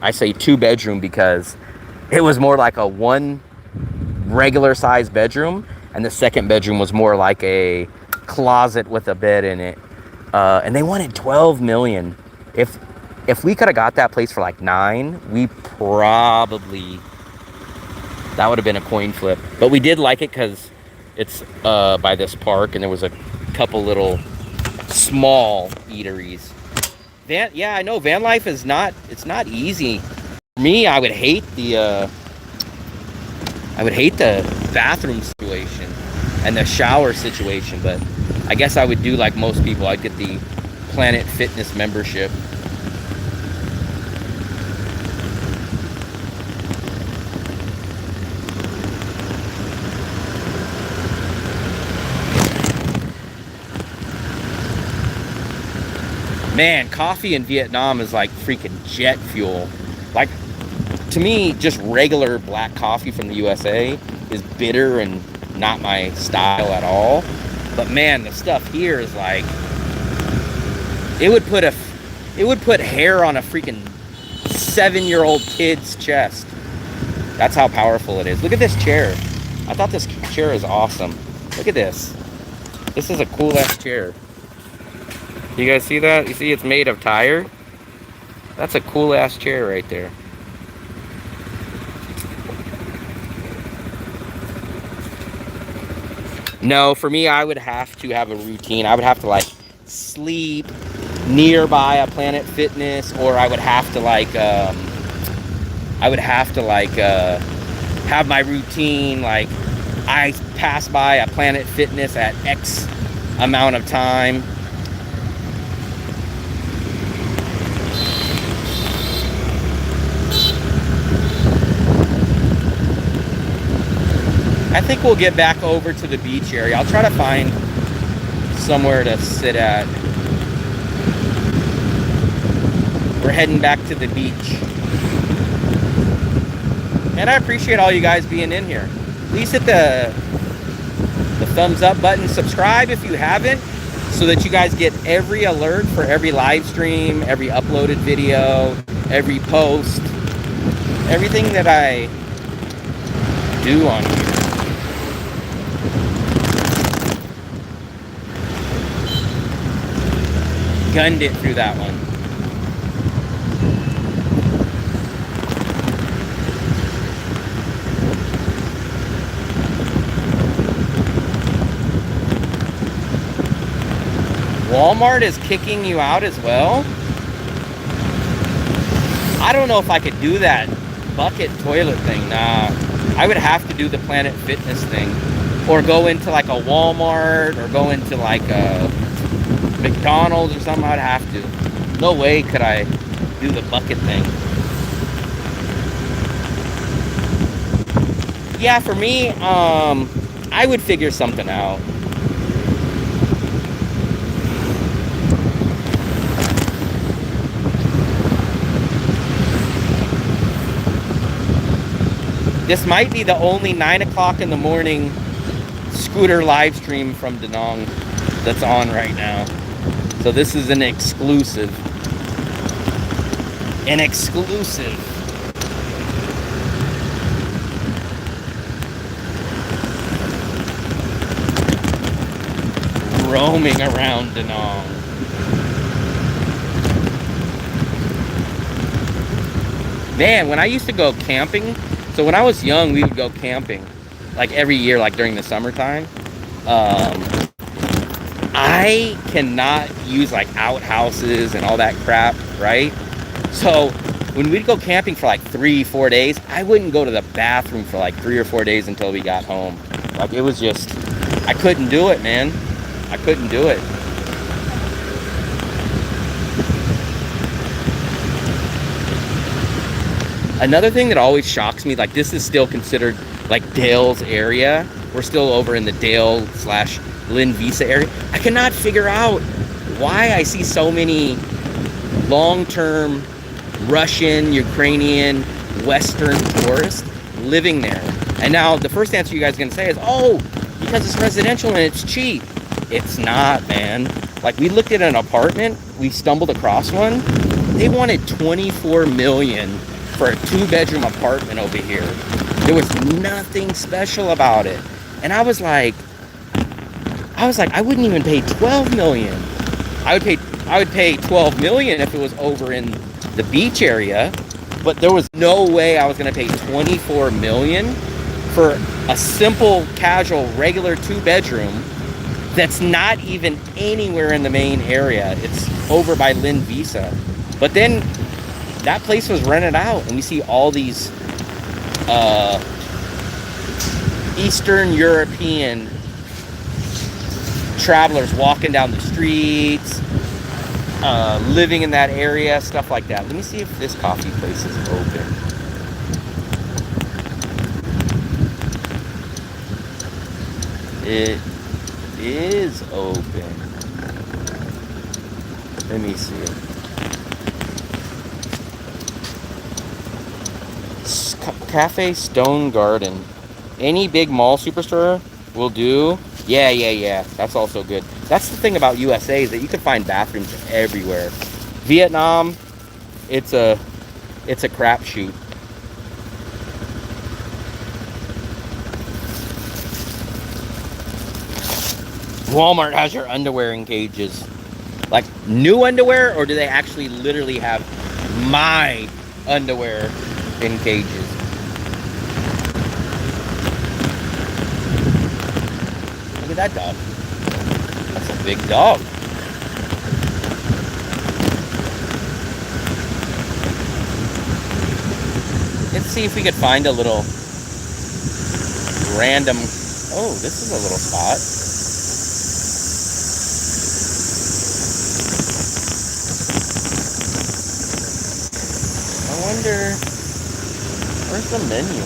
I say 2-bedroom because it was more like a one regular size bedroom. And the second bedroom was more like a closet with a bed in it. And they wanted 12 million. If we could have got that place for like 9, we probably, that would have been a coin flip. But we did like it because it's by this park, and there was a couple little small eateries. Yeah, I know van life is not, it's not easy. For me, I would hate the I would hate the bathroom situation and the shower situation, but I guess I would do like most people. I'd get the Planet Fitness membership. Man, coffee in Vietnam is like freaking jet fuel. Like, to me, just regular black coffee from the USA is bitter and not my style at all. But man, the stuff here is like, it would put hair on a freaking 7-year-old kid's chest. That's how powerful it is. Look at this chair. I thought this chair is awesome. Look at this. This is a cool ass chair. You guys see that? You see it's made of tire? That's a cool ass chair right there. No, for me, I would have to have a routine. I would have to like sleep nearby a Planet Fitness, or I would have to like, have my routine. Like, I pass by a Planet Fitness at X amount of time. I think we'll get back over to the beach area. I'll try to find somewhere to sit at. We're heading back to the beach. And I appreciate all you guys being in here. Please hit the thumbs up button. Subscribe if you haven't, so that you guys get every alert for every live stream, every uploaded video, every post, everything that I do on here. Gunned it through that one. Walmart is kicking you out as well? I don't know if I could do that bucket toilet thing. Nah, I would have to do the Planet Fitness thing, or go into like a Walmart, or go into like a McDonald's or something. I'd have to. No way could I do the bucket thing. Yeah, for me, I would figure something out. This might be the only 9 o'clock in the morning scooter live stream from Da Nang that's on right now. So this is an exclusive. An exclusive. Roaming around Da Nang. Man, when I used to go camping, so when I was young, we would go camping like every year, like during the summertime. I cannot use like outhouses and all that crap, right? So when we'd go camping for like 3-4 days, I wouldn't go to the bathroom for like 3 or 4 days until we got home. Like, it was just, I couldn't do it, man. I couldn't do it. Another thing that always shocks me, like, this is still considered like Dale's area. We're still over in the Dale/Lynn Visa area. I cannot figure out why I see so many long-term Russian, Ukrainian, Western tourists living there. And now the first answer you guys are going to say is, oh, because it's residential and it's cheap. It's not, man. Like, we looked at an apartment, we stumbled across one. They wanted $24 million for a 2-bedroom apartment over here. There was nothing special about it. And I was like, I wouldn't even pay $12 million. I would pay $12 million if it was over in the beach area, but there was no way I was going to pay $24 million for a simple, casual, regular 2-bedroom that's not even anywhere in the main area. It's over by Lynn Visa. But then that place was rented out, and we see all these Eastern European travelers walking down the streets, living in that area, stuff like that. Let me see if this coffee place is open. It is open. Let me see. Cafe Stone Garden. Any big mall superstore will do. Yeah. That's also good. That's the thing about USA is that you can find bathrooms everywhere. Vietnam, it's a crapshoot. Walmart has your underwear in cages. Like new underwear, or do they actually literally have my underwear in cages? Look at that dog. That's a big dog. Let's see if we could find a little random. Oh, this is a little spot. I wonder, where's the menu?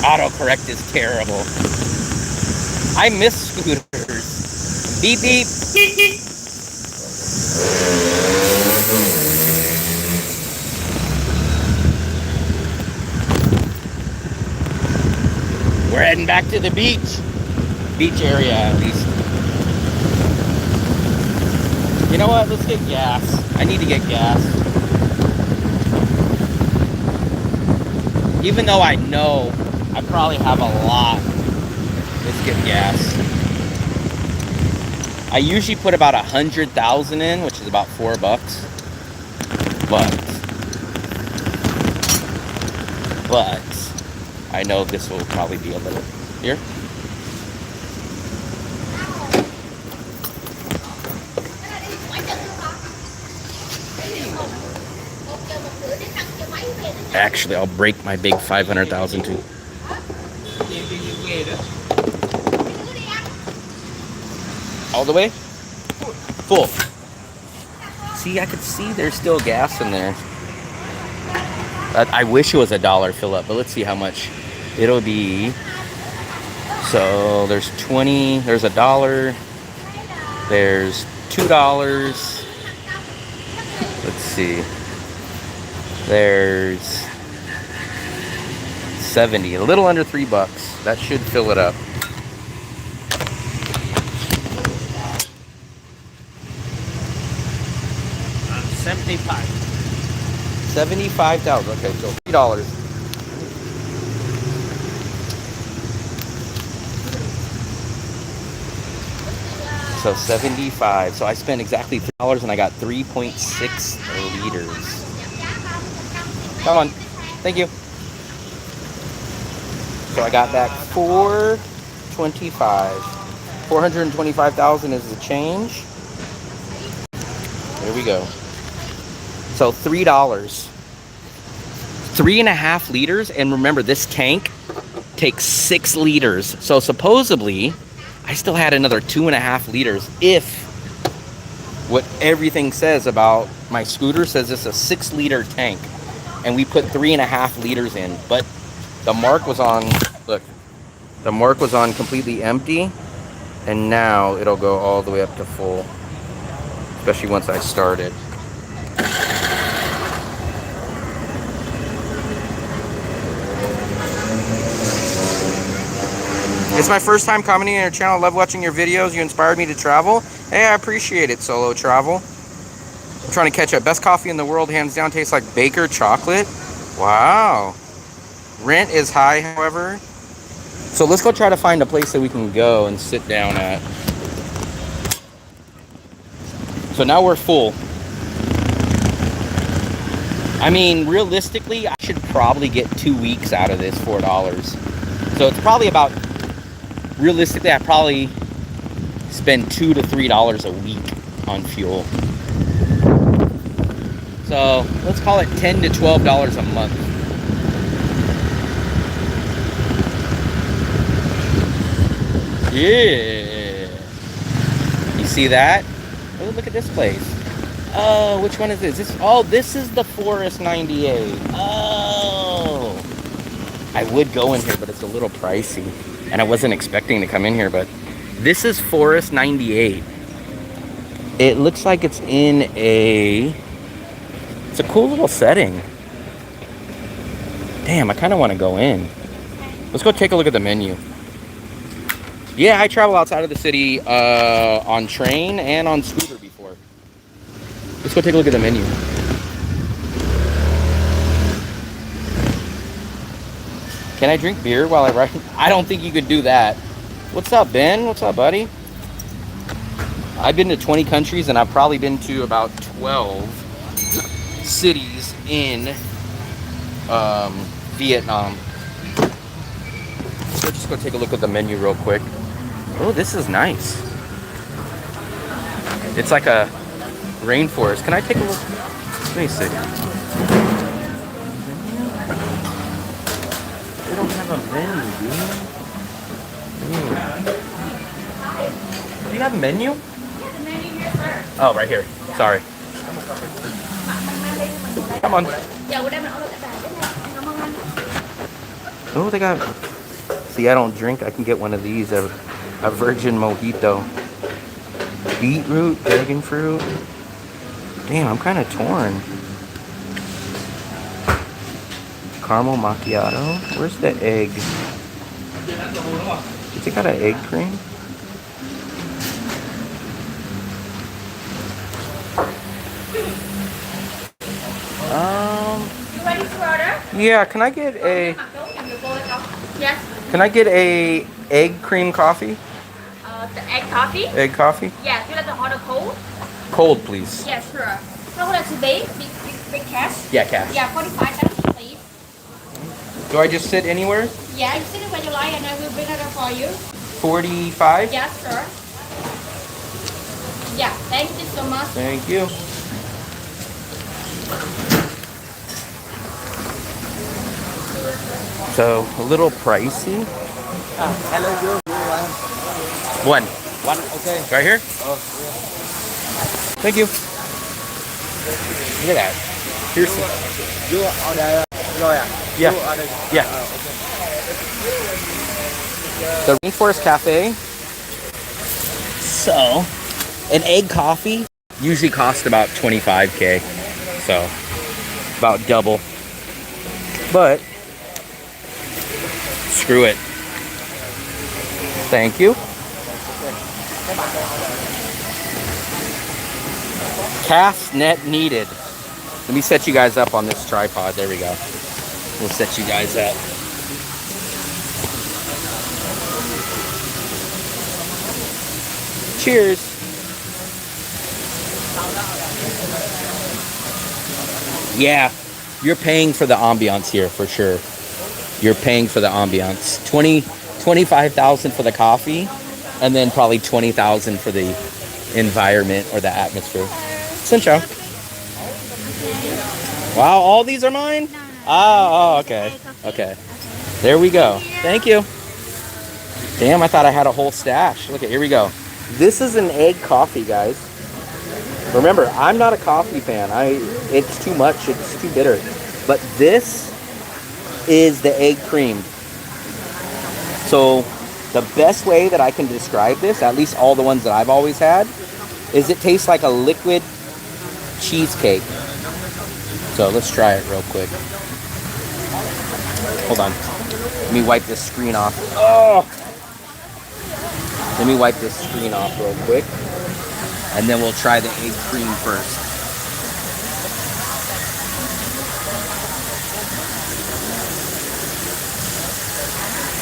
Autocorrect is terrible. I miss scooters. Beep beep. We're heading back to the beach area at least. You know what? Let's get gas. I need to get gas. Even though I know I probably have a lot. Let's get gas. I usually put about 100,000 in, which is about $4. But I know this will probably be a little here. Actually, I'll break my big 500,000 too. All the way? Full. See, I could see there's still gas in there. I wish it was $1 fill up, but let's see how much it'll be. So there's 20, there's $1, there's $2. Let's see. There's 70, a little under $3. That should fill it up. $75,000. Okay, so $3. So 75. So I spent exactly $3 and I got 3.6 liters. Come on. Thank you. So I got back 425. 425,000 is the change. There we go. So $3. 3.5 liters. And remember, this tank takes 6 liters. So supposedly, I still had another 2.5 liters if what everything says about my scooter says it's a 6-liter tank. And we put 3.5 liters in. But the mark was on, look, the mark was on completely empty. And now it'll go all the way up to full. Especially once I start it. It's my first time commenting on your channel. I love watching your videos. You inspired me to travel. Hey, I appreciate it, Solo Travel. I'm trying to catch up. Best coffee in the world, hands down. Tastes like Baker chocolate. Wow. Rent is high, however. So let's go try to find a place that we can go and sit down at. So now we're full. I mean, realistically, I should probably get 2 weeks out of this $4. So it's probably about, realistically, I probably spend $2 to $3 a week on fuel. So let's call it $10 to $12 a month. Yeah. You see that? Oh, look at this place. Oh, which one is this? This is the Forest 98. Oh. I would go in here, but it's a little pricey. And I wasn't expecting to come in here, but this is Forest 98. It looks like it's in it's a cool little setting. Damn, I kind of want to go in. Let's go take a look at the menu. Yeah, I travel outside of the city on train and on scooter before. Let's go take a look at the menu. Can I drink beer while I ride? I don't think you could do that. What's up, Ben? What's up, buddy? I've been to 20 countries and I've probably been to about 12 cities in Vietnam. So just go take a look at the menu real quick. Oh, this is nice. It's like a rainforest. Can I take a look? Let me see. They don't have a menu, dude. Do you have a menu? Oh, right here. Sorry. Come on. Oh, they got... See, I don't drink. I can get one of these. A virgin mojito. Beetroot, dragon fruit. Damn, I'm kind of torn. Caramel macchiato. Where's the egg? Does it got an egg cream? You ready to order? Yeah, can I get a... Yes. Can I get a egg cream coffee? The egg coffee? Egg coffee? Yes. You like the hot or cold? Cold, please. Yes, sure. How much today? Big cash? Yeah, cash. Yeah, 45 cents, please. Do I just sit anywhere? Yeah, you sit where you like and I will bring it up for you. 45? Yes, sir. Yeah, thank you so much. Thank you. So, a little pricey. Hello, you. One. One, okay. Right here? Oh, Thank you. Look at that. Here's some. you order rồi à? Yeah. You order. Yeah. The Rainforest Cafe. So, an egg coffee usually costs about $25K. So, about double. But, screw it. Thank you. Cast net needed. Let me set you guys up on this tripod. There we go. We'll set you guys up. Cheers. Yeah, you're paying for the ambiance here for sure. You're paying for the ambiance. 25,000 for the coffee, and then probably 20,000 for the environment or the atmosphere. Xin chào. Wow, all these are mine? Oh, okay. Okay. There we go. Thank you. Damn, I thought I had a whole stash. Look at, here we go. This is an egg coffee, guys. Remember, I'm not a coffee fan. It's too much. It's too bitter. But this is the egg cream. So the best way that I can describe this, at least all the ones that I've always had, is it tastes like a liquid cheesecake. So let's try it real quick. Hold on. Let me wipe this screen off. Oh! Let me wipe this screen off real quick. And then we'll try the egg cream first.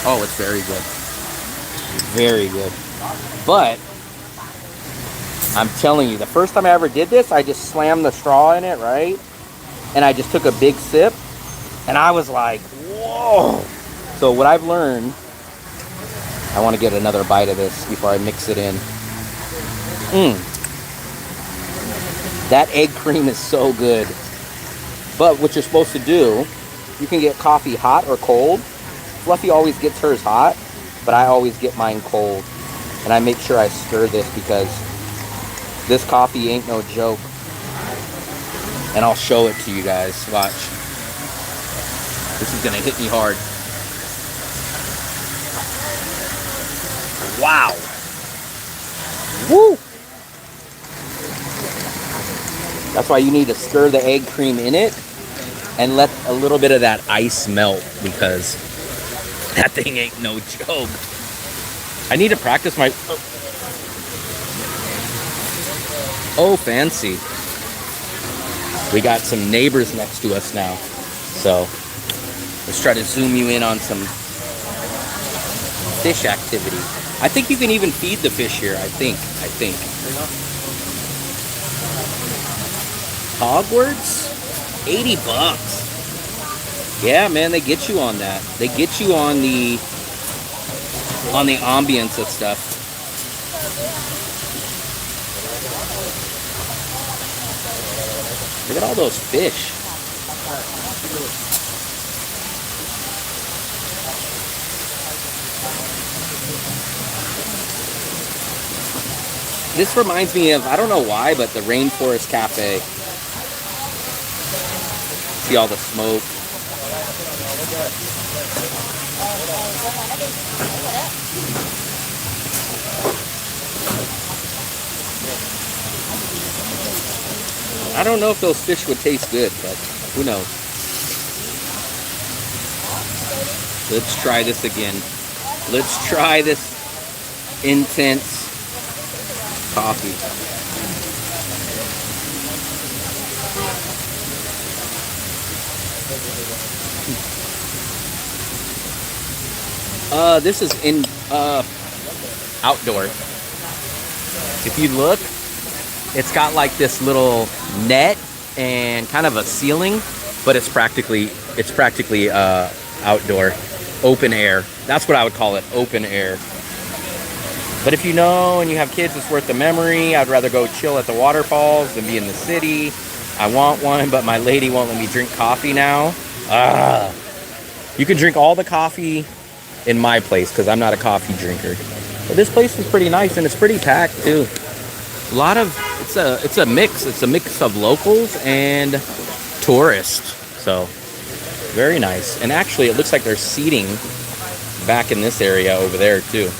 Oh, it's very good. Very good. But I'm telling you, the first time I ever did this, I just slammed the straw in it, right? And I just took a big sip, and I was like, whoa. So what I've learned, I want to get another bite of this before I mix it in. That egg cream is so good. But what you're supposed to do, you can get coffee hot or cold. Fluffy always gets hers hot, but I always get mine cold. And I make sure I stir this because this coffee ain't no joke. And I'll show it to you guys. Watch. This is gonna hit me hard. Wow. Woo! That's why you need to stir the egg cream in it and let a little bit of that ice melt because that thing ain't no joke. I need to practice my... Oh, fancy. We got some neighbors next to us now. So, let's try to zoom you in on some fish activity. I think you can even feed the fish here, I think. Hogwarts? $80. Yeah, man, they get you on that. They get you on the ambience of stuff. Look at all those fish. This reminds me of, I don't know why, but the Rainforest Cafe. See all the smoke. I don't know if those fish would taste good, but who knows. Let's try this again. Let's try this intense coffee. This is in outdoor. If you look, it's got like this little net and kind of a ceiling, but it's practically outdoor, open air. That's what I would call it, open air. But if you know and you have kids, it's worth the memory. I'd rather go chill at the waterfalls than be in the city. I want one, but my lady won't let me drink coffee now. You can drink all the coffee in my place because I'm not a coffee drinker. But this place is pretty nice and it's pretty packed too. A lot of it's a mix. It's a mix of locals and tourists. So very nice. And actually, it looks like there's seating back in this area over there too.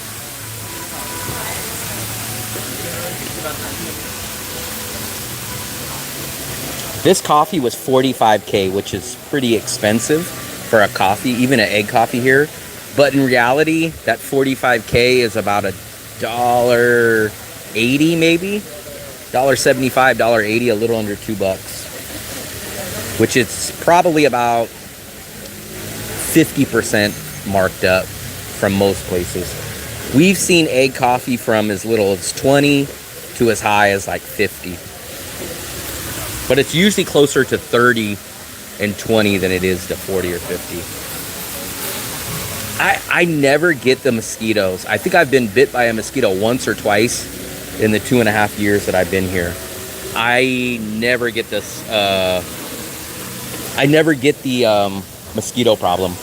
This coffee was $45K, which is pretty expensive for a coffee, even an egg coffee here. But in reality, that $45K is about $1.80 maybe. $1.75, $1.80, a little under $2. Which is probably about 50% marked up from most places. We've seen egg coffee from as little as 20 to as high as like 50. But it's usually closer to 30 and 20 than it is to 40 or 50. I never get the mosquitoes. I think I've been bit by a mosquito once or twice in the 2.5 years that I've been here. I never get this. I never get the mosquito problem.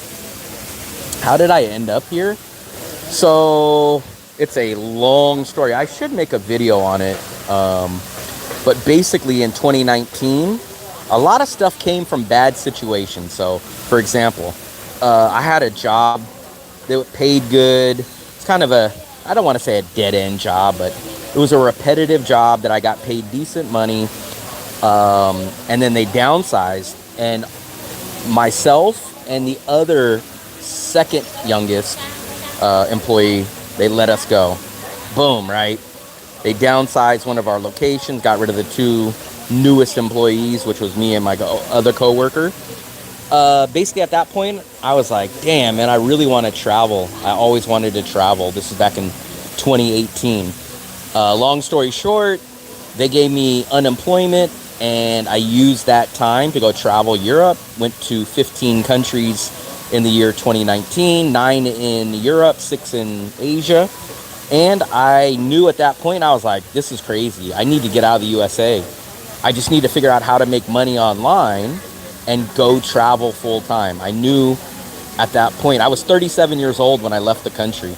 How did I end up here? So it's a long story. I should make a video on it. But basically in 2019, a lot of stuff came from bad situations. So, for example, I had a job that paid good. It's kind of a, I don't want to say a dead-end job, but it was a repetitive job that I got paid decent money. And then they downsized. And myself and the other second youngest employee, they let us go. Boom, right? They downsized one of our locations, got rid of the two newest employees, which was me and my other coworker. Basically, at that point, I was like, damn, man, I really want to travel. I always wanted to travel. This is back in 2018. Long story short, they gave me unemployment, and I used that time to go travel Europe. Went to 15 countries in the year 2019, 9 in Europe, 6 in Asia. And I knew at that point, I was like, this is crazy. I need to get out of the USA. I just need to figure out how to make money online and go travel full time. I knew at that point, I was 37 years old when I left the country.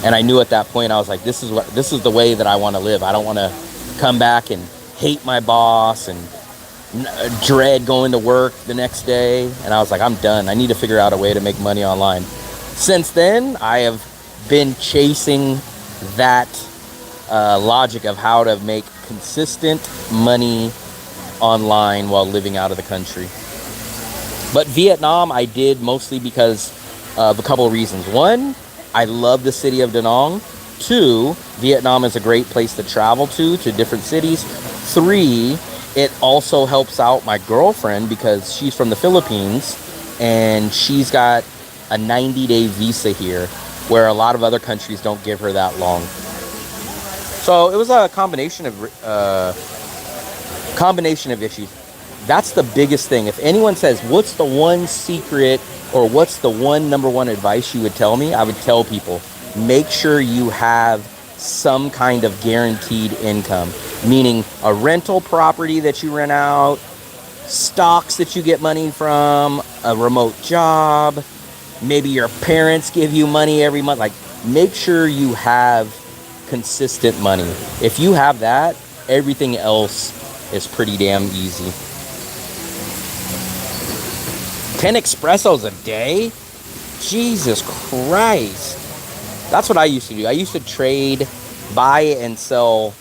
And I knew at that point, I was like, this is the way that I want to live. I don't want to come back and hate my boss and dread going to work the next day. And I was like, I'm done. I need to figure out a way to make money online. Since then, I have been chasing that logic of how to make consistent money online while living out of the country. But Vietnam, I did mostly because of a couple of reasons. One, I love the city of Da Nang. 2, Vietnam is a great place to travel to different cities. 3, it also helps out my girlfriend because she's from the Philippines and she's got a 90-day visa here, where a lot of other countries don't give her that long. So it was a combination of issues. That's the biggest thing. If anyone says, what's the one secret or what's the number one advice you would tell me? I would tell people, make sure you have some kind of guaranteed income, meaning a rental property that you rent out, stocks that you get money from, a remote job, maybe your parents give you money every month. Like, make sure you have consistent money. If you have that, everything else is pretty damn easy. 10 espressos a day? Jesus Christ. That's what I used to do. I used to trade, buy and sell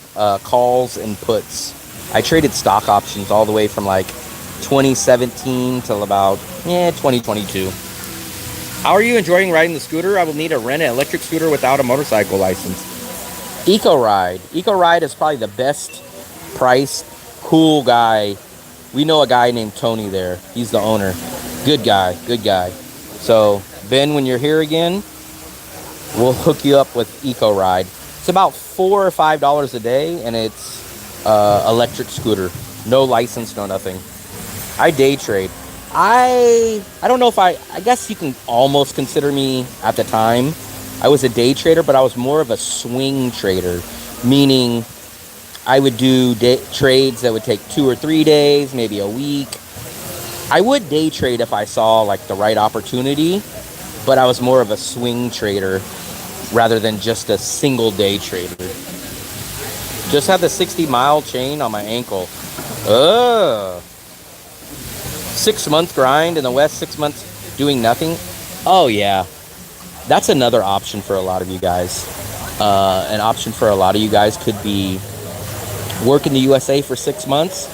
calls and puts. I traded stock options all the way from like 2017 till about 2022. How are you enjoying riding the scooter? I will need to rent an electric scooter without a motorcycle license. EcoRide. EcoRide is probably the best priced, cool guy. We know a guy named Tony there. He's the owner. Good guy, good guy. So, Ben, when you're here again, we'll hook you up with EcoRide. It's about $4 or $5 a day, and it's electric scooter. No license, no nothing. I day trade. I don't know if I guess you can almost consider me at the time. I was a day trader, but I was more of a swing trader, meaning I would do trades that would take 2 or 3 days, maybe a week. I would day trade if I saw like the right opportunity, but I was more of a swing trader rather than just a single day trader. Just had the 60-mile chain on my ankle. 6-month grind in the West, 6 months doing nothing. Oh yeah, that's another option for a lot of you guys. An option for a lot of you guys could be work in the USA for 6 months,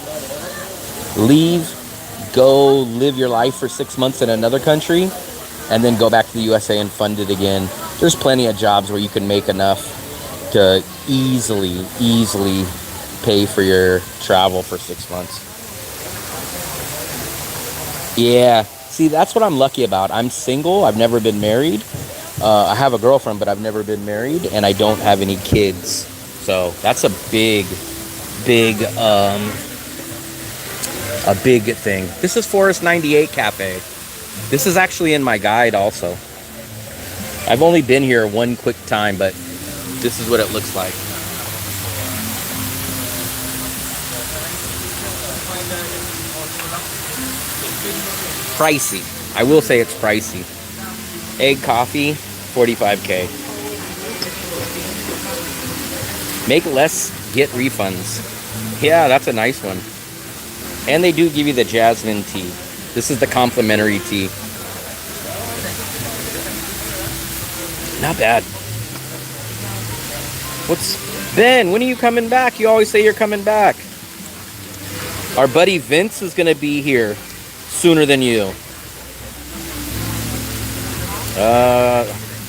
leave, go live your life for 6 months in another country, and then go back to the USA and fund it again. There's plenty of jobs where you can make enough to easily pay for your travel for 6 months. Yeah, see, that's what I'm lucky about. I'm single. I've never been married. I have a girlfriend, but I've never been married, and I don't have any kids. So that's a big thing. This is Forest 98 Cafe. This is actually in my guide also. I've only been here one quick time, but this is what it looks like. Pricey. I will say it's pricey. Egg coffee, $45K. Make less, get refunds. Yeah, that's a nice one. And they do give you the jasmine tea. This is the complimentary tea. Not bad. Ben, when are you coming back? You always say you're coming back. Our buddy Vince is going to be here sooner than you.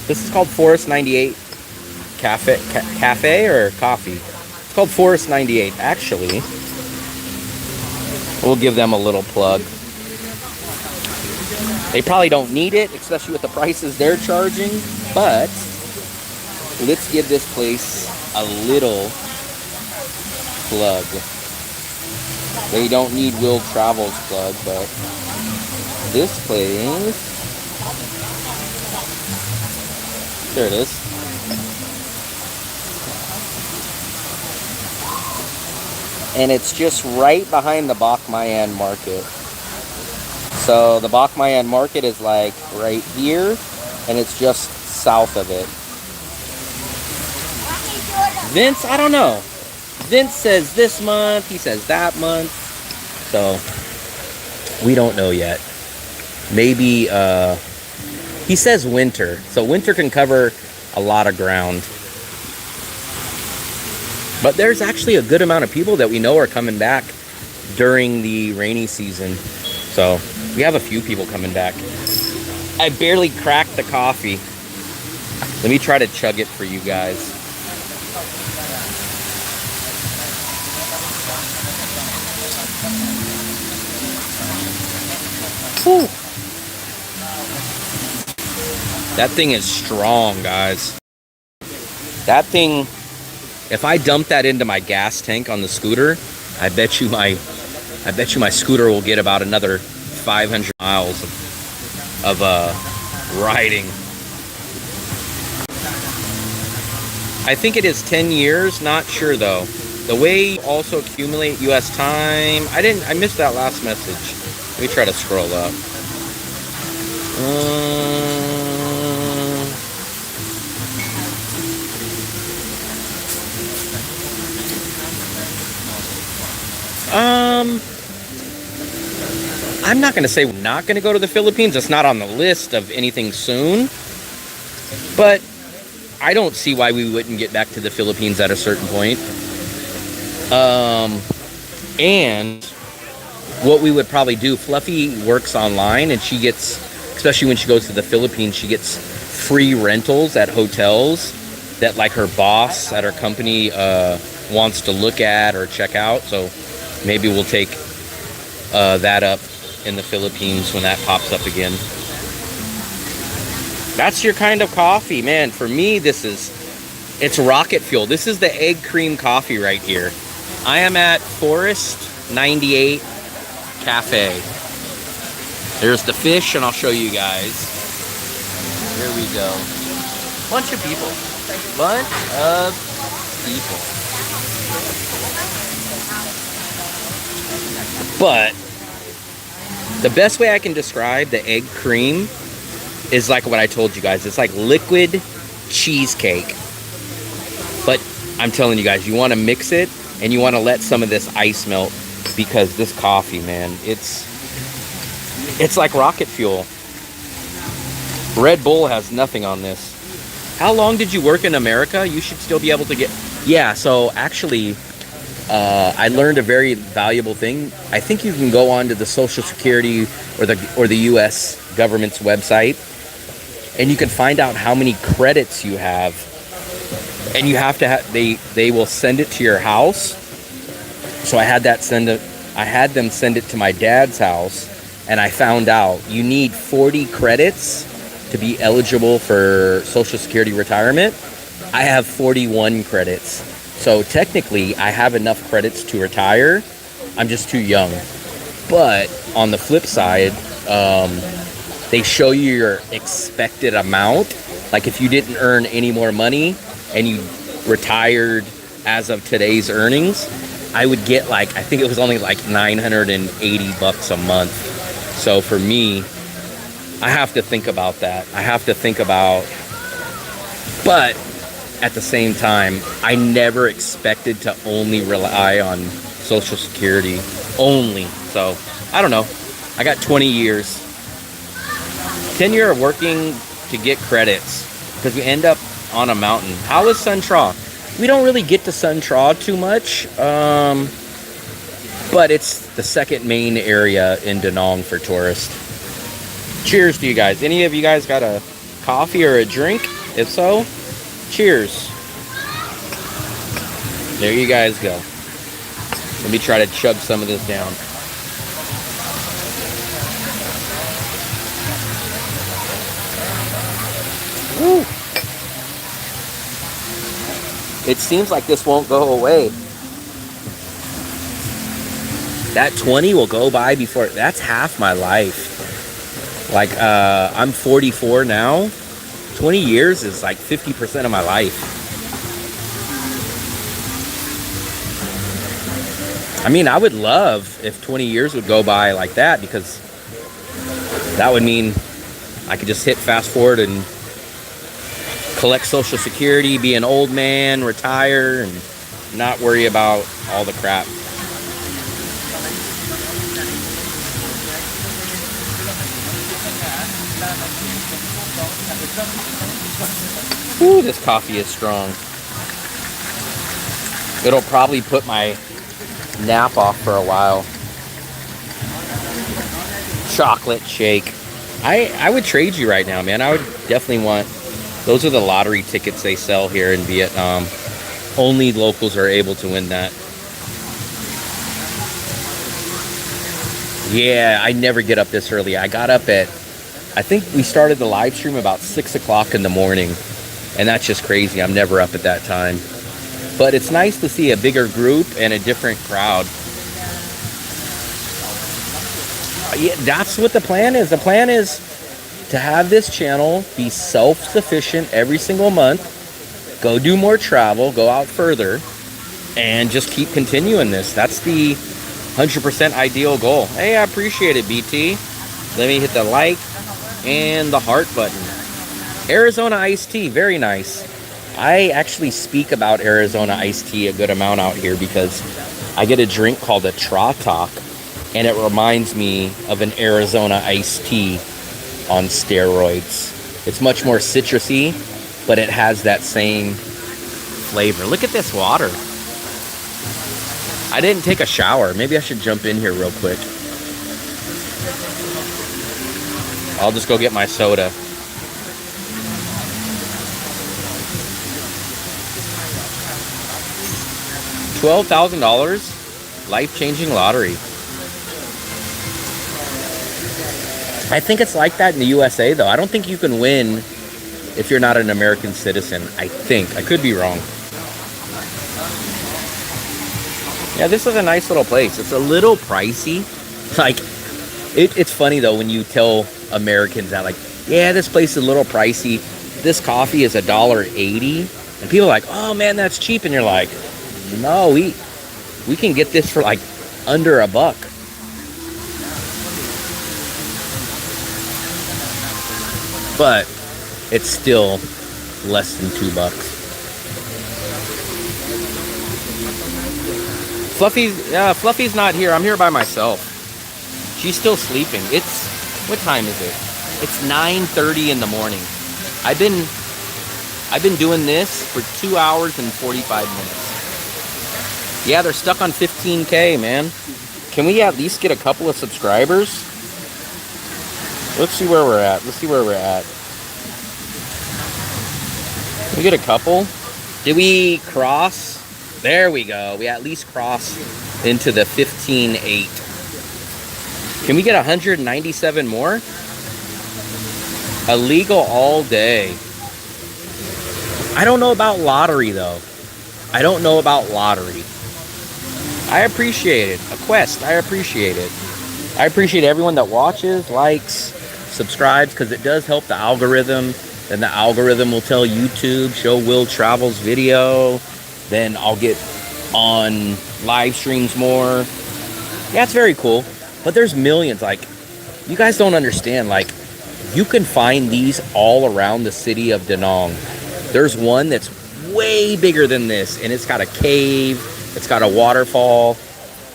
This is called Forest 98 Cafe or coffee. It's called Forest 98. Actually, we'll give them a little plug. They probably don't need it, especially with the prices they're charging, but let's give this place a little plug. They don't need Will Travel's plug, but this place, there it is. And it's just right behind the Bachmayan Market. So the Bachmayan Market is like right here, and it's just south of it. Vince, I don't know. Vince says this month, he says that month. So we don't know yet. Maybe he says winter. So winter can cover a lot of ground. But there's actually a good amount of people that we know are coming back during the rainy season. So we have a few people coming back. I barely cracked the coffee. Let me try to chug it for you guys. Whew. That thing is strong, guys. That thing, if I dump that into my gas tank on the scooter, I bet you my scooter will get about another 500 miles of riding. I think it is 10 years, not sure though. The way you also accumulate US time, I missed that last message. Let me try to scroll up. I'm not going to say we're not going to go to the Philippines. It's not on the list of anything soon. But I don't see why we wouldn't get back to the Philippines at a certain point. And what we would probably do, Fluffy works online, and she gets, especially when she goes to the Philippines, she gets free rentals at hotels that like her boss at her company wants to look at or check out. So maybe we'll take that up in the Philippines when that pops up again. That's your kind of coffee, man. For me, it's rocket fuel. This is the egg cream coffee right here. I am at Forest 98 Cafe. There's the fish, and I'll show you guys. Here we go. Bunch of people. Bunch of people. But the best way I can describe the egg cream is like what I told you guys. It's like liquid cheesecake. But I'm telling you guys, you want to mix it and you want to let some of this ice melt, because this coffee, man, it's like rocket fuel. Red Bull has nothing on this. How long did you work in America? You should still be able to get... Yeah, so actually, I learned a very valuable thing. I think you can go onto the Social Security or the U.S. government's website, and you can find out how many credits you have. And you have to have, they will send it to your house. So I had them send it to my dad's house, and I found out you need 40 credits to be eligible for Social Security retirement. I have 41 credits. So technically, I have enough credits to retire. I'm just too young. But on the flip side, they show you your expected amount. Like if you didn't earn any more money and you retired as of today's earnings, I would get like, I think it was only like $980 a month. So for me, I have to think about that. I have to think about, but at the same time, I never expected to only rely on Social Security only. So I don't know. I got 20 years. 10 year of working to get credits, because we end up on a mountain. How is Sun Tra? We don't really get to Sun Tra too much, but it's the second main area in Da Nang for tourists. Cheers to you guys. Any of you guys got a coffee or a drink? If so, cheers. There you guys go. Let me try to chug some of this down. Woo. It seems like this won't go away. that 20 will go by before. That's half my life. Like, I'm 44 now. 20 years is like 50% of my life. I mean, I would love if 20 years would go by like that, because that would mean I could just hit fast forward and collect Social Security, be an old man, retire, and not worry about all the crap. Ooh, this coffee is strong. It'll probably put my nap off for a while. Chocolate shake. I would trade you right now, man. I would definitely want. Those are the lottery tickets they sell here in Vietnam. Only locals are able to win that. Yeah, I never get up this early. I got up at, I think we started the live stream about 6 o'clock in the morning. And that's just crazy. I'm never up at that time. But it's nice to see a bigger group and a different crowd. Yeah, that's what the plan is. The plan is to have this channel be self-sufficient every single month. Go do more travel, go out further, and just keep continuing this. That's the 100% ideal goal. Hey, I appreciate it, BT. Let me hit the like and the heart button. Arizona iced tea, very nice. I actually speak about Arizona iced tea a good amount out here because I get a drink called a Tratok, and it reminds me of an Arizona iced tea on steroids. It's much more citrusy, but it has that same flavor. Look at this water. I didn't take a shower. Maybe I should jump in here real quick. I'll just go get my soda. $12,000 life-changing lottery. I think it's like that in the USA, though. I don't think you can win if you're not an American citizen. I think. I could be wrong. Yeah, this is a nice little place. It's a little pricey. Like, it's funny, though, when you tell Americans that, like, yeah, this place is a little pricey. This coffee is $1.80. And people are like, oh, man, that's cheap. And you're like, no, we can get this for, like, under $1. But it's still less than $2. Fluffy's not here. I'm here by myself. She's still sleeping. What time is it? It's 9:30 in the morning. I've been doing this for 2 hours and 45 minutes. Yeah, they're stuck on 15K, man. Can we at least get a couple of subscribers? Let's see where we're at. We get a couple. Did we cross? There we go. We at least crossed into the 15.8. Can we get 197 more? Illegal all day. I don't know about lottery, though. I appreciate it. A quest. I appreciate it. I appreciate everyone that watches, likes, subscribes, because it does help the algorithm. Then the algorithm will tell YouTube, show Will Travel's video. Then I'll get on live streams more. Yeah, it's very cool. But there's millions. Like, you guys don't understand. Like, you can find these all around the city of Da Nang. There's one that's way bigger than this, and it's got a cave, it's got a waterfall,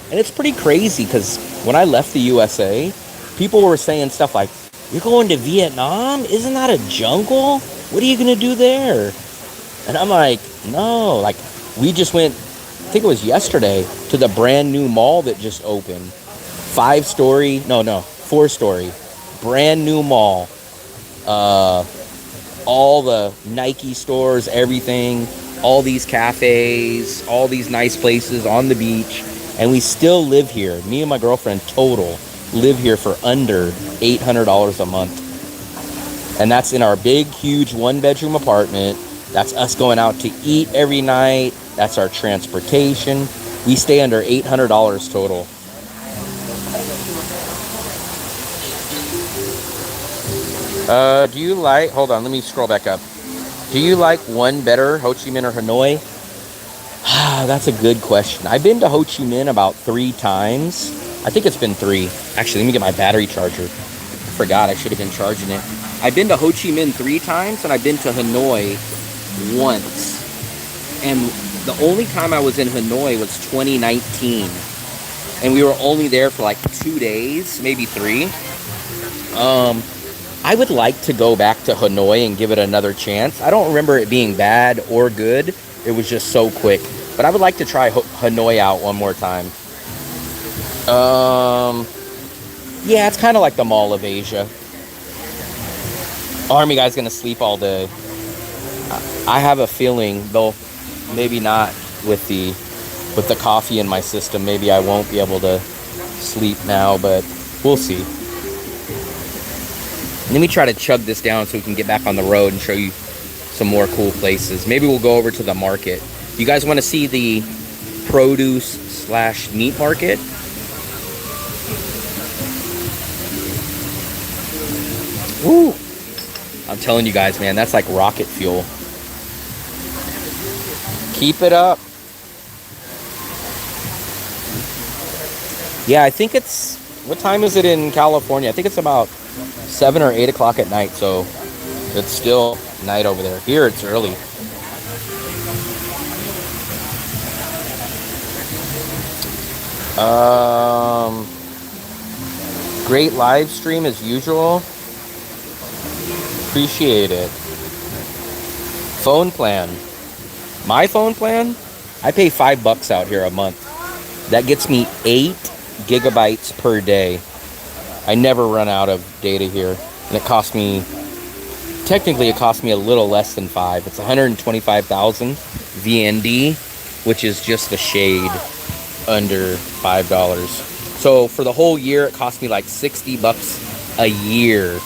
and it's pretty crazy because when I left the USA, people were saying stuff like, you're going to Vietnam? Isn't that a jungle? What are you going to do there? And I'm like, no. Like, we just went, I think it was yesterday, to the brand new mall that just opened. 4-story, brand new mall. All the Nike stores, everything, all these cafes, all these nice places on the beach. And we still live here. Me and my girlfriend total live here for under $800 a month. And that's in our big, huge 1-bedroom apartment. That's us going out to eat every night. That's our transportation. We stay under $800 total. Do you like, hold on, let me scroll back up. Do you like one better, Ho Chi Minh or Hanoi? That's a good question. I've been to Ho Chi Minh about 3 times. I think it's been 3. Actually, let me get my battery charger. I forgot I should have been charging it. I've been to Ho Chi Minh 3 times, and I've been to Hanoi once. And the only time I was in Hanoi was 2019. And we were only there for like 2 days, maybe 3. I would like to go back to Hanoi and give it another chance. I don't remember it being bad or good. It was just so quick. But I would like to try Hanoi out one more time. Yeah, it's kind of like the Mall of Asia. Army guy's gonna sleep all day. I have a feeling, though, maybe not with the coffee in my system. Maybe I won't be able to sleep now, but we'll see. Let me try to chug this down so we can get back on the road and show you some more cool places. Maybe we'll go over to the market. You guys want to see the produce/meat market? Woo! I'm telling you guys, man, that's like rocket fuel. Keep it up. Yeah, I think it's, what time is it in California? I think it's about 7 or 8 o'clock at night, so it's still night over there. Here it's early. Great live stream as usual. Appreciate it. Phone plan. My phone plan? I pay $5 out here a month. That gets me 8 gigabytes per day. I never run out of data here. And it cost me, technically it cost me a little less than 5. It's 125,000 VND, which is just a shade under $5. So for the whole year, it cost me like $60 a year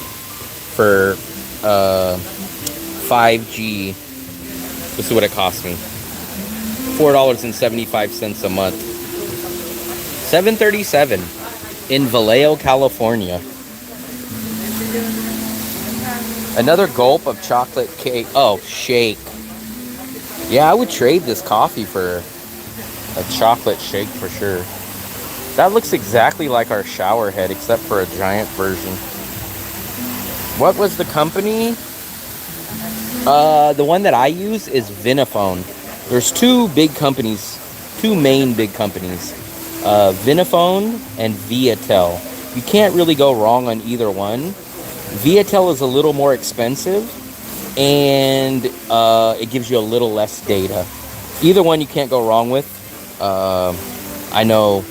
for 5G. This is what it cost me. $4.75 a month. $737 in Vallejo, California. Another gulp of chocolate cake. Oh, shake. Yeah, I would trade this coffee for a chocolate shake for sure. That looks exactly like our shower head, except for a giant version. What was the company? The one that I use is Vinaphone. There's 2 big companies, 2 main big companies. Vinaphone and Viatel. You can't really go wrong on either one. Viatel is a little more expensive, and it gives you a little less data. Either one you can't go wrong with. I know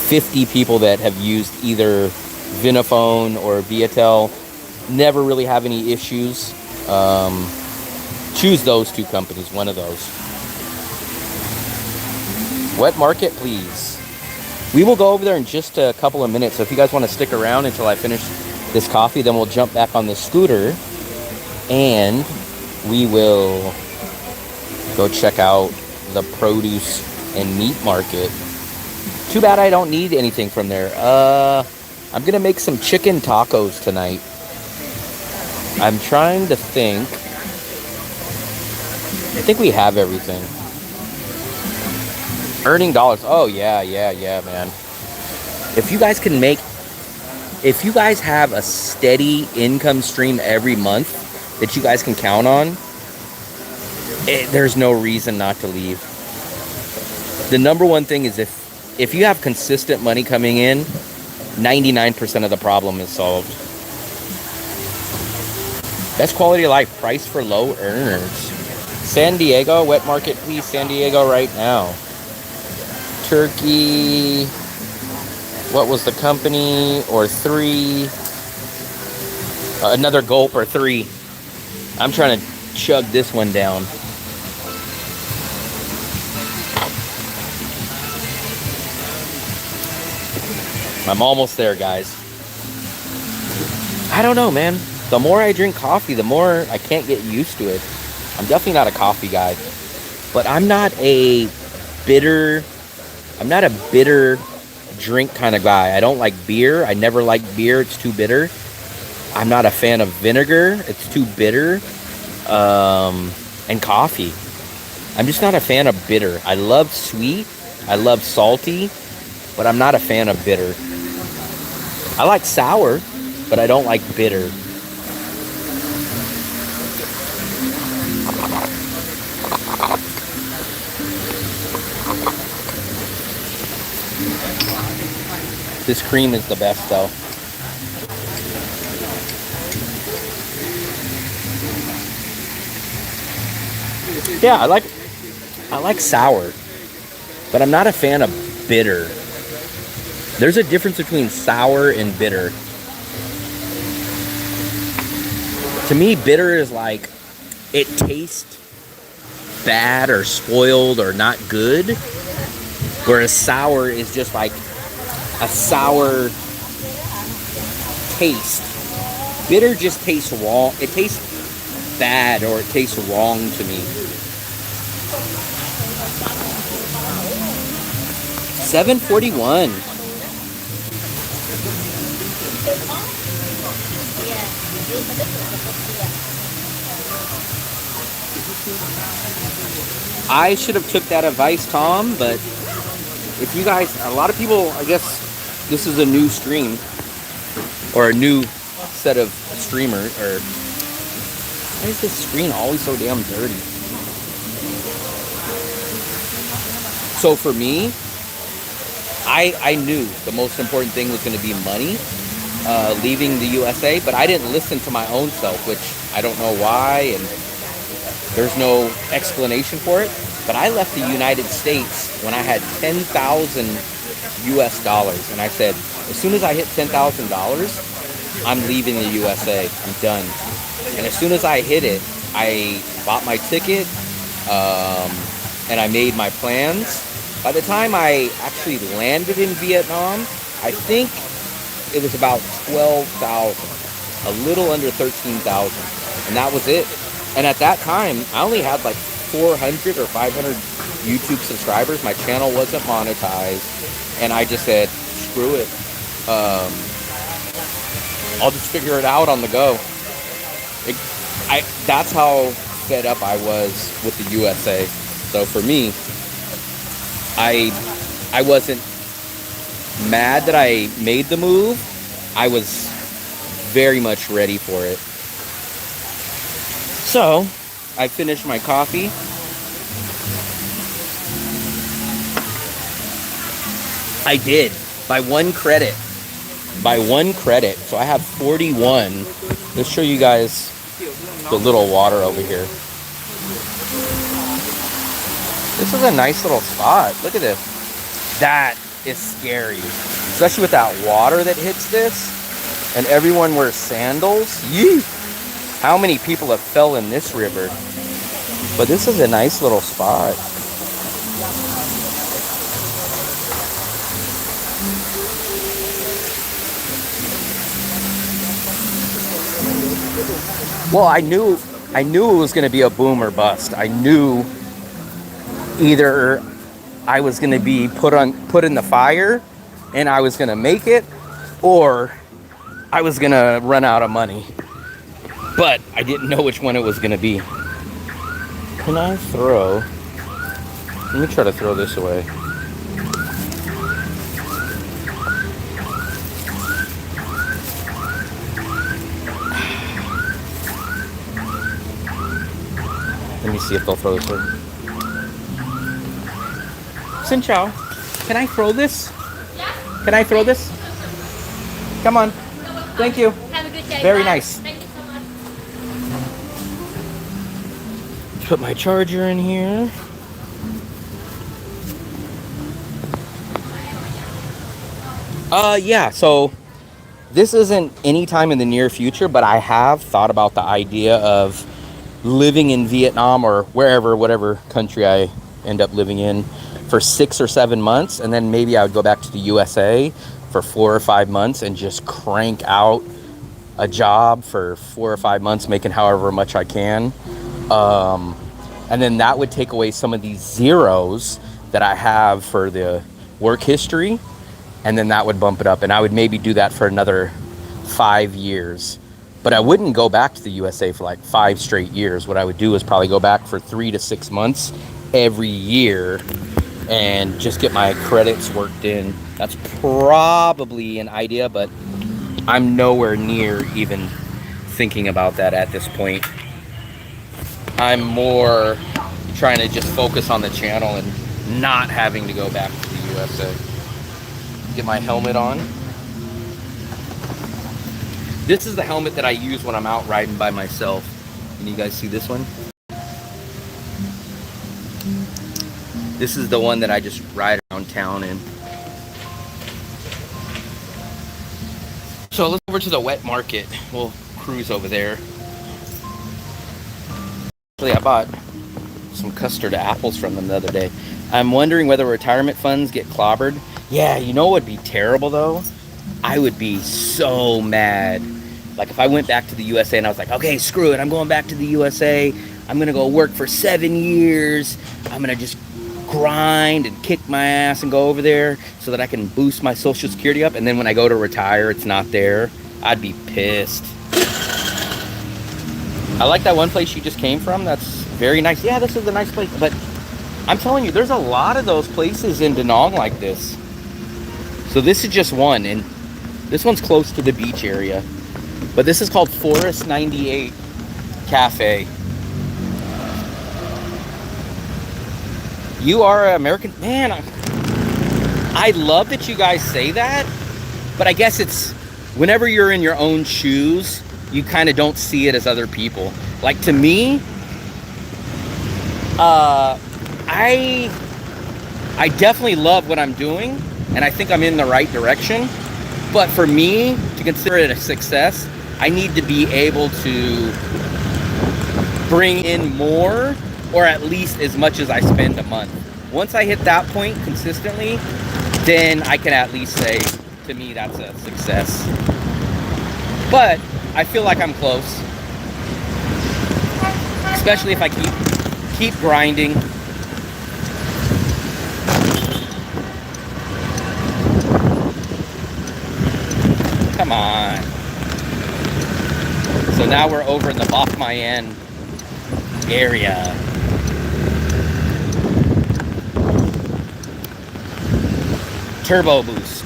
50 people that have used either Vinaphone or Viatel. Never really have any issues. Choose those 2 companies, one of those. Wet market, please. We will go over there in just a couple of minutes. So if you guys want to stick around until I finish this coffee, then we'll jump back on the scooter and we will go check out the produce and meat market. Too bad I don't need anything from there. I'm gonna make some chicken tacos tonight. I'm trying to think. I think we have everything. Earning dollars. Oh yeah, man. If you guys have a steady income stream every month that you guys can count on, there's no reason not to leave. The number one thing is if you have consistent money coming in, 99% of the problem is solved. Best quality of life, price for low earners. San Diego, wet market, please. San Diego right now. Turkey. What was the company? Or 3. Another gulp or 3. I'm trying to chug this one down. I'm almost there, guys. I don't know, man. The more I drink coffee, the more I can't get used to it. I'm definitely not a coffee guy. But I'm not a bitter drink kind of guy. I don't like beer. I never liked beer. It's too bitter. I'm not a fan of vinegar. It's too bitter. And coffee. I'm just not a fan of bitter. I love sweet. I love salty. But I'm not a fan of bitter. I like sour, but I don't like bitter. This cream is the best though. Yeah, I like sour, but I'm not a fan of bitter. There's a difference between sour and bitter. To me, bitter is like it tastes bad or spoiled or not good, whereas sour is just like a sour taste. Bitter just tastes wrong. It tastes bad or it tastes wrong to me. $7.41. I should have took that advice, Tom, but if you guys, a lot of people, I guess this is a new stream or a new set of streamers, or why is this screen always so damn dirty? So for me, I knew the most important thing was going to be money, leaving the USA, but I didn't listen to my own self, which I don't know why, and there's no explanation for it. But I left the United States when I had 10,000 US dollars, and I said, as soon as I hit $10,000, I'm leaving the USA. I'm done. And as soon as I hit it, I bought my ticket, and I made my plans. By the time I actually landed in Vietnam, I think it was about 12,000, a little under 13,000, and that was it. And at that time, I only had like 400 or 500 YouTube subscribers. My channel wasn't monetized, and I just said, screw it. I'll just figure it out on the go. That's how fed up I was with the USA. So for me, I wasn't mad that I made the move. I was very much ready for it. So I finished my coffee. I did, by one credit. By one credit. So I have 41. Let's show you guys the little water over here. This is a nice little spot. Look at this. That is scary. Especially with that water that hits this. And everyone wears sandals. Yee! How many people have fell in this river? But this is a nice little spot. Well, I knew it was going to be a boom or bust. I knew either I was going to be put in the fire and I was going to make it, or I was going to run out of money. But I didn't know which one it was going to be. Can I throw? Let me try to throw this away. Let me see if they'll throw this away. Xin chào. Can I throw this? Can I throw this? Come on. Thank you. Have a good day. Very Bye. nice. Thank you so much. Put my charger in here. Yeah, so this isn't any time in the near future, but I have thought about the idea of living in Vietnam or wherever, whatever country I end up living in for 6 or 7 months, and then maybe I would go back to the USA for 4 or 5 months and just crank out a job for 4 or 5 months, making however much I can. And then that would take away some of these zeros that I have for the work history, and then that would bump it up, and I would maybe do that for another 5 years. But I wouldn't go back to the USA for like 5 straight years. What I would do is probably go back for 3 to 6 months every year and just get my credits worked in. That's probably an idea, but I'm nowhere near even thinking about that at this point. I'm more trying to just focus on the channel and not having to go back to the USA. Get my helmet on. This is the helmet that I use when I'm out riding by myself. Can you guys see this one? This is the one that I just ride around town in. So let's go over to the wet market. We'll cruise over there. Actually, I bought some custard apples from them the other day. I'm wondering whether retirement funds get clobbered. Yeah, you know what would be terrible though? I would be so mad. Like if I went back to the USA and I was like, okay, screw it, I'm going back to the USA. I'm gonna go work for 7 years. I'm gonna just grind and kick my ass and go over there so that I can boost my Social Security up. And then when I go to retire, it's not there. I'd be pissed. I like that one place you just came from. That's very nice. Yeah, this is a nice place. But I'm telling you, there's a lot of those places in Da Nang like this. So this is just one, and this one's close to the beach area. But this is called Forest 98 Cafe. You are an American man. I love that you guys say that, but I guess it's whenever you're in your own shoes, you kind of don't see it as other people. Like to me, I definitely love what I'm doing, and I think I'm in the right direction. But for me to consider it a success, I need to be able to bring in more, or at least as much as I spend a month. Once I hit that point consistently, then I can at least say, to me, that's a success. But I feel like I'm close, especially if I keep grinding. Come on. So now we're over in the Bok Mayen area. Turbo boost.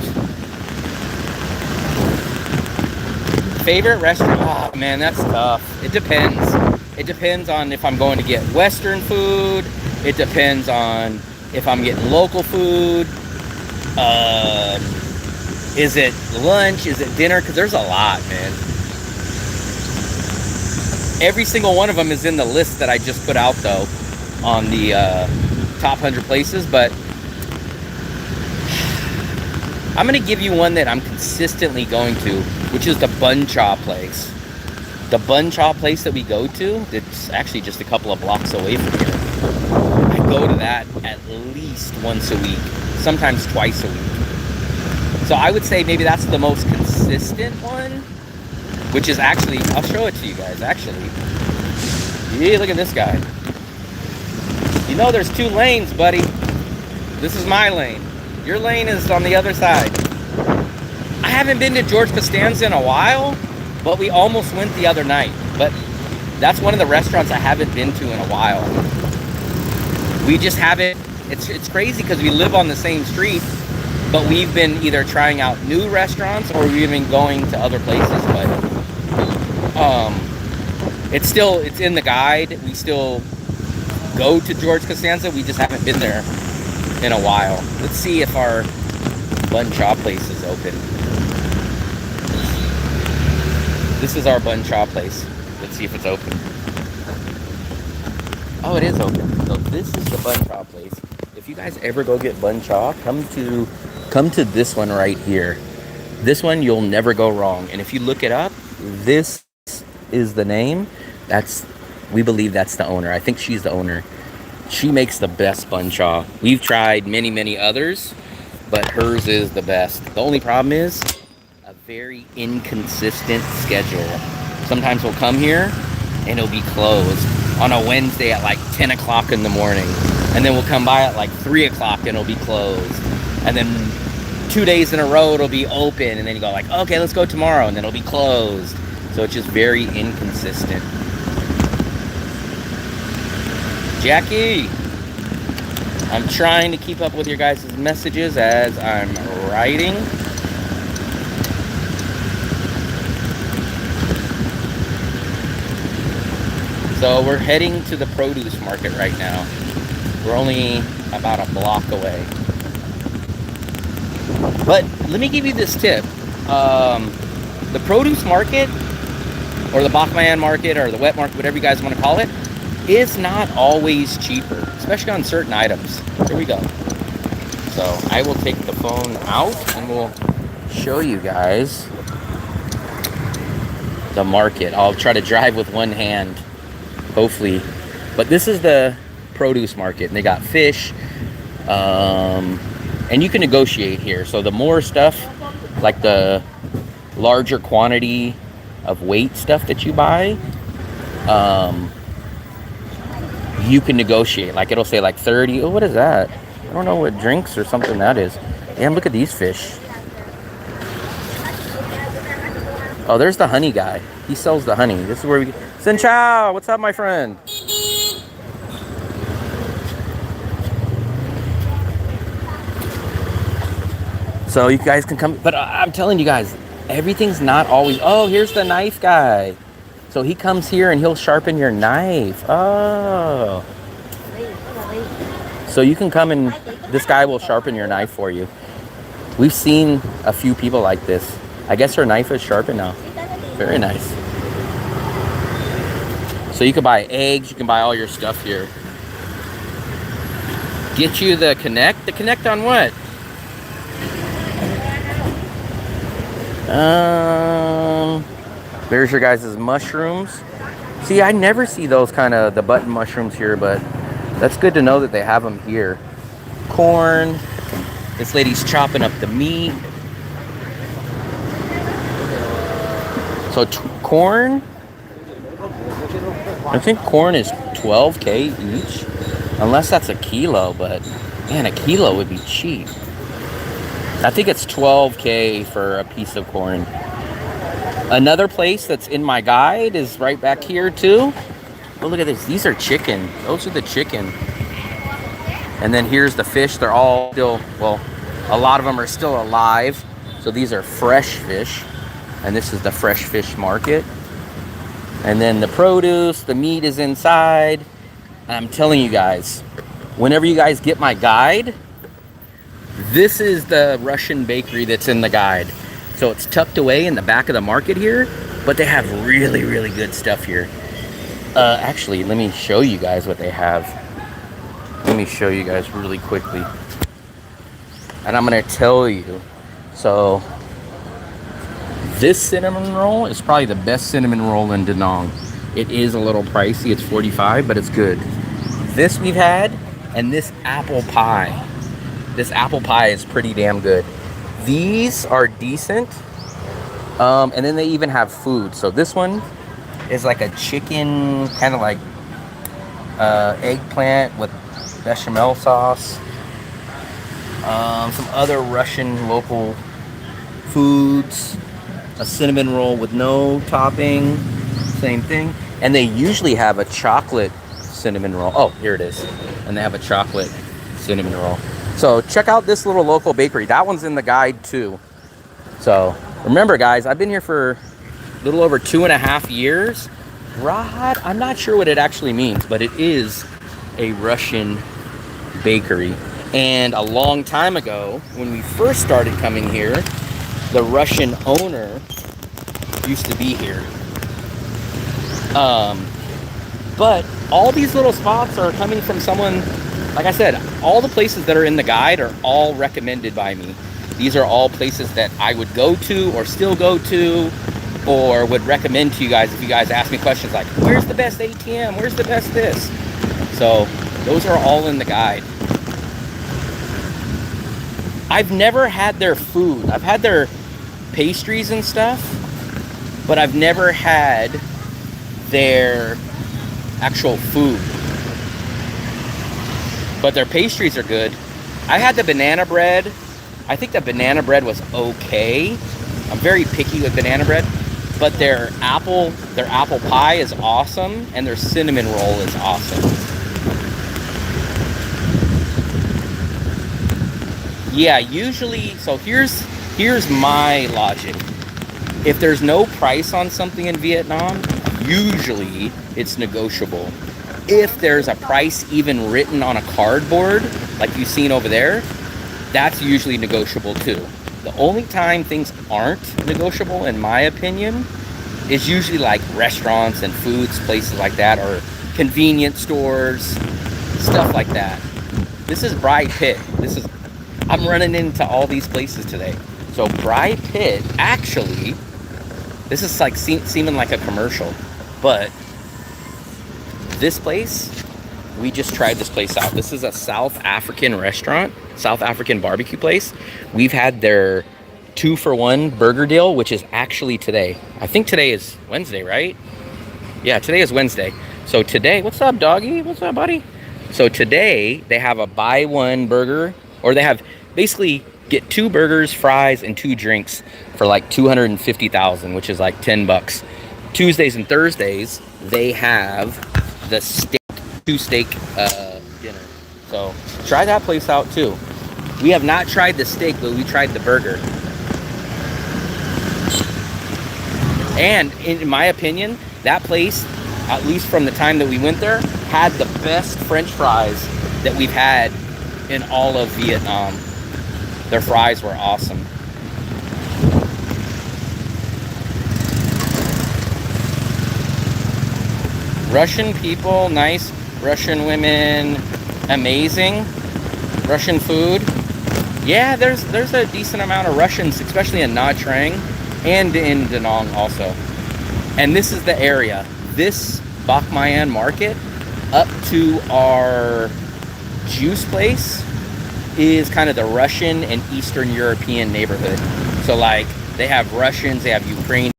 Favorite restaurant? Oh man, that's tough. It depends. It depends on if I'm going to get Western food. It depends on if I'm getting local food. Is it lunch? Is it dinner? Because there's a lot, man. Every single one of them is in the list that I just put out, though, on the top 100 places. But I'm going to give you one that I'm consistently going to, which is the Bun Cha place. The Bun Cha place that we go to, it's actually just a couple of blocks away from here. I go to that at least once a week, sometimes twice a week. So I would say maybe that's the most consistent one, which is actually, I'll show it to you guys, actually. Yeah, look at this guy. You know there's 2 lanes, buddy. This is my lane. Your lane is on the other side. I haven't been to George Costanza in a while, but we almost went the other night. But that's one of the restaurants I haven't been to in a while. We just haven't, it's crazy because we live on the same street, but we've been either trying out new restaurants or we've been going to other places. But it's in the guide. We still go to George Costanza. We just haven't been there in a while. Let's see if our Bun Cha place is open. This is our Bun Cha place. Let's see if it's open. Oh, it is open. So this is the Bun Cha place. If you guys ever go get Bun Cha, come to this one right here. This one you'll never go wrong. And if you look it up, this is the name. We believe that's the owner. I think she's the owner. She makes the best Bun Cha. We've tried many, many others, but hers is the best. The only problem is a very inconsistent schedule. Sometimes we'll come here and it'll be closed on a Wednesday at like 10 o'clock in the morning. And then we'll come by at like 3 o'clock and it'll be closed. And then 2 days in a row it'll be open. And then you go like, okay, let's go tomorrow. And then it'll be closed. So it's just very inconsistent. Jackie, I'm trying to keep up with your guys' messages as I'm writing. So we're heading to the produce market right now. We're only about a block away. But let me give you this tip. The produce market, or the Bachman market, or the wet market, whatever you guys want to call it, is not always cheaper, especially on certain items. Here we go. So I will take the phone out and we'll show you guys the market. I'll try to drive with one hand, hopefully. But this is the produce market, and they got fish, and you can negotiate here. So the more stuff, like the larger quantity of weight stuff that you buy, you can negotiate. Like it'll say like 30. Oh, what is that? I don't know what drinks or something that is. Damn, look at these fish. Oh, there's the honey guy. He sells the honey. This is where we... Sin Chow, what's up, my friend? So you guys can come, but I'm telling you guys, everything's not always... Oh, here's the knife guy. So he comes here and he'll sharpen your knife. Oh. So you can come and this guy will sharpen your knife for you. We've seen a few people like this. I guess her knife is sharpened now. Very nice. So you can buy eggs, you can buy all your stuff here. Get you the Connect. The Connect on what? There's your guys' mushrooms. See, I never see those kind of the button mushrooms here, but that's good to know that they have them here. Corn. This lady's chopping up the meat. So corn, I think corn is $12K each, unless that's a kilo, but man, a kilo would be cheap. I think it's $12K for a piece of corn. Another place that's in my guide is right back here too. Oh, look at this. These are chicken. Those are the chicken. And then here's the fish. They're all still, well, a lot of them are still alive. So these are fresh fish. And this is the fresh fish market. And then the produce, the meat is inside. I'm telling you guys, whenever you guys get my guide, this is the Russian bakery that's in the guide. So it's tucked away in the back of the market here, but they have really, really good stuff here. Actually, let me show you guys what they have. Let me show you guys really quickly. And I'm gonna tell you. So this cinnamon roll is probably the best cinnamon roll in Da Nang. It is a little pricey, it's $45, but it's good. This we've had, and this apple pie. This apple pie is pretty damn good. These are decent. And then they even have food. So this one is like a chicken, kind of like eggplant with bechamel sauce. Some other Russian local foods. A cinnamon roll with no topping. Same thing. And they usually have a chocolate cinnamon roll. Oh, here it is. And they have a chocolate cinnamon roll. So check out this little local bakery. That one's in the guide too. So remember guys, I've been here for a little over 2.5 years. Rod, I'm not sure what it actually means, but it is a Russian bakery. And a long time ago, when we first started coming here, the Russian owner used to be here. But all these little spots are coming from someone, like I said, all the places that are in the guide are all recommended by me. These are all places that I would go to or still go to or would recommend to you guys if you guys ask me questions like, where's the best ATM? Where's the best this? So those are all in the guide. I've never had their food. I've had their pastries and stuff, but I've never had their actual food. But their pastries are good. I had the banana bread. I think the banana bread was okay. I'm very picky with banana bread. But their apple pie is awesome, and their cinnamon roll is awesome. Yeah, usually, so here's my logic. If there's no price on something in Vietnam, usually it's negotiable. If there's a price even written on a cardboard, like you've seen over there, that's usually negotiable too. The only time things aren't negotiable, in my opinion, is usually like restaurants and foods, places like that, or convenience stores, stuff like that. This is Bry Pit. I'm running into all these places today. So Bry Pit, actually, this is like seeming like a commercial, but this place, we just tried this place out. This is a South African restaurant, South African barbecue place. We've had their 2-for-1 burger deal, which is actually today. I think today is Wednesday, right? Yeah, today is Wednesday. So today, what's up, doggy? What's up, buddy? So today, they have a buy one burger, or they have basically get 2 burgers, fries, and 2 drinks for like $250,000, which is like $10. Tuesdays and Thursdays, they have the two steak dinner. So try that place out too. We have not tried the steak, but we tried the burger. And in my opinion, that place, at least from the time that we went there, had the best French fries that we've had in all of Vietnam. Their fries were awesome. Russian people, nice. Russian women, amazing. Russian food. Yeah, there's a decent amount of Russians, especially in Nha Trang and in Da Nang also. And this is the area. This Bac Mayan market up to our juice place is kind of the Russian and Eastern European neighborhood. So like they have Russians, they have Ukrainians,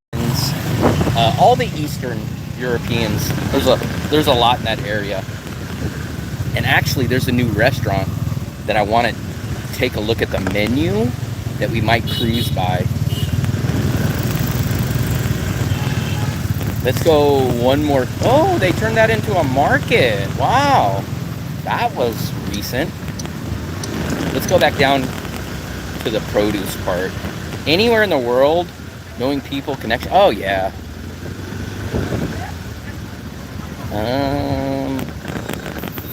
all the Eastern Europeans. There's a lot in that area. And actually there's a new restaurant that I want to take a look at the menu that we might cruise by. Let's go one more. Oh, they turned that into a market. Wow. That was recent. Let's go back down to the produce part. Anywhere in the world, knowing people, connection. Oh, yeah.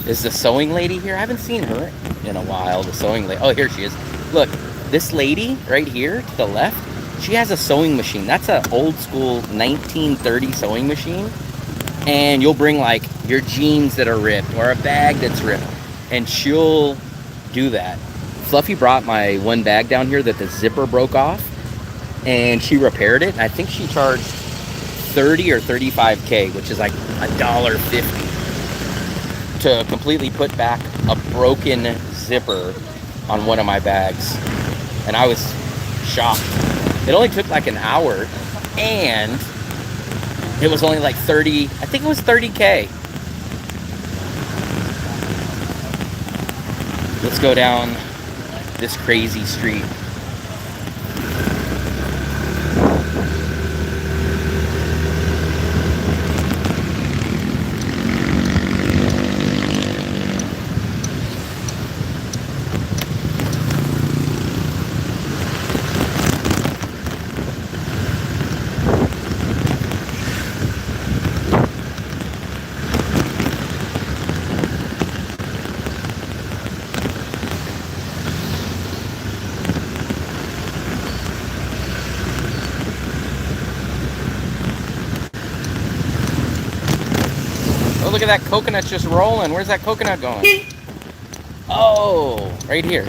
Is the sewing lady here? I haven't seen her in a while. The sewing lady. Oh, here she is. Look, this lady right here to the left, she has a sewing machine. That's an old school 1930 sewing machine. And you'll bring like your jeans that are ripped or a bag that's ripped, and she'll do that. Fluffy brought my one bag down here that the zipper broke off, and she repaired it. And I think she charged 30 or 35K, which is like $1.50 to completely put back a broken zipper on one of my bags. And I was shocked. It only took like an hour, and it was only like 30, I think it was 30K. Let's go down this crazy street. Look at that coconut just rolling. Where's that coconut going? Oh, right here.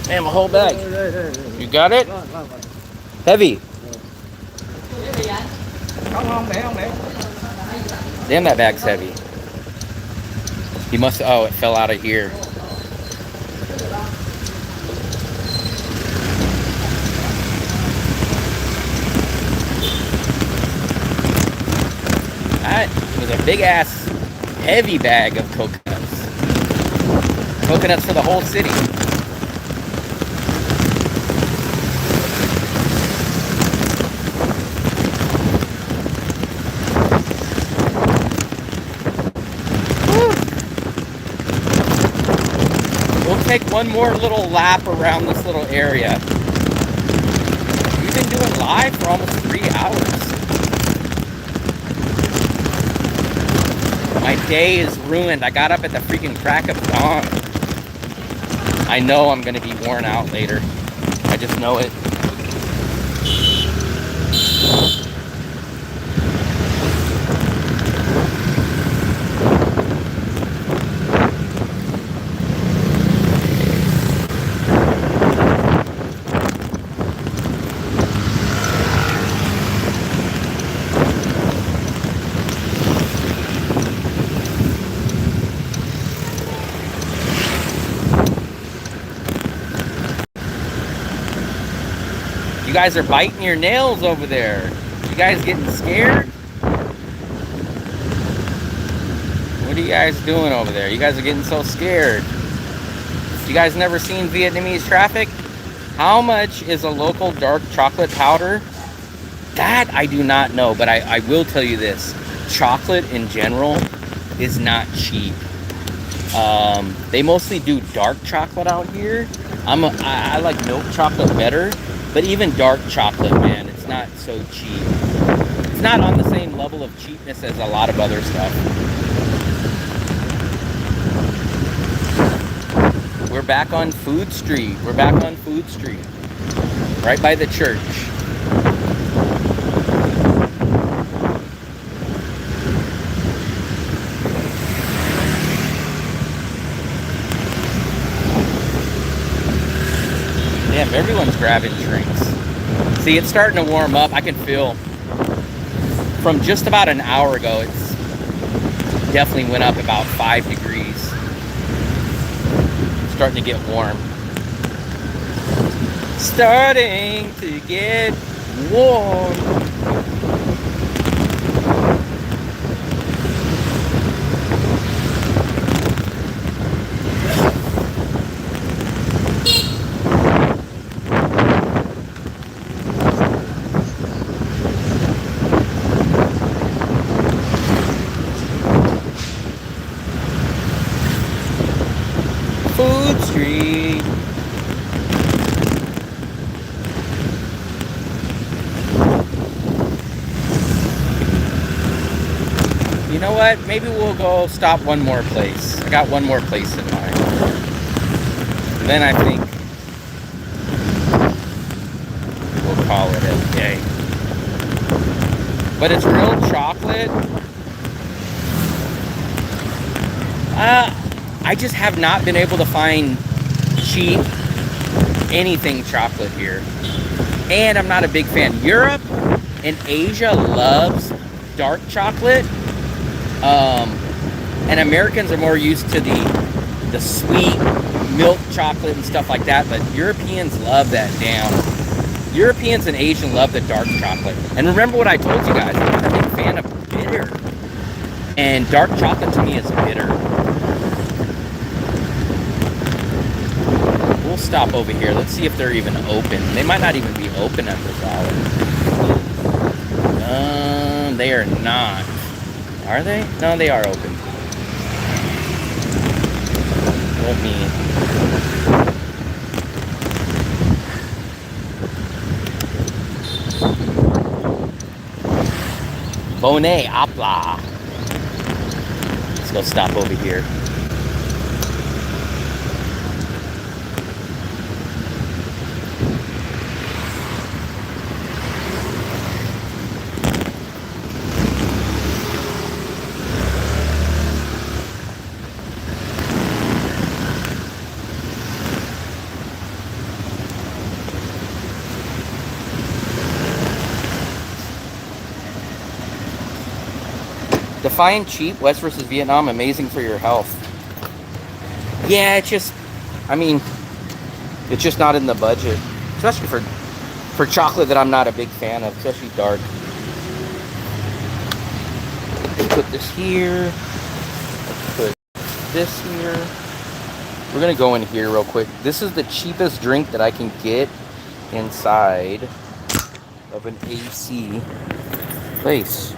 Damn, a whole bag. You got it? Heavy. Damn, that bag's heavy. He must, oh, it fell out of here. That was a big ass heavy bag of coconuts. Coconuts for the whole city. make one more little lap around this little area. We've been doing live for almost 3 hours. My day is ruined. I got up at the freaking crack of dawn. I know I'm gonna be worn out later. I just know it. You guys are biting your nails over there. You guys getting scared? What are you guys doing over there? You guys are getting so scared. You guys never seen Vietnamese traffic? How much is a local dark chocolate powder? That I do not know, but I will tell you this. Chocolate in general is not cheap. They mostly do dark chocolate out here. I like milk chocolate better. But even dark chocolate, man, it's not so cheap. It's not on the same level of cheapness as a lot of other stuff. We're back on Food Street. We're back on Food Street. Right by the church. Damn, everyone's grabbing drinks. See, it's starting to warm up. I can feel from just about an hour ago, it's definitely went up about 5 degrees. Starting to get warm. Starting to get warm. Food Street. You know what? Maybe we'll go stop one more place. I got one more place in mind. And then I think we'll call it a day. But it's real chocolate. I just have not been able to find cheap anything chocolate here. And I'm not a big fan. Europe and Asia loves dark chocolate. And Americans are more used to the sweet milk chocolate and stuff like that. But Europeans love that damn. Europeans and Asians love the dark chocolate. And remember what I told you guys. I'm not a big fan of bitter. And dark chocolate to me is bitter. We'll stop over here. Let's see if they're even open. They might not even be open at this hour. They are not. Are they? No, they are open. Let me. Bonnet apla. Let's go stop over here. Define cheap, West versus Vietnam, amazing for your health. Yeah, it's just, I mean, it's just not in the budget. Especially for chocolate that I'm not a big fan of, especially dark. Let's put this here. Let's put this here. We're gonna go in here real quick. This is the cheapest drink that I can get inside of an AC place.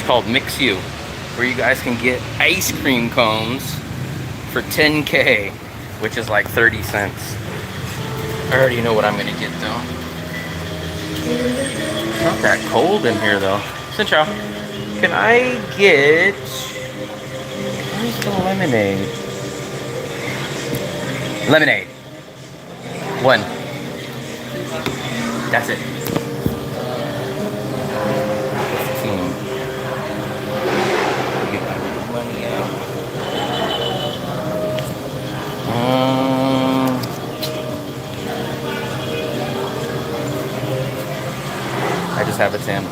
Called Mix You. where you guys can get ice cream cones for 10K, which is like 30 cents. I already know what I'm gonna get though. It's not that cold in here though. Cincha, can I get, where's the lemonade? Lemonade. One. That's it. 15. Get my money out. I just have a 10.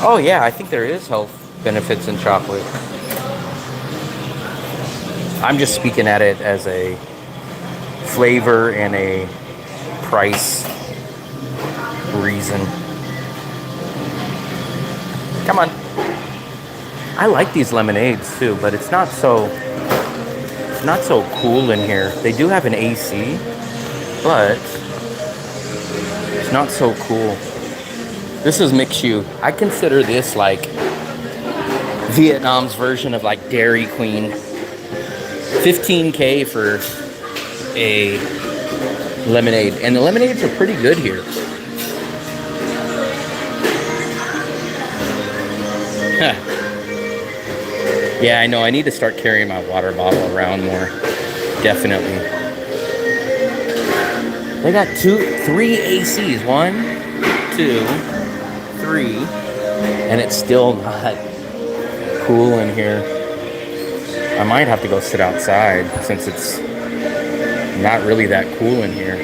Oh yeah, I think there is health benefits in chocolate. I'm just speaking at it as a flavor and a price reason. Come on. I like these lemonades too, but it's not so cool in here. They do have an AC, but it's not so cool. This is Mixu. I consider this like Vietnam's version of like Dairy Queen. 15K for a lemonade, and the lemonades are pretty good here. Huh. Yeah, I know. I need to start carrying my water bottle around more. Definitely. They got 3 ACs. 1, 2, 3, and it's still not cool in here. I might have to go sit outside since it's not really that cool in here.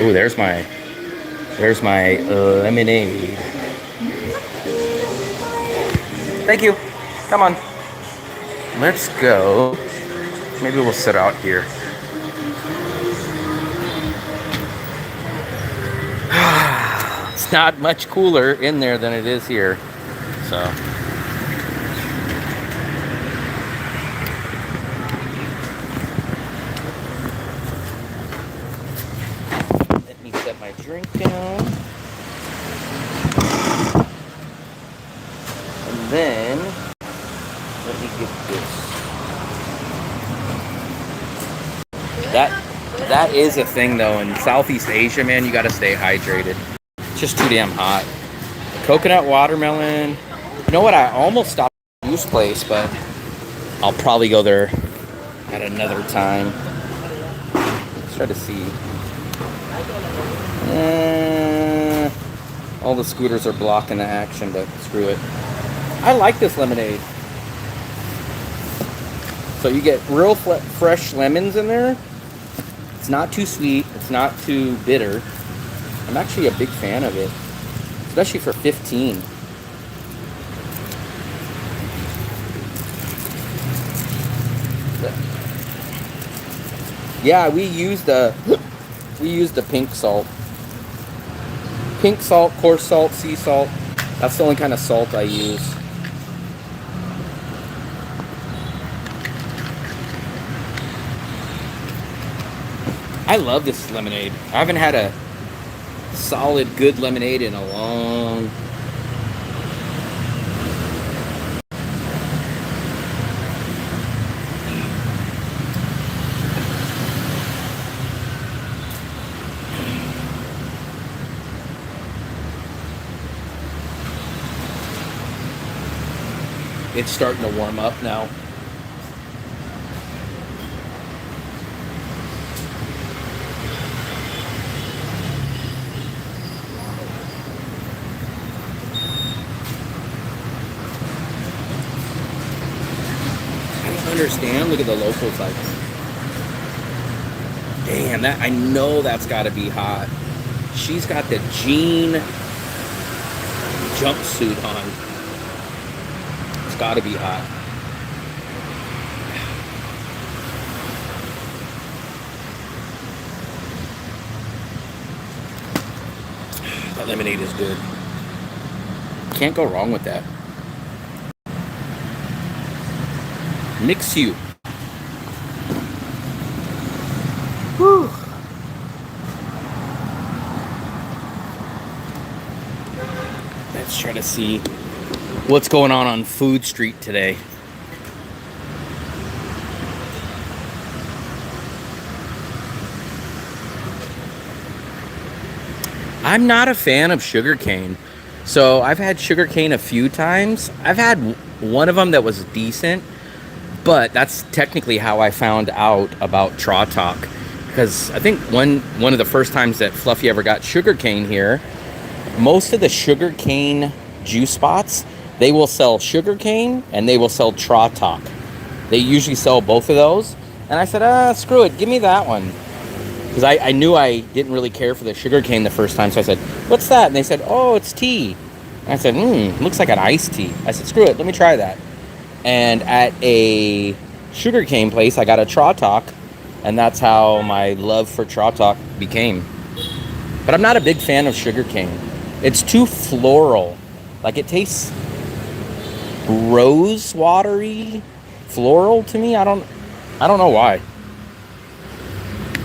Ooh, there's my lemonade. Thank you. Come on. Let's go. Maybe we'll sit out here. It's not much cooler in there than it is here, so. Let me set my drink down. And then, let me get this. That is a thing though, in Southeast Asia, man, you gotta stay hydrated. It's just too damn hot. Coconut watermelon. You know what? I almost stopped at the juice place, but I'll probably go there at another time. Let's try to see. All the scooters are blocking the action, but screw it. I like this lemonade. So you get real fresh lemons in there. It's not too sweet. It's not too bitter. I'm actually a big fan of it, especially for 15. Yeah, we use the pink salt. Pink salt, coarse salt, sea salt. That's the only kind of salt I use. I love this lemonade. I haven't had a solid, good lemonade in a long. It's starting to warm up now. Understand. Look at the locals like. Damn, that I know that's got to be hot. She's got the jean jumpsuit on. It's got to be hot. That lemonade is good. Can't go wrong with that. Mix you. Woo. try to see what's going on Food Street today. I'm not a fan of sugarcane. So I've had sugarcane a few times. I've had one of them that was decent, but that's technically how I found out about Trautalk. Because I think one of the first times that Fluffy ever got sugarcane here, most of the sugarcane juice spots, they will sell sugarcane and they will sell Trautalk. They usually sell both of those. And I said, screw it, give me that one. Because I knew I didn't really care for the sugarcane the first time. So I said, what's that? And they said, oh, it's tea. And I said, looks like an iced tea. I said, screw it, let me try that. And at a sugarcane place, I got a Trautalk. And that's how my love for Trautalk became. But I'm not a big fan of sugarcane. It's too floral. Like, it tastes rose watery, floral to me. I don't know why.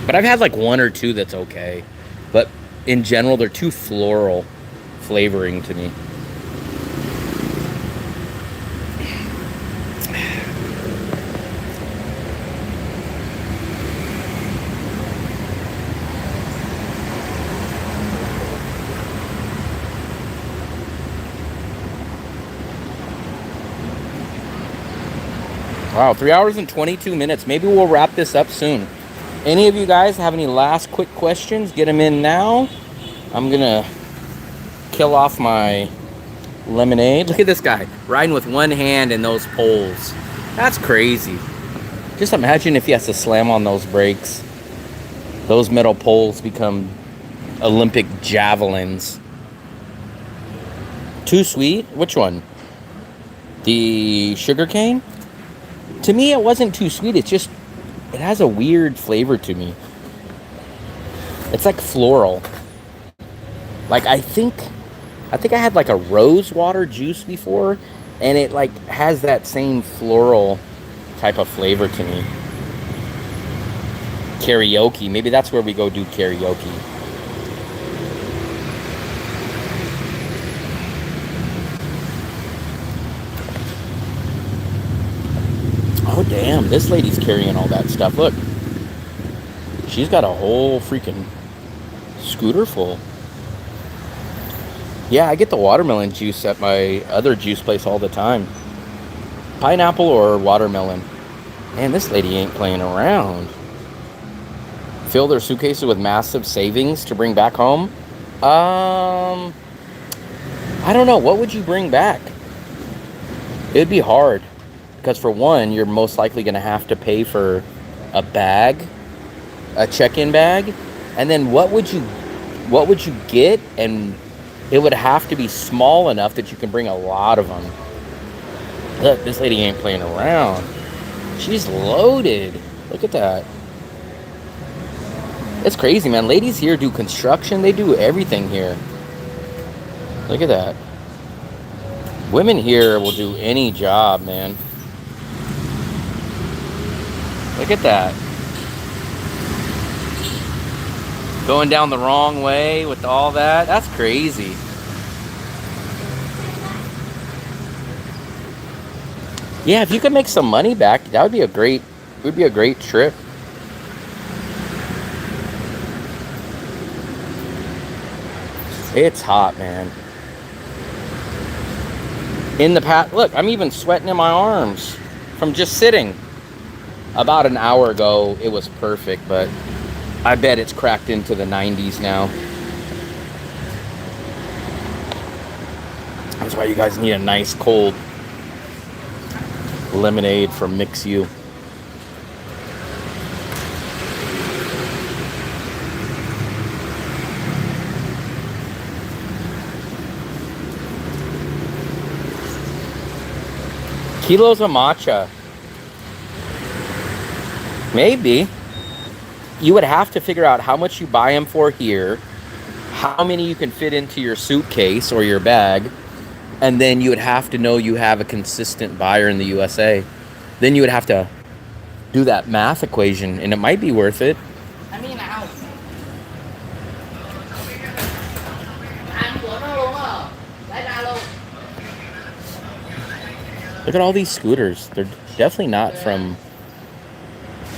But I've had like one or two that's okay. But in general, they're too floral flavoring to me. Wow, 3 hours and 22 minutes. Maybe we'll wrap this up soon. Any of you guys have any last quick questions? Get them in now. I'm gonna kill off my lemonade. Look at this guy riding with one hand in those poles. That's crazy. Just imagine if he has to slam on those brakes. Those metal poles become Olympic javelins. Too sweet? Which one? The sugarcane? To me, it wasn't too sweet. It's just, it has a weird flavor to me. It's like floral. Like, I think I had like a rose water juice before, and it like has that same floral type of flavor to me. Karaoke. Maybe that's where we go do karaoke. Oh, damn. This lady's carrying all that stuff. Look. She's got a whole freaking scooter full. Yeah, I get the watermelon juice at my other juice place all the time. Pineapple or watermelon. Man, this lady ain't playing around. Fill their suitcases with massive savings to bring back home? I don't know. What would you bring back? It'd be hard. Because for one, you're most likely going to have to pay for a bag, a check-in bag. And then what would you get? And it would have to be small enough that you can bring a lot of them. Look, this lady ain't playing around. She's loaded. Look at that. It's crazy, man. Ladies here do construction. They do everything here. Look at that. Women here will do any job, man. Look at that. Going down the wrong way with all that. That's crazy. Yeah, if you could make some money back, that would be a great trip. It's hot, man. In the past, look, I'm even sweating in my arms from just sitting. About an hour ago, it was perfect, but I bet it's cracked into the 90s now. That's why you guys need a nice cold lemonade from Mix U. Kilos of matcha. Maybe. You would have to figure out how much you buy them for here, how many you can fit into your suitcase or your bag, and then you would have to know you have a consistent buyer in the USA. Then you would have to do that math equation, and it might be worth it. I mean, out. Ăn của nó luôn hả? Lấy ra luôn. Look at all these scooters. They're definitely not from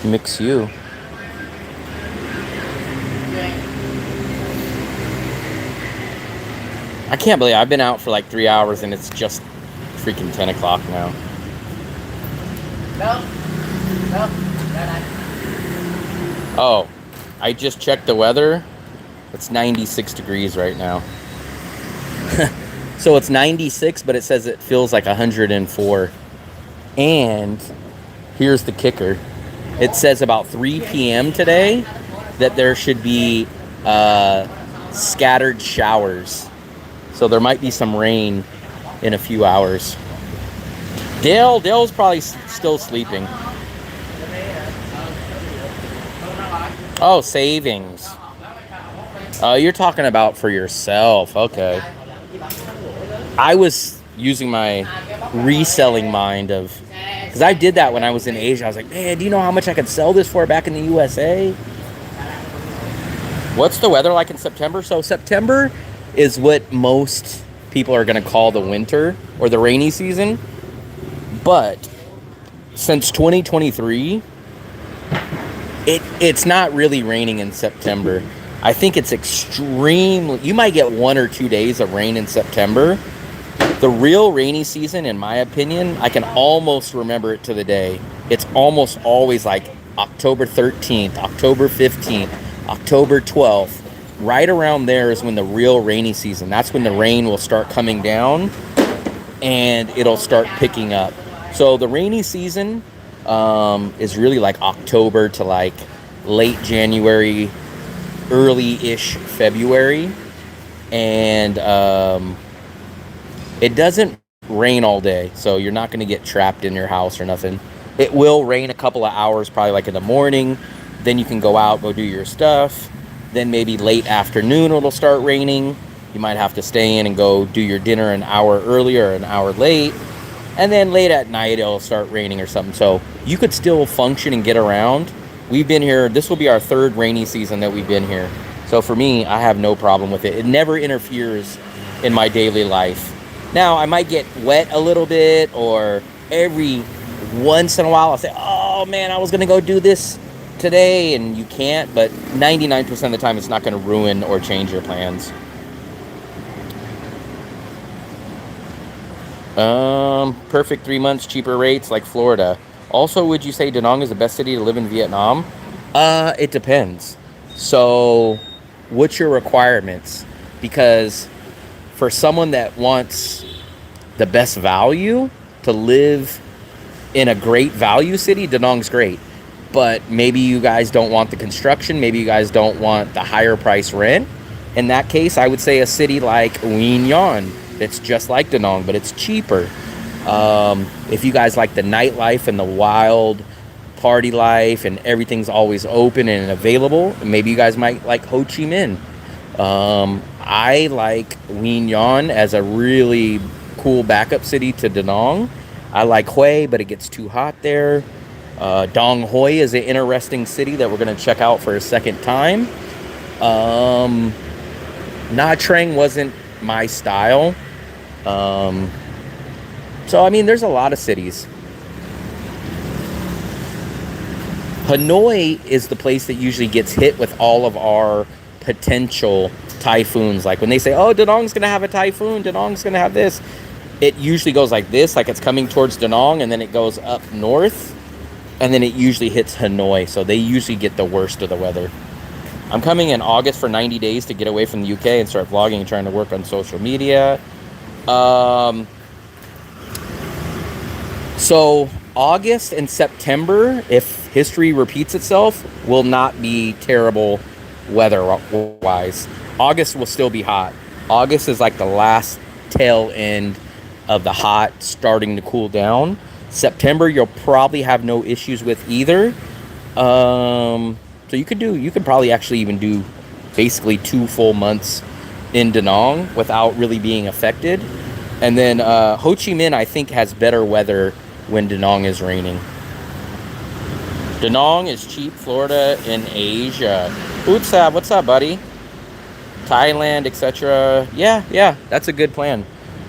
Mixu. I can't believe I've been out for like 3 hours and it's just freaking 10 o'clock now. Oh, I just checked the weather. It's 96 degrees right now. So it's 96, but it says it feels like 104. And here's the kicker. It says about 3 p.m. today that there should be scattered showers. So there might be some rain in a few hours. Dale's probably still sleeping. Oh, savings. Oh, you're talking about for yourself. Okay. I was using my reselling mind of, because I did that when I was in Asia. I was like, man, do you know how much I could sell this for back in the USA? What's the weather like in September? So September is what most people are going to call the winter or the rainy season. But since 2023, it's not really raining in September. I think it's extremely, you might get 1 or 2 days of rain in September. The real rainy season, in my opinion, I can almost remember it to the day. It's almost always like October 13th, October 15th, October 12th. Right around there is when the real rainy season, that's when the rain will start coming down and it'll start picking up. So the rainy season is really like October to like late January, early-ish February. And it doesn't rain all day, so you're not going to get trapped in your house or nothing. It will rain a couple of hours, probably like in the morning. Then you can go out, go do your stuff. Then maybe late afternoon it'll start raining. You might have to stay in and go do your dinner an hour earlier or an hour late. And then late at night it'll start raining or something. So you could still function and get around. We've been here, this will be our 3rd rainy season that we've been here. So for me, I have no problem with it. It never interferes in my daily life. Now, I might get wet a little bit, or every once in a while I'll say, oh man, I was going to go do this today, and you can't. But 99% of the time, it's not going to ruin or change your plans. Perfect 3 months, cheaper rates like Florida. Also, would you say Da Nang is the best city to live in Vietnam? It depends. So, what's your requirements? Because for someone that wants the best value to live in a great value city, Da Nang's great. But maybe you guys don't want the construction. Maybe you guys don't want the higher price rent. In that case, I would say a city like Nguyen Nhân. It's just like Da Nang, but it's cheaper. If you guys like the nightlife and the wild party life and everything's always open and available, maybe you guys might like Ho Chi Minh. I like Nguyen Nhân as a really cool backup city to Da Nang. I like Hue, but it gets too hot there. Dong Hoi is an interesting city that we're going to check out for a second time. Nha Trang wasn't my style. So, I mean, there's a lot of cities. Hanoi is the place that usually gets hit with all of our potential typhoons. Like when they say, oh, Da Nang's going to have a typhoon, Da Nang's going to have this. It usually goes like this, like it's coming towards Da Nang, and then it goes up north, and then it usually hits Hanoi. So they usually get the worst of the weather. I'm coming in August for 90 days to get away from the UK and start vlogging and trying to work on social media. So August and September, if history repeats itself, will not be terrible weather-wise. August will still be hot. August is like the last tail end of the hot starting to cool down. September, you'll probably have no issues with either. So you could probably actually even do basically 2 full months in Da Nang without really being affected. And then Ho Chi Minh, I think, has better weather when Da Nang is raining. Da Nang is cheap Florida in Asia. Utsa, what's up, buddy? Thailand, etc. Yeah, that's a good plan.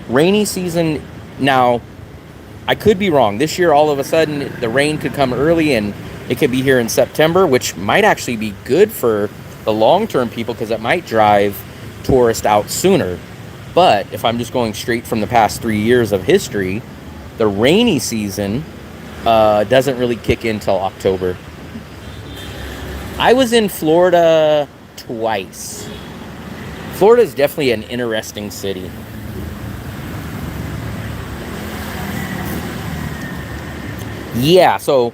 Rainy season. Now, I could be wrong. This year, all of a sudden, the rain could come early and it could be here in September, which might actually be good for the long-term people because it might drive tourists out sooner. But if I'm just going straight from the past 3 years of history, the rainy season doesn't really kick in till October. I was in Florida twice. Florida is definitely an interesting city. Yeah, so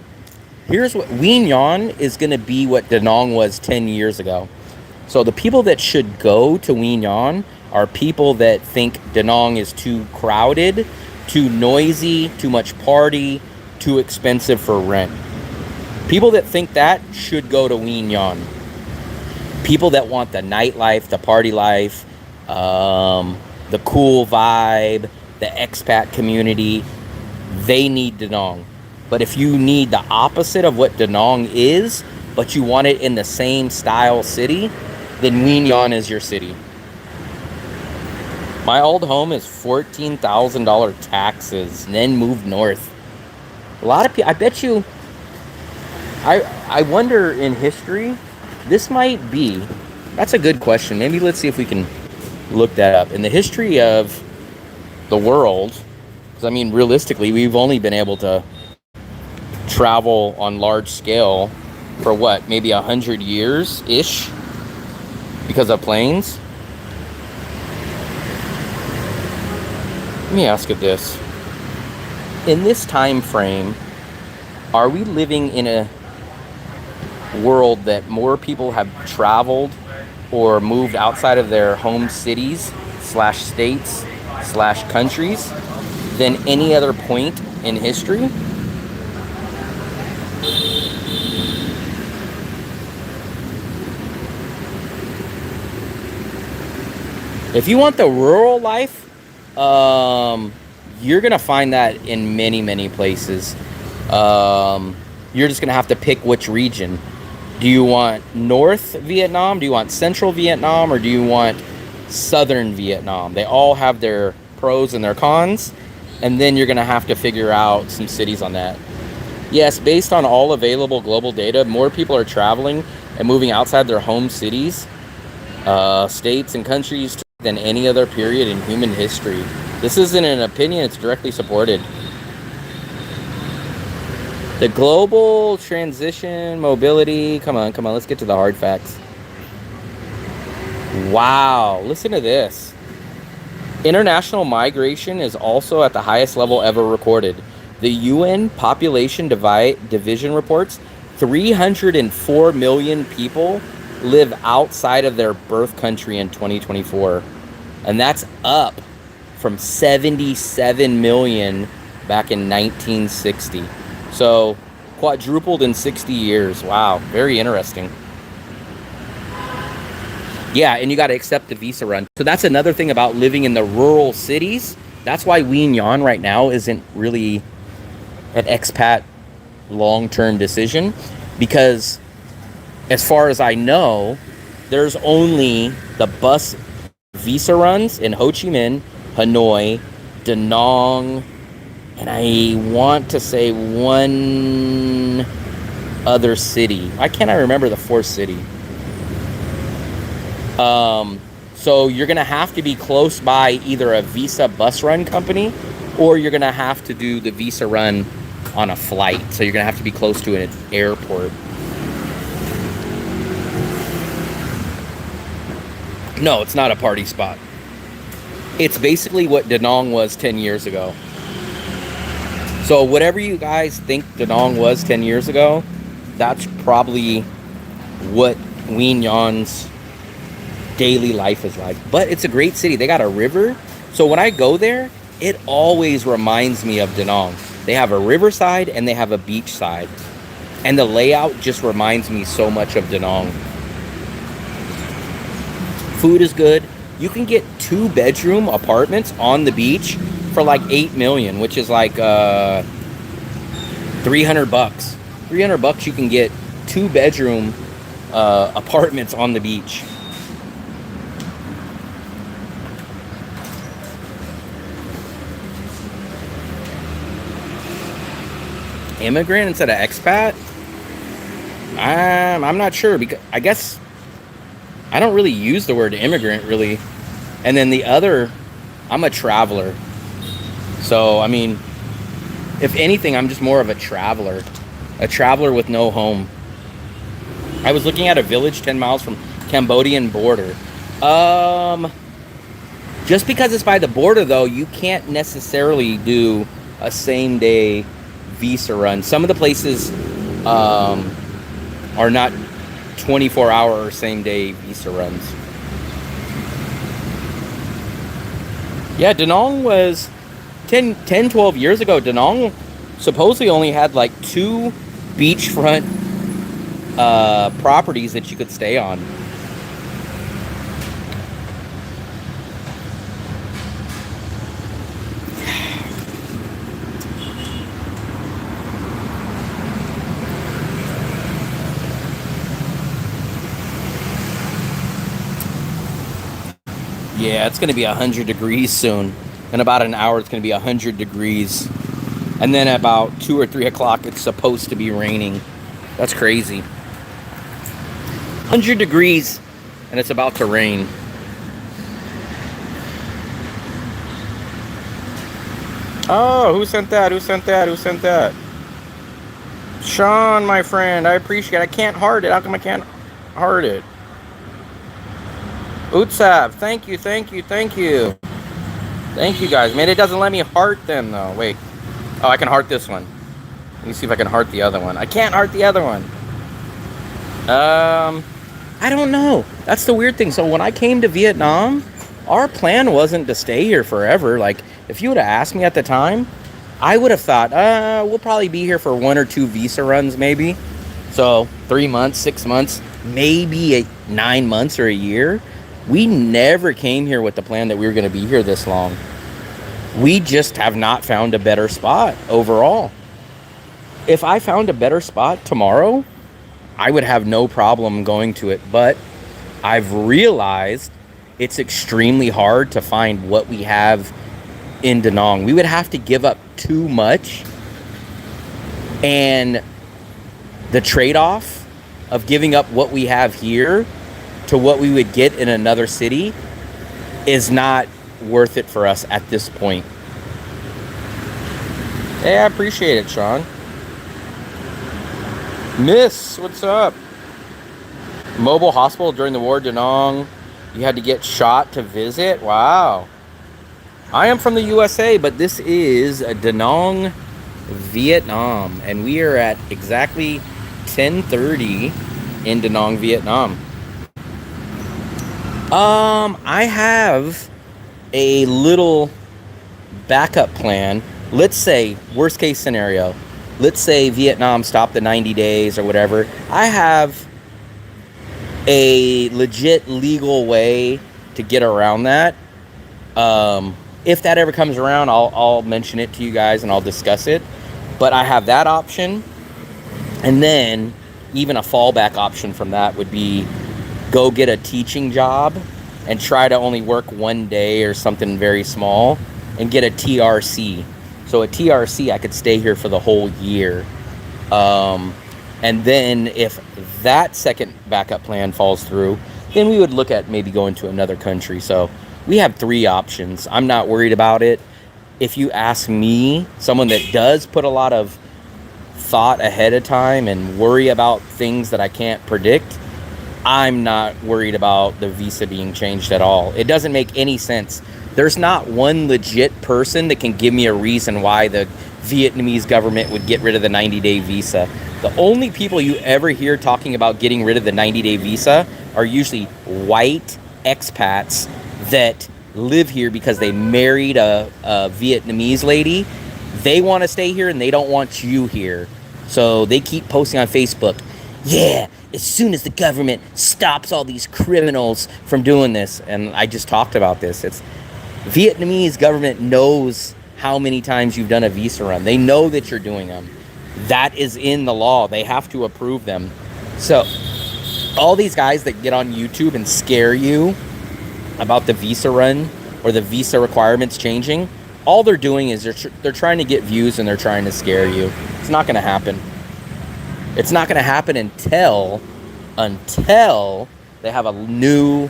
here's what Wien Yan is going to be what Da Nang was 10 years ago. So the people that should go to Wien Yan are people that think Da Nang is too crowded, too noisy, too much party, too expensive for rent. People that think that should go to Wien Yan. People that want the nightlife, the party life, the cool vibe, the expat community, they need Da Nang. But if you need the opposite of what Da Nang is, but you want it in the same style city, then Wien Yan is your city. My old home is $14,000 taxes, and then moved north. A lot of people, I bet you, I wonder in history, this might be, that's a good question. Maybe let's see if we can look that up. In the history of the world, because I mean, realistically, we've only been able to travel on large scale for what, maybe 100 years-ish because of planes. Let me ask you this. In this time frame, are we living in a world that more people have traveled or moved outside of their home cities / states / countries than any other point in history? If you want the rural life, you're going to find that in many, many places. You're just going to have to pick which region. Do you want North Vietnam? Do you want Central Vietnam? Or do you want Southern Vietnam? They all have their pros and their cons. And then you're going to have to figure out some cities on that. Yes, based on all available global data, more people are traveling and moving outside their home cities, states, and countries than any other period in human history. This isn't an opinion, it's directly supported. The global transition, mobility, come on, let's get to the hard facts. Wow, listen to this. International migration is also at the highest level ever recorded. The UN Population Division reports 304 million people live outside of their birth country in 2024. And that's up from 77 million back in 1960. So quadrupled in 60 years. Wow, very interesting. Yeah, and you got to accept the visa run. So that's another thing about living in the rural cities. That's why Wien Yan right now isn't really an expat long-term decision, because as far as I know, there's only the bus visa runs in Ho Chi Minh, Hanoi, Da Nang, and I want to say one other city. Why can't I remember the fourth city? So you're going to have to be close by either a visa bus run company, or you're going to have to do the visa run on a flight. So you're going to have to be close to an airport. No, it's not a party spot. It's basically what Da Nang was 10 years ago. So whatever you guys think Da Nang was 10 years ago, that's probably what Wien Yan's daily life is like. But it's a great city. They got a river. So when I go there, it always reminds me of Da Nang. They have a riverside and they have a beach side. And the layout just reminds me so much of Da Nang. Food is good. You can get 2-bedroom apartments on the beach for like $8 million, which is like $300. $300 you can get 2-bedroom apartments on the beach. immigrant instead of expat? I'm not sure, because I guess I don't really use the word immigrant really. And then the other, I'm a traveler. So, I mean, if anything, I'm just more of a traveler with no home. I was looking at a village 10 miles from Cambodian border. Just because it's by the border, though, you can't necessarily do a same-day visa run. Some of the places are not 24-hour or same-day visa runs. Yeah, Da Nang was 12 years ago. Da Nang supposedly only had like 2 beachfront properties that you could stay on. Yeah, it's going to be 100 degrees soon. In about an hour, it's going to be 100 degrees. And then about 2 or 3 o'clock, it's supposed to be raining. That's crazy. 100 degrees, and it's about to rain. Oh, who sent that? Who sent that? Who sent that? Sean, my friend, I appreciate it. I can't heart it. How come I can't heart it? Utsav, thank you, thank you, thank you. Thank you, guys. Man, it doesn't let me heart them, though. Wait. Oh, I can heart this one. Let me see if I can heart the other one. I can't heart the other one. I don't know. That's the weird thing. So when I came to Vietnam, our plan wasn't to stay here forever. Like, if you would have asked me at the time, I would have thought, we'll probably be here for 1 or 2 visa runs, maybe. So 3 months, 6 months, maybe 9 months or a year. We never came here with the plan that we were going to be here this long. We just have not found a better spot overall. If I found a better spot tomorrow, I would have no problem going to it. But I've realized it's extremely hard to find what we have in Da Nang. We would have to give up too much. And the trade-off of giving up what we have here to what we would get in another city is not worth it for us at this point. Hey, I appreciate it, Sean. Miss, what's up? Mobile hospital during the war, Da Nang. You had to get shot to visit? Wow. I am from the USA, but this is Da Nang, Vietnam. And we are at exactly 10:30 in Da Nang, Vietnam. I have a little backup plan. Let's say, worst case scenario, let's say Vietnam stopped the 90 days or whatever. I have a legit legal way to get around that. If that ever comes around, I'll mention it to you guys and I'll discuss it. But I have that option. And then even a fallback option from that would be go get a teaching job and try to only work 1 day or something very small and get a TRC. So a TRC, I could stay here for the whole year. And then if that second backup plan falls through, then we would look at maybe going to another country. So we have 3 options. I'm not worried about it. If you ask me, someone that does put a lot of thought ahead of time and worry about things that I can't predict, I'm not worried about the visa being changed at all. It doesn't make any sense. There's not one legit person that can give me a reason why the Vietnamese government would get rid of the 90-day visa. The only people you ever hear talking about getting rid of the 90-day visa are usually white expats that live here because they married a Vietnamese lady. They want to stay here and they don't want you here. So they keep posting on Facebook, yeah, as soon as the government stops all these criminals from doing this. And I just talked about this. It's Vietnamese government knows how many times you've done a visa run. They know that you're doing them. That is in the law. They have to approve them. So all these guys that get on YouTube and scare you about the visa run or the visa requirements changing, all they're doing is they're trying to get views and they're trying to scare you. It's not going to happen. It's not going to happen until they have a new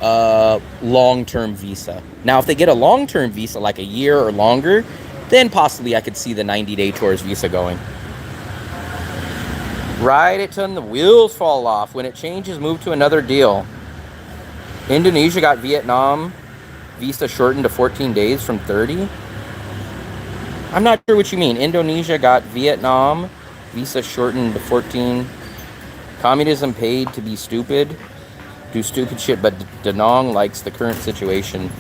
long-term visa. Now, if they get a long-term visa, like a year or longer, then possibly I could see the 90-day tourist visa going. Ride it till the wheels fall off. When it changes, move to another deal. Indonesia got Vietnam visa shortened to 14 days from 30. I'm not sure what you mean. Indonesia got Vietnam visa shortened to 14. Communism paid to be stupid. Do stupid shit, but Da Nang likes the current situation.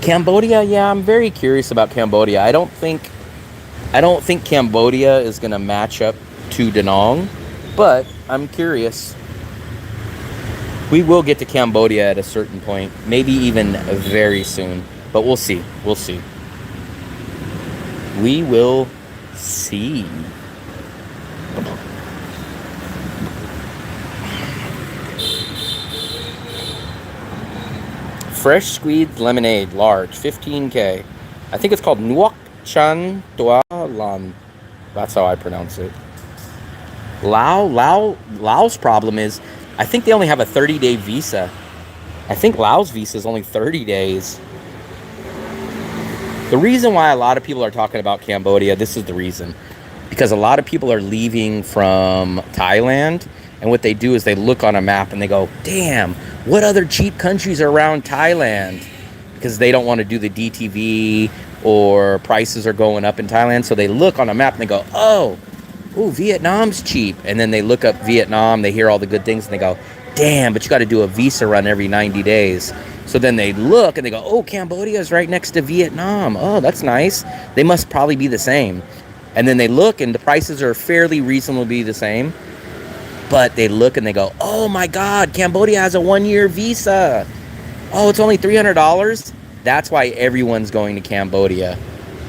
Cambodia, yeah, I'm very curious about Cambodia. I don't think Cambodia is gonna match up to Da Nang, but I'm curious. We will get to Cambodia at a certain point, maybe even very soon, but we'll see. We'll see. We will see. Fresh squeezed lemonade, large, 15K. I think it's called Nuoc Chan Tua Lam. That's how I pronounce it. Laos problem is, I think they only have a 30-day visa. I think Laos visa is only 30 days. The reason why a lot of people are talking about Cambodia, this is the reason. Because a lot of people are leaving from Thailand, and what they do is they look on a map and they go, damn, what other cheap countries are around Thailand? Because they don't want to do the DTV or prices are going up in Thailand. So they look on a map and they go, oh, Vietnam's cheap. And then they look up Vietnam, they hear all the good things and they go, damn, but you got to do a visa run every 90 days. So then they look and they go, oh, Cambodia's right next to Vietnam. Oh, that's nice. They must probably be the same. And then they look and the prices are fairly reasonably the same. But they look and they go, oh my God, Cambodia has a 1-year visa. Oh, it's only $300. That's why everyone's going to Cambodia.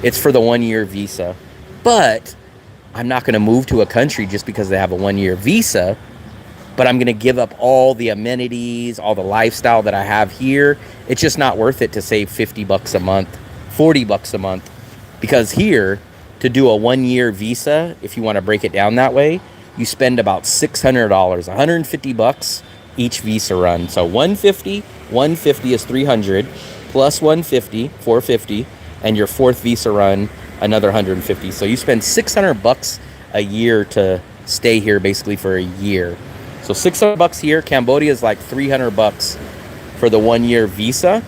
It's for the 1-year visa. But I'm not going to move to a country just because they have a 1-year visa. But I'm going to give up all the amenities, all the lifestyle that I have here. It's just not worth it to save $50 a month, $40 a month. Because here, to do a 1-year visa, if you want to break it down that way, you spend about $600, $150 each visa run. So 150 is 300 plus 150, 450, and your fourth visa run, another 150. So you spend $600 a year to stay here basically for a year. So $600 here. Cambodia is like $300 for the 1-year visa.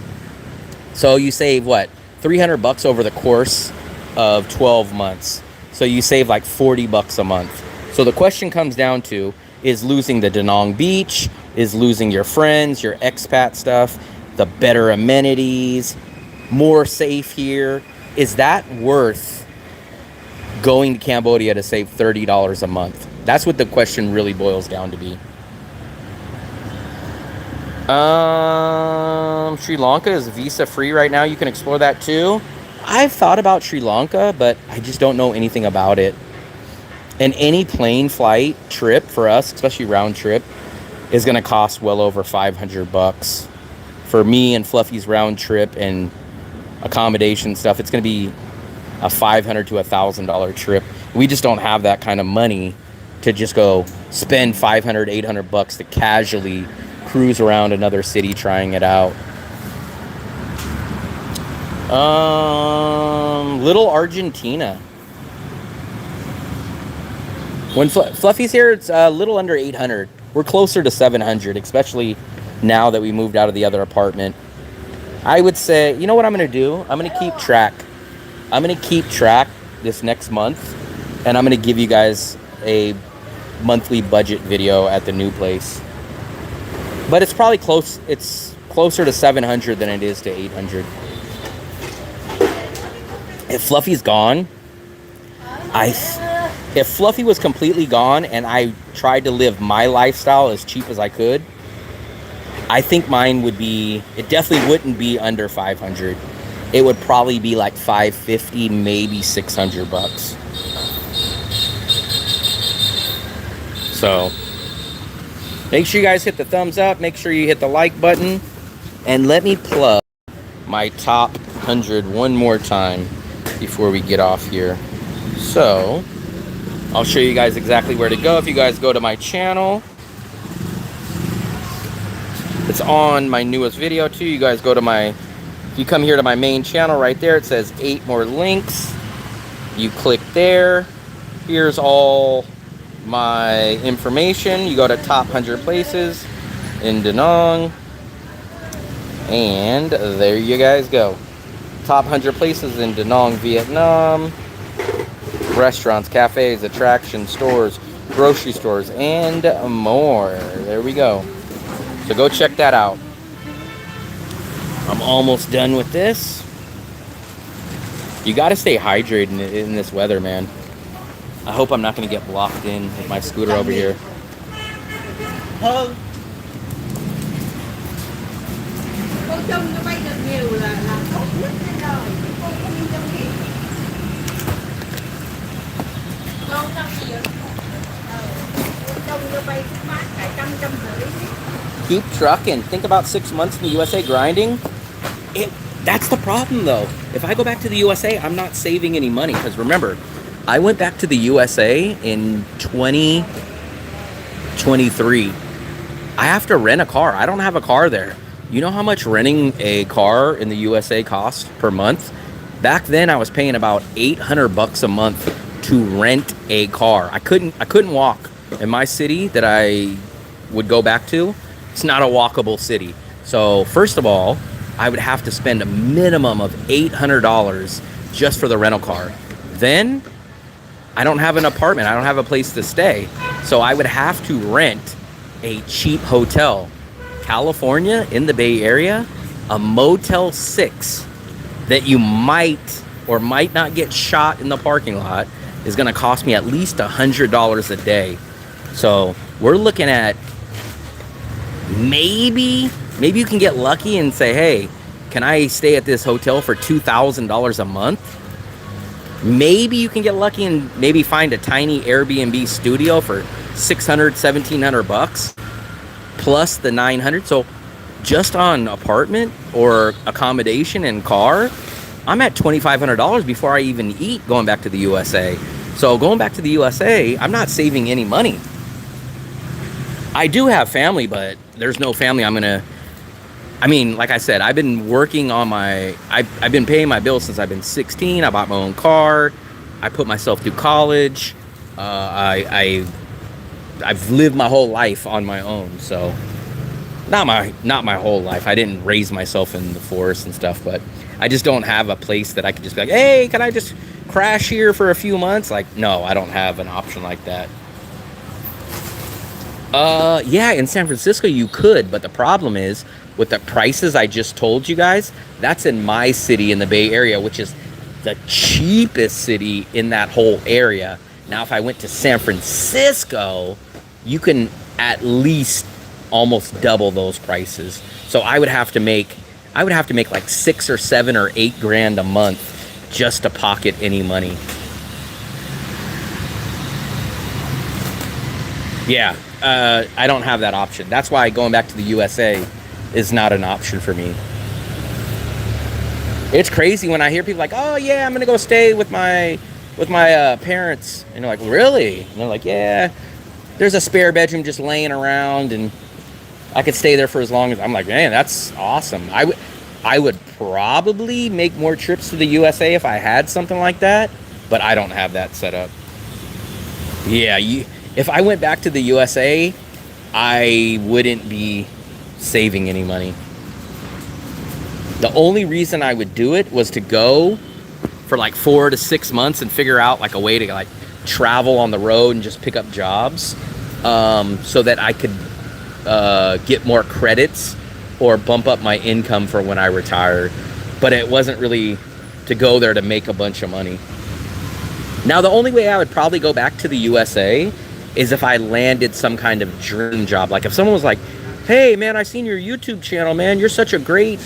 So you save what? $300 over the course of 12 months. So you save like $40 a month. So the question comes down to, is losing the Da Nang beach, is losing your friends, your expat stuff, the better amenities, more safe here, is that worth going to Cambodia to save $30 a month? That's what the question really boils down to be. Sri Lanka is visa free right now. You can explore that too. I've thought about Sri Lanka, but I just don't know anything about it. And any plane flight trip for us, especially round trip, is going to cost well over $500. For me and Fluffy's round trip and accommodation stuff, it's going to be a $500 to $1,000 trip. We just don't have that kind of money to just go spend $500, $800 to casually cruise around another city trying it out. Little Argentina. When Fluffy's here, it's a little under 800. We're closer to 700, especially now that we moved out of the other apartment. I would say, you know what I'm going to do? I'm going to keep track. I'm going to keep track this next month, and I'm going to give you guys a monthly budget video at the new place. But it's probably close. It's closer to 700 than it is to 800. If Fluffy's gone, if Fluffy was completely gone and I tried to live my lifestyle as cheap as I could, I think mine would be, it definitely wouldn't be under 500. It would probably be like 550, maybe $600. So make sure you guys hit the thumbs up, make sure you hit the like button, and let me plug my top 100 one more time before we get off here. So I'll show you guys exactly where to go. If you guys go to my channel, it's on my newest video too. You guys go to my, if you come here to my main channel right there, it says 8 more links. You click there. Here's all my information. You go to top 100 places in Da Nang, and there you guys go. Top 100 places in Da Nang, Vietnam. Restaurants, cafes, attractions, stores, grocery stores, and more. There we go. So go check that out. I'm almost done with this. You got to stay hydrated in this weather, man. I hope I'm not going to get blocked in with my scooter over here. Con trông nó bay được nhiều là tốt nhất trên đời. Con không đi trong biết. Con trông gì vậy? Con trông nó bay mát cả trăm rưỡi. Keep trucking. Think about 6 months in the USA grinding. That's the problem, though. If I go back to the USA, I'm not saving any money. Because remember, I went back to the USA in 2023. I have to rent a car. I don't have a car there. You know how much renting a car in the USA costs per month? Back then, I was paying about $800 a month to rent a car. I couldn't walk. In my city that I would go back to, it's not a walkable city. So first of all, I would have to spend a minimum of $800 just for the rental car. Then I don't have an apartment. I don't have a place to stay. So I would have to rent a cheap hotel. California, in the Bay Area, a Motel 6 that you might or might not get shot in the parking lot is going to cost me at least $100 a day. So we're looking at maybe you can get lucky and say, hey, can I stay at this hotel for $2,000 a month? Maybe you can get lucky and maybe find a tiny Airbnb studio for $600, $1,700 plus the $900. So just on apartment or accommodation and car, I'm at $2,500 before I even eat going back to the USA. So going back to the USA, I'm not saving any money. I do have family, but there's no family I mean, like I said, I've been working on I've been paying my bills since I've been 16. I bought my own car. I put myself through college. I've lived my whole life on my own. So not my whole life. I didn't raise myself in the forest and stuff, but I just don't have a place that I could just be like, hey, can I just crash here for a few months? Like, no, I don't have an option like that. Yeah, in San Francisco you could, but the problem is with the prices I just told you guys, that's in my city in the Bay Area, which is the cheapest city in that whole area. Now, if I went to San Francisco, you can at least almost double those prices. So I would have to make like 6 or 7 or 8 grand a month just to pocket any money. Yeah, I don't have that option. That's why going back to the USA is not an option for me. It's crazy when I hear people like, oh yeah, I'm gonna go stay with my parents, and they're like, really? And they're like, yeah, there's a spare bedroom just laying around and I could stay there for as long as. I'm like, man, that's awesome. I would probably make more trips to the USA if I had something like that, but I don't have that set up. Yeah, if I went back to the USA, I wouldn't be saving any money. The only reason I would do it was to go for like 4 to 6 months and figure out like a way to like travel on the road and just pick up jobs, so that I could get more credits or bump up my income for when I retired. But it wasn't really to go there to make a bunch of money. Now, the only way I would probably go back to the USA is if I landed some kind of dream job. Like if someone was like, hey man, I seen your YouTube channel, man, you're such a great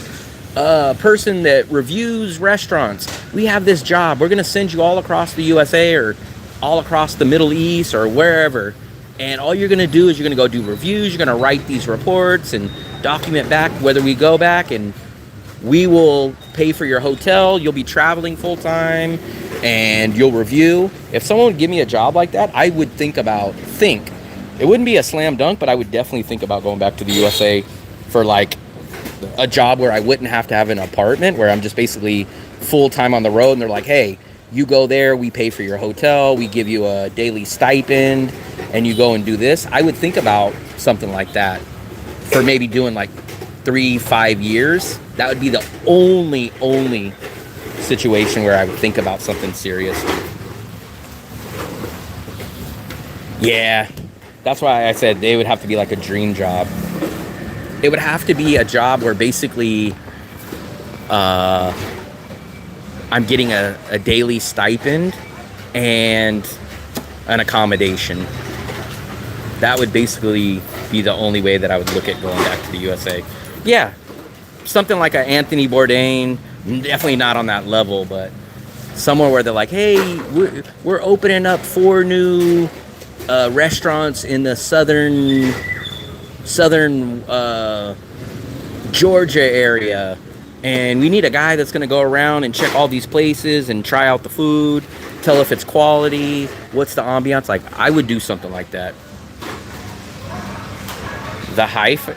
person that reviews restaurants. We have this job. We're gonna send you all across the USA or all across the Middle East or wherever, and all you're gonna do is you're gonna go do reviews. You're gonna write these reports and document back whether we go back, and we will pay for your hotel. You'll be traveling full time. and you'll review. If someone would give me a job like that, I would think. It wouldn't be a slam dunk, but I would definitely think about going back to the USA for like a job where I wouldn't have to have an apartment, where I'm just basically full time on the road, and they're like, hey, you go there, we pay for your hotel, we give you a daily stipend, and you go and do this. I would think about something like that for maybe doing like 3-5 years. That would be the only situation where I would think about something serious. Yeah, that's why I said they would have to be like a dream job. It would have to be a job where basically I'm getting a daily stipend and an accommodation. That would basically be the only way that I would look at going back to the USA. Yeah, something like an Anthony Bourdain, definitely not on that level, but somewhere where they're like, hey, we're opening up 4 new restaurants in the southern Georgia area, and we need a guy that's going to go around and check all these places and try out the food, tell if it's quality, what's the ambiance. Like, I would do something like that. The hi-fi?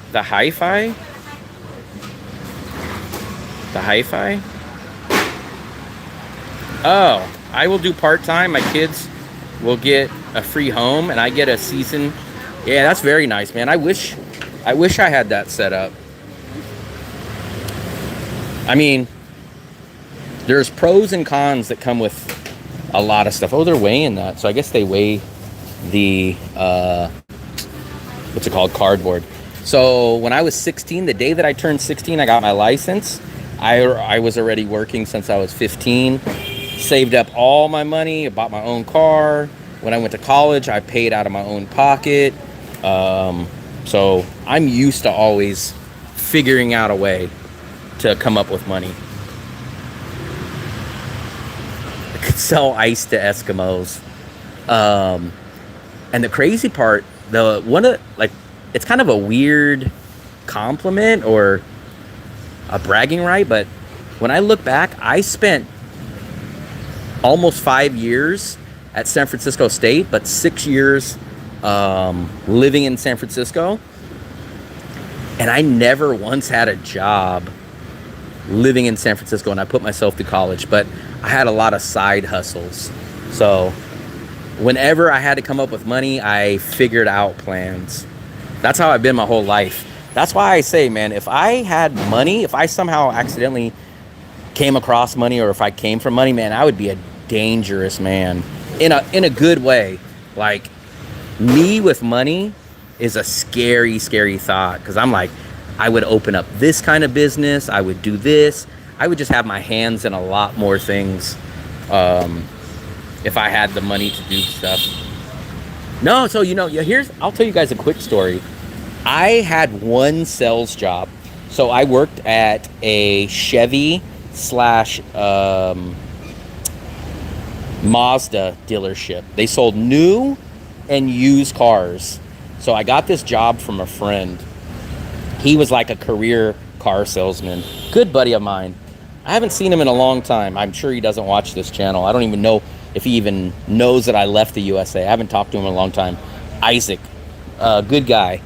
Oh, I will do part-time. My kids will get a free home, and I get a season. Yeah, that's very nice, man. I wish I had that set up. I mean, there's pros and cons that come with a lot of stuff. Oh, they're weighing that. So I guess they weigh the, what's it called? Cardboard. So when I was 16, the day that I turned 16, I got my license. I was already working since I was 15. Saved up all my money. I bought my own car. When I went to college, I paid out of my own pocket. So I'm used to always figuring out a way to come up with money. I could sell ice to Eskimos. And the crazy part, it's kind of a weird compliment or a bragging right, but when I look back, I spent almost 5 years at San Francisco State, but 6 years living in San Francisco, and I never once had a job living in San Francisco, and I put myself through college, but I had a lot of side hustles. So whenever I had to come up with money, I figured out plans. That's how I've been my whole life. That's why I say, man, if I had money, if I somehow accidentally came across money, or if I came from money, man, I would be a dangerous man in a good way. Like, me with money is a scary thought, because I'm like, I would open up this kind of business, I would do this, I would just have my hands in a lot more things if I had the money to do stuff. No, so I'll tell you guys a quick story. I had one sales job. So I worked at a Chevy / Mazda dealership. They sold new and used cars. So I got this job from a friend. He was like a career car salesman. Good buddy of mine. I haven't seen him in a long time. I'm sure he doesn't watch this channel. I don't even know if he even knows that I left the USA. I haven't talked to him in a long time. Isaac, good guy.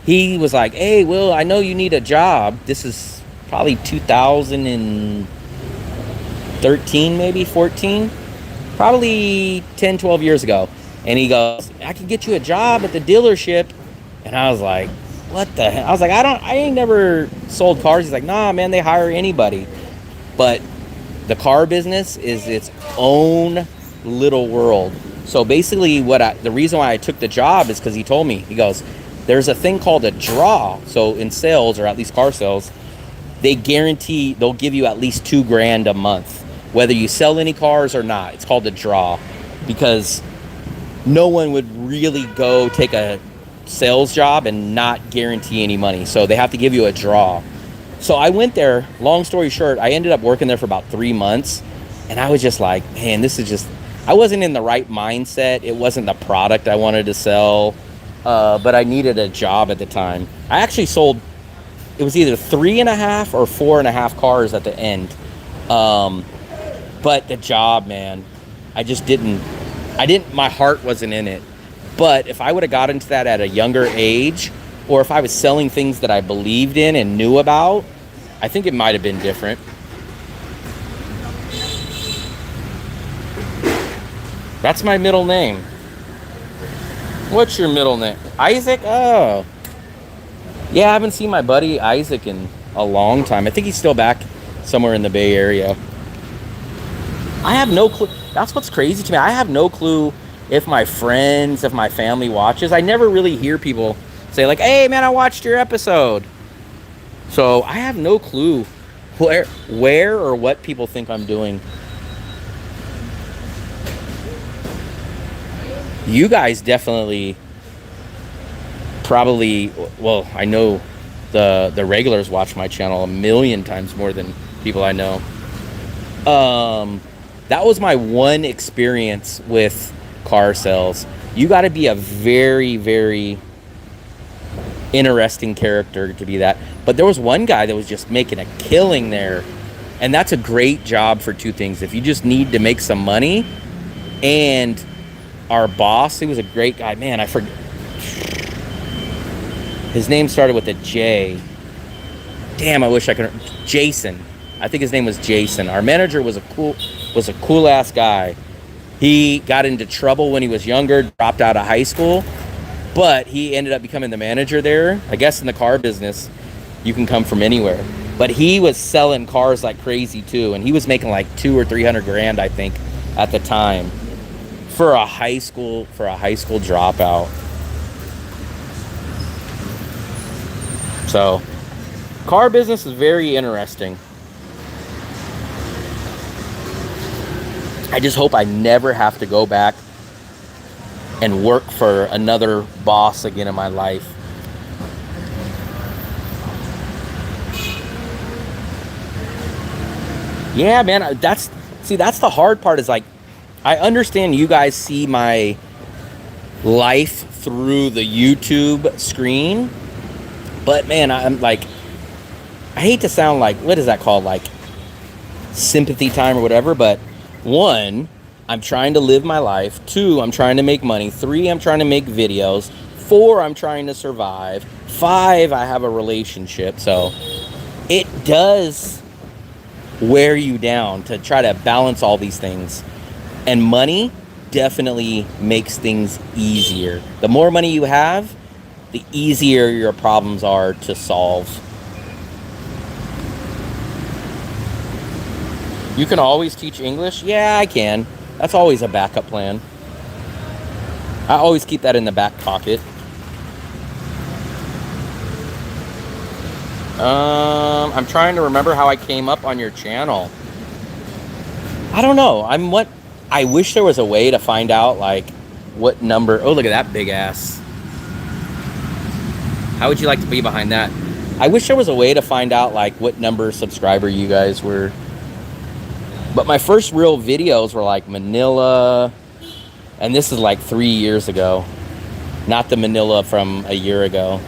He was like, hey, Will, I know you need a job. This is probably 2013, maybe 14. Probably 10, 12 years ago. And he goes, I can get you a job at the dealership. And I was like, what the hell? I was like, I ain't never sold cars. He's like, nah, man, they hire anybody. But the car business is its own little world. So basically the reason why I took the job is because he told me, he goes, there's a thing called a draw. So in sales, or at least car sales, they guarantee they'll give you at least $2,000 a month, whether you sell any cars or not. It's called a draw, because no one would really go take a sales job and not guarantee any money. So they have to give you a draw. So I went there, long story short, I ended up working there for about 3 months, and I was just like, man, I wasn't in the right mindset. It wasn't the product I wanted to sell, but I needed a job at the time. I actually sold, it was either 3.5 or 4.5 cars at the end. But the job, man, I just didn't. My heart wasn't in it. But if I would have got into that at a younger age, or if I was selling things that I believed in and knew about, I think it might have been different. That's my middle name. What's your middle name? Isaac? Oh. Yeah, I haven't seen my buddy Isaac in a long time. I think he's still back somewhere in the Bay Area. I have no clue. That's what's crazy to me. I have no clue if my friends, if my family watches. I never really hear people say like, hey man, I watched your episode. So I have no clue where or what people think I'm doing. You guys definitely probably, well, I know the regulars watch my channel a million times more than people I know. That was my one experience with car sales. You got to be a very, very interesting character to be that. But there was one guy that was just making a killing there. And that's a great job for two things. If you just need to make some money, and our boss, he was a great guy. Man, I forget. His name started with a J. Damn, I wish I could. Jason. I think his name was Jason. Our manager was a cool ass guy. He got into trouble when he was younger, dropped out of high school, but he ended up becoming the manager there. I guess in the car business, you can come from anywhere. But he was selling cars like crazy too, and he was making like $200,000 or $300,000, I think, at the time for a high school dropout. So, car business is very interesting. I just hope I never have to go back and work for another boss again in my life. Yeah, man, that's the hard part is like, I understand you guys see my life through the YouTube screen, but man, I'm like, I hate to sound like, what is that called? Like sympathy time or whatever, but one, I'm trying to live my life. Two, I'm trying to make money. Three, I'm trying to make videos. Four, I'm trying to survive. Five, I have a relationship. So it does wear you down to try to balance all these things. And money definitely makes things easier. The more money you have, the easier your problems are to solve. You can always teach English? Yeah, I can. That's always a backup plan. I always keep that in the back pocket. I'm trying to remember how I came up on your channel. I don't know. I wish there was a way to find out like what number. Oh, look at that big ass. How would you like to be behind that? I wish there was a way to find out like what number subscriber you guys were. But my first real videos were like Manila, and this is like 3 years ago, not the Manila from a year ago.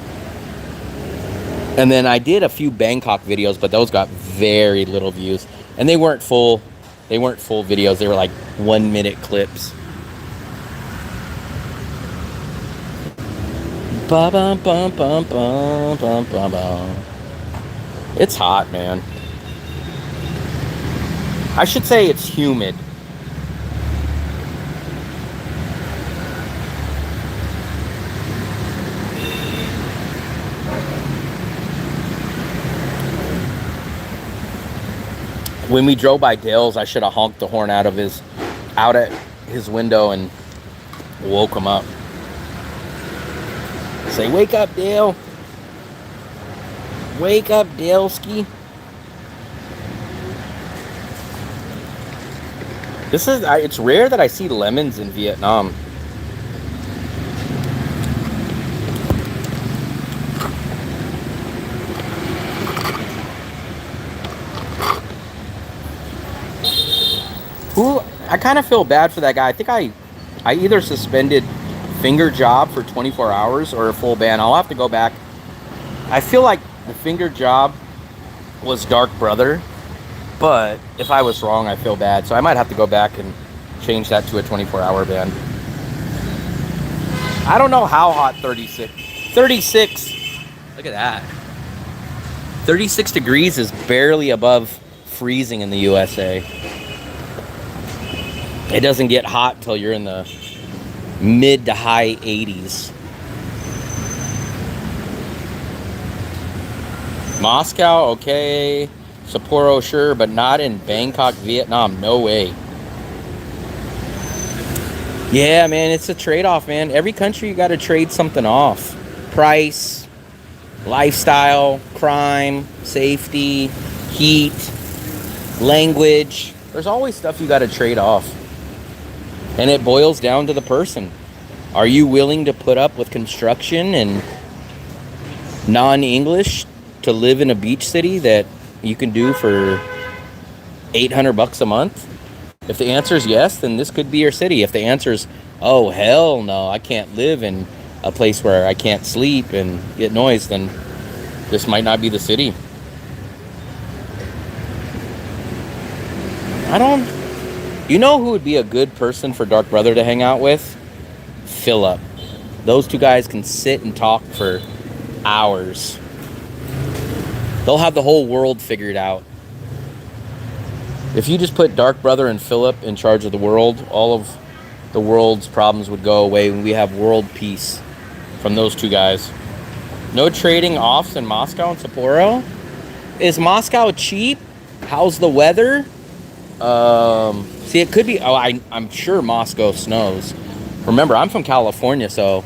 And then I did a few Bangkok videos, but those got very little views, and they weren't full videos. They were like 1 minute clips. Ba bum bum bum bum bum bum bum. It's hot, man. I should say it's humid. When we drove by Dale's, I should have honked the horn out at his window and woke him up. Say, wake up, Dale. Wake up, Daleski. It's rare that I see lemons in Vietnam. I kind of feel bad for that guy. I think I either suspended finger job for 24 hours or a full ban. I'll have to go back. I feel like the finger job was Dark Brother. But if I was wrong, I feel bad. So I might have to go back and change that to a 24-hour ban. I don't know how hot 36. 36. Look at that. 36 degrees is barely above freezing in the USA. It doesn't get hot till you're in the mid to high 80s. Moscow, okay. Sapporo, sure, but not in Bangkok, Vietnam. No way. Yeah, man, it's a trade-off, man. Every country, you got to trade something off. Price, lifestyle, crime, safety, heat, language. There's always stuff you got to trade off. And it boils down to the person. Are you willing to put up with construction and non-English to live in a beach city that you can do for $800 a month? If the answer is yes, then this could be your city. If the answer is, oh, hell no, I can't live in a place where I can't sleep and get noise, then this might not be the city. You know who would be a good person for Dark Brother to hang out with? Philip. Those two guys can sit and talk for hours. They'll have the whole world figured out. If you just put Dark Brother and Philip in charge of the world, all of the world's problems would go away when we have world peace from those two guys. No trading offs in Moscow and Sapporo. Is Moscow cheap? How's the weather? See, it could be. Oh, I'm sure Moscow snows. Remember, I'm from California, so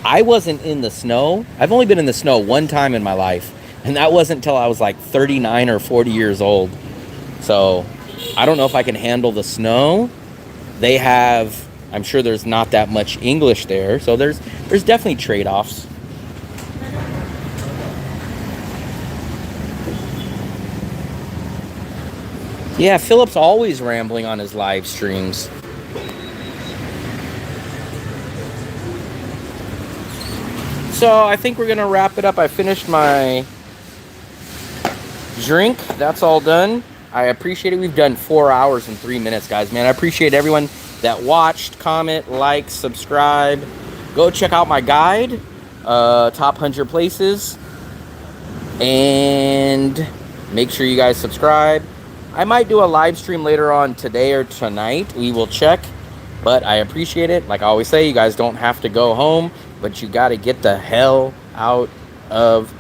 I wasn't in the snow. I've only been in the snow one time in my life, and that wasn't until I was like 39 or 40 years old. So I don't know if I can handle the snow. They have, I'm sure there's not that much English there, so there's definitely trade-offs. Yeah, Philip's always rambling on his live streams. So I think we're going to wrap it up. I finished my drink. That's all done. I appreciate it. We've done 4 hours and 3 minutes, guys. Man, I appreciate everyone that watched, comment, like, subscribe. Go check out my guide, top 100 places. And make sure you guys subscribe. I might do a live stream later on today or tonight. We will check. But I appreciate it. Like I always say, you guys don't have to go home, but you got to get the hell out of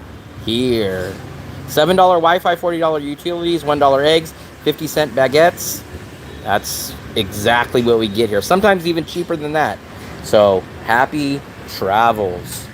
here. $7 Wi-Fi, $40 utilities, $1 eggs, 50-cent baguettes. That's exactly what we get here. Sometimes even cheaper than that. So, happy travels.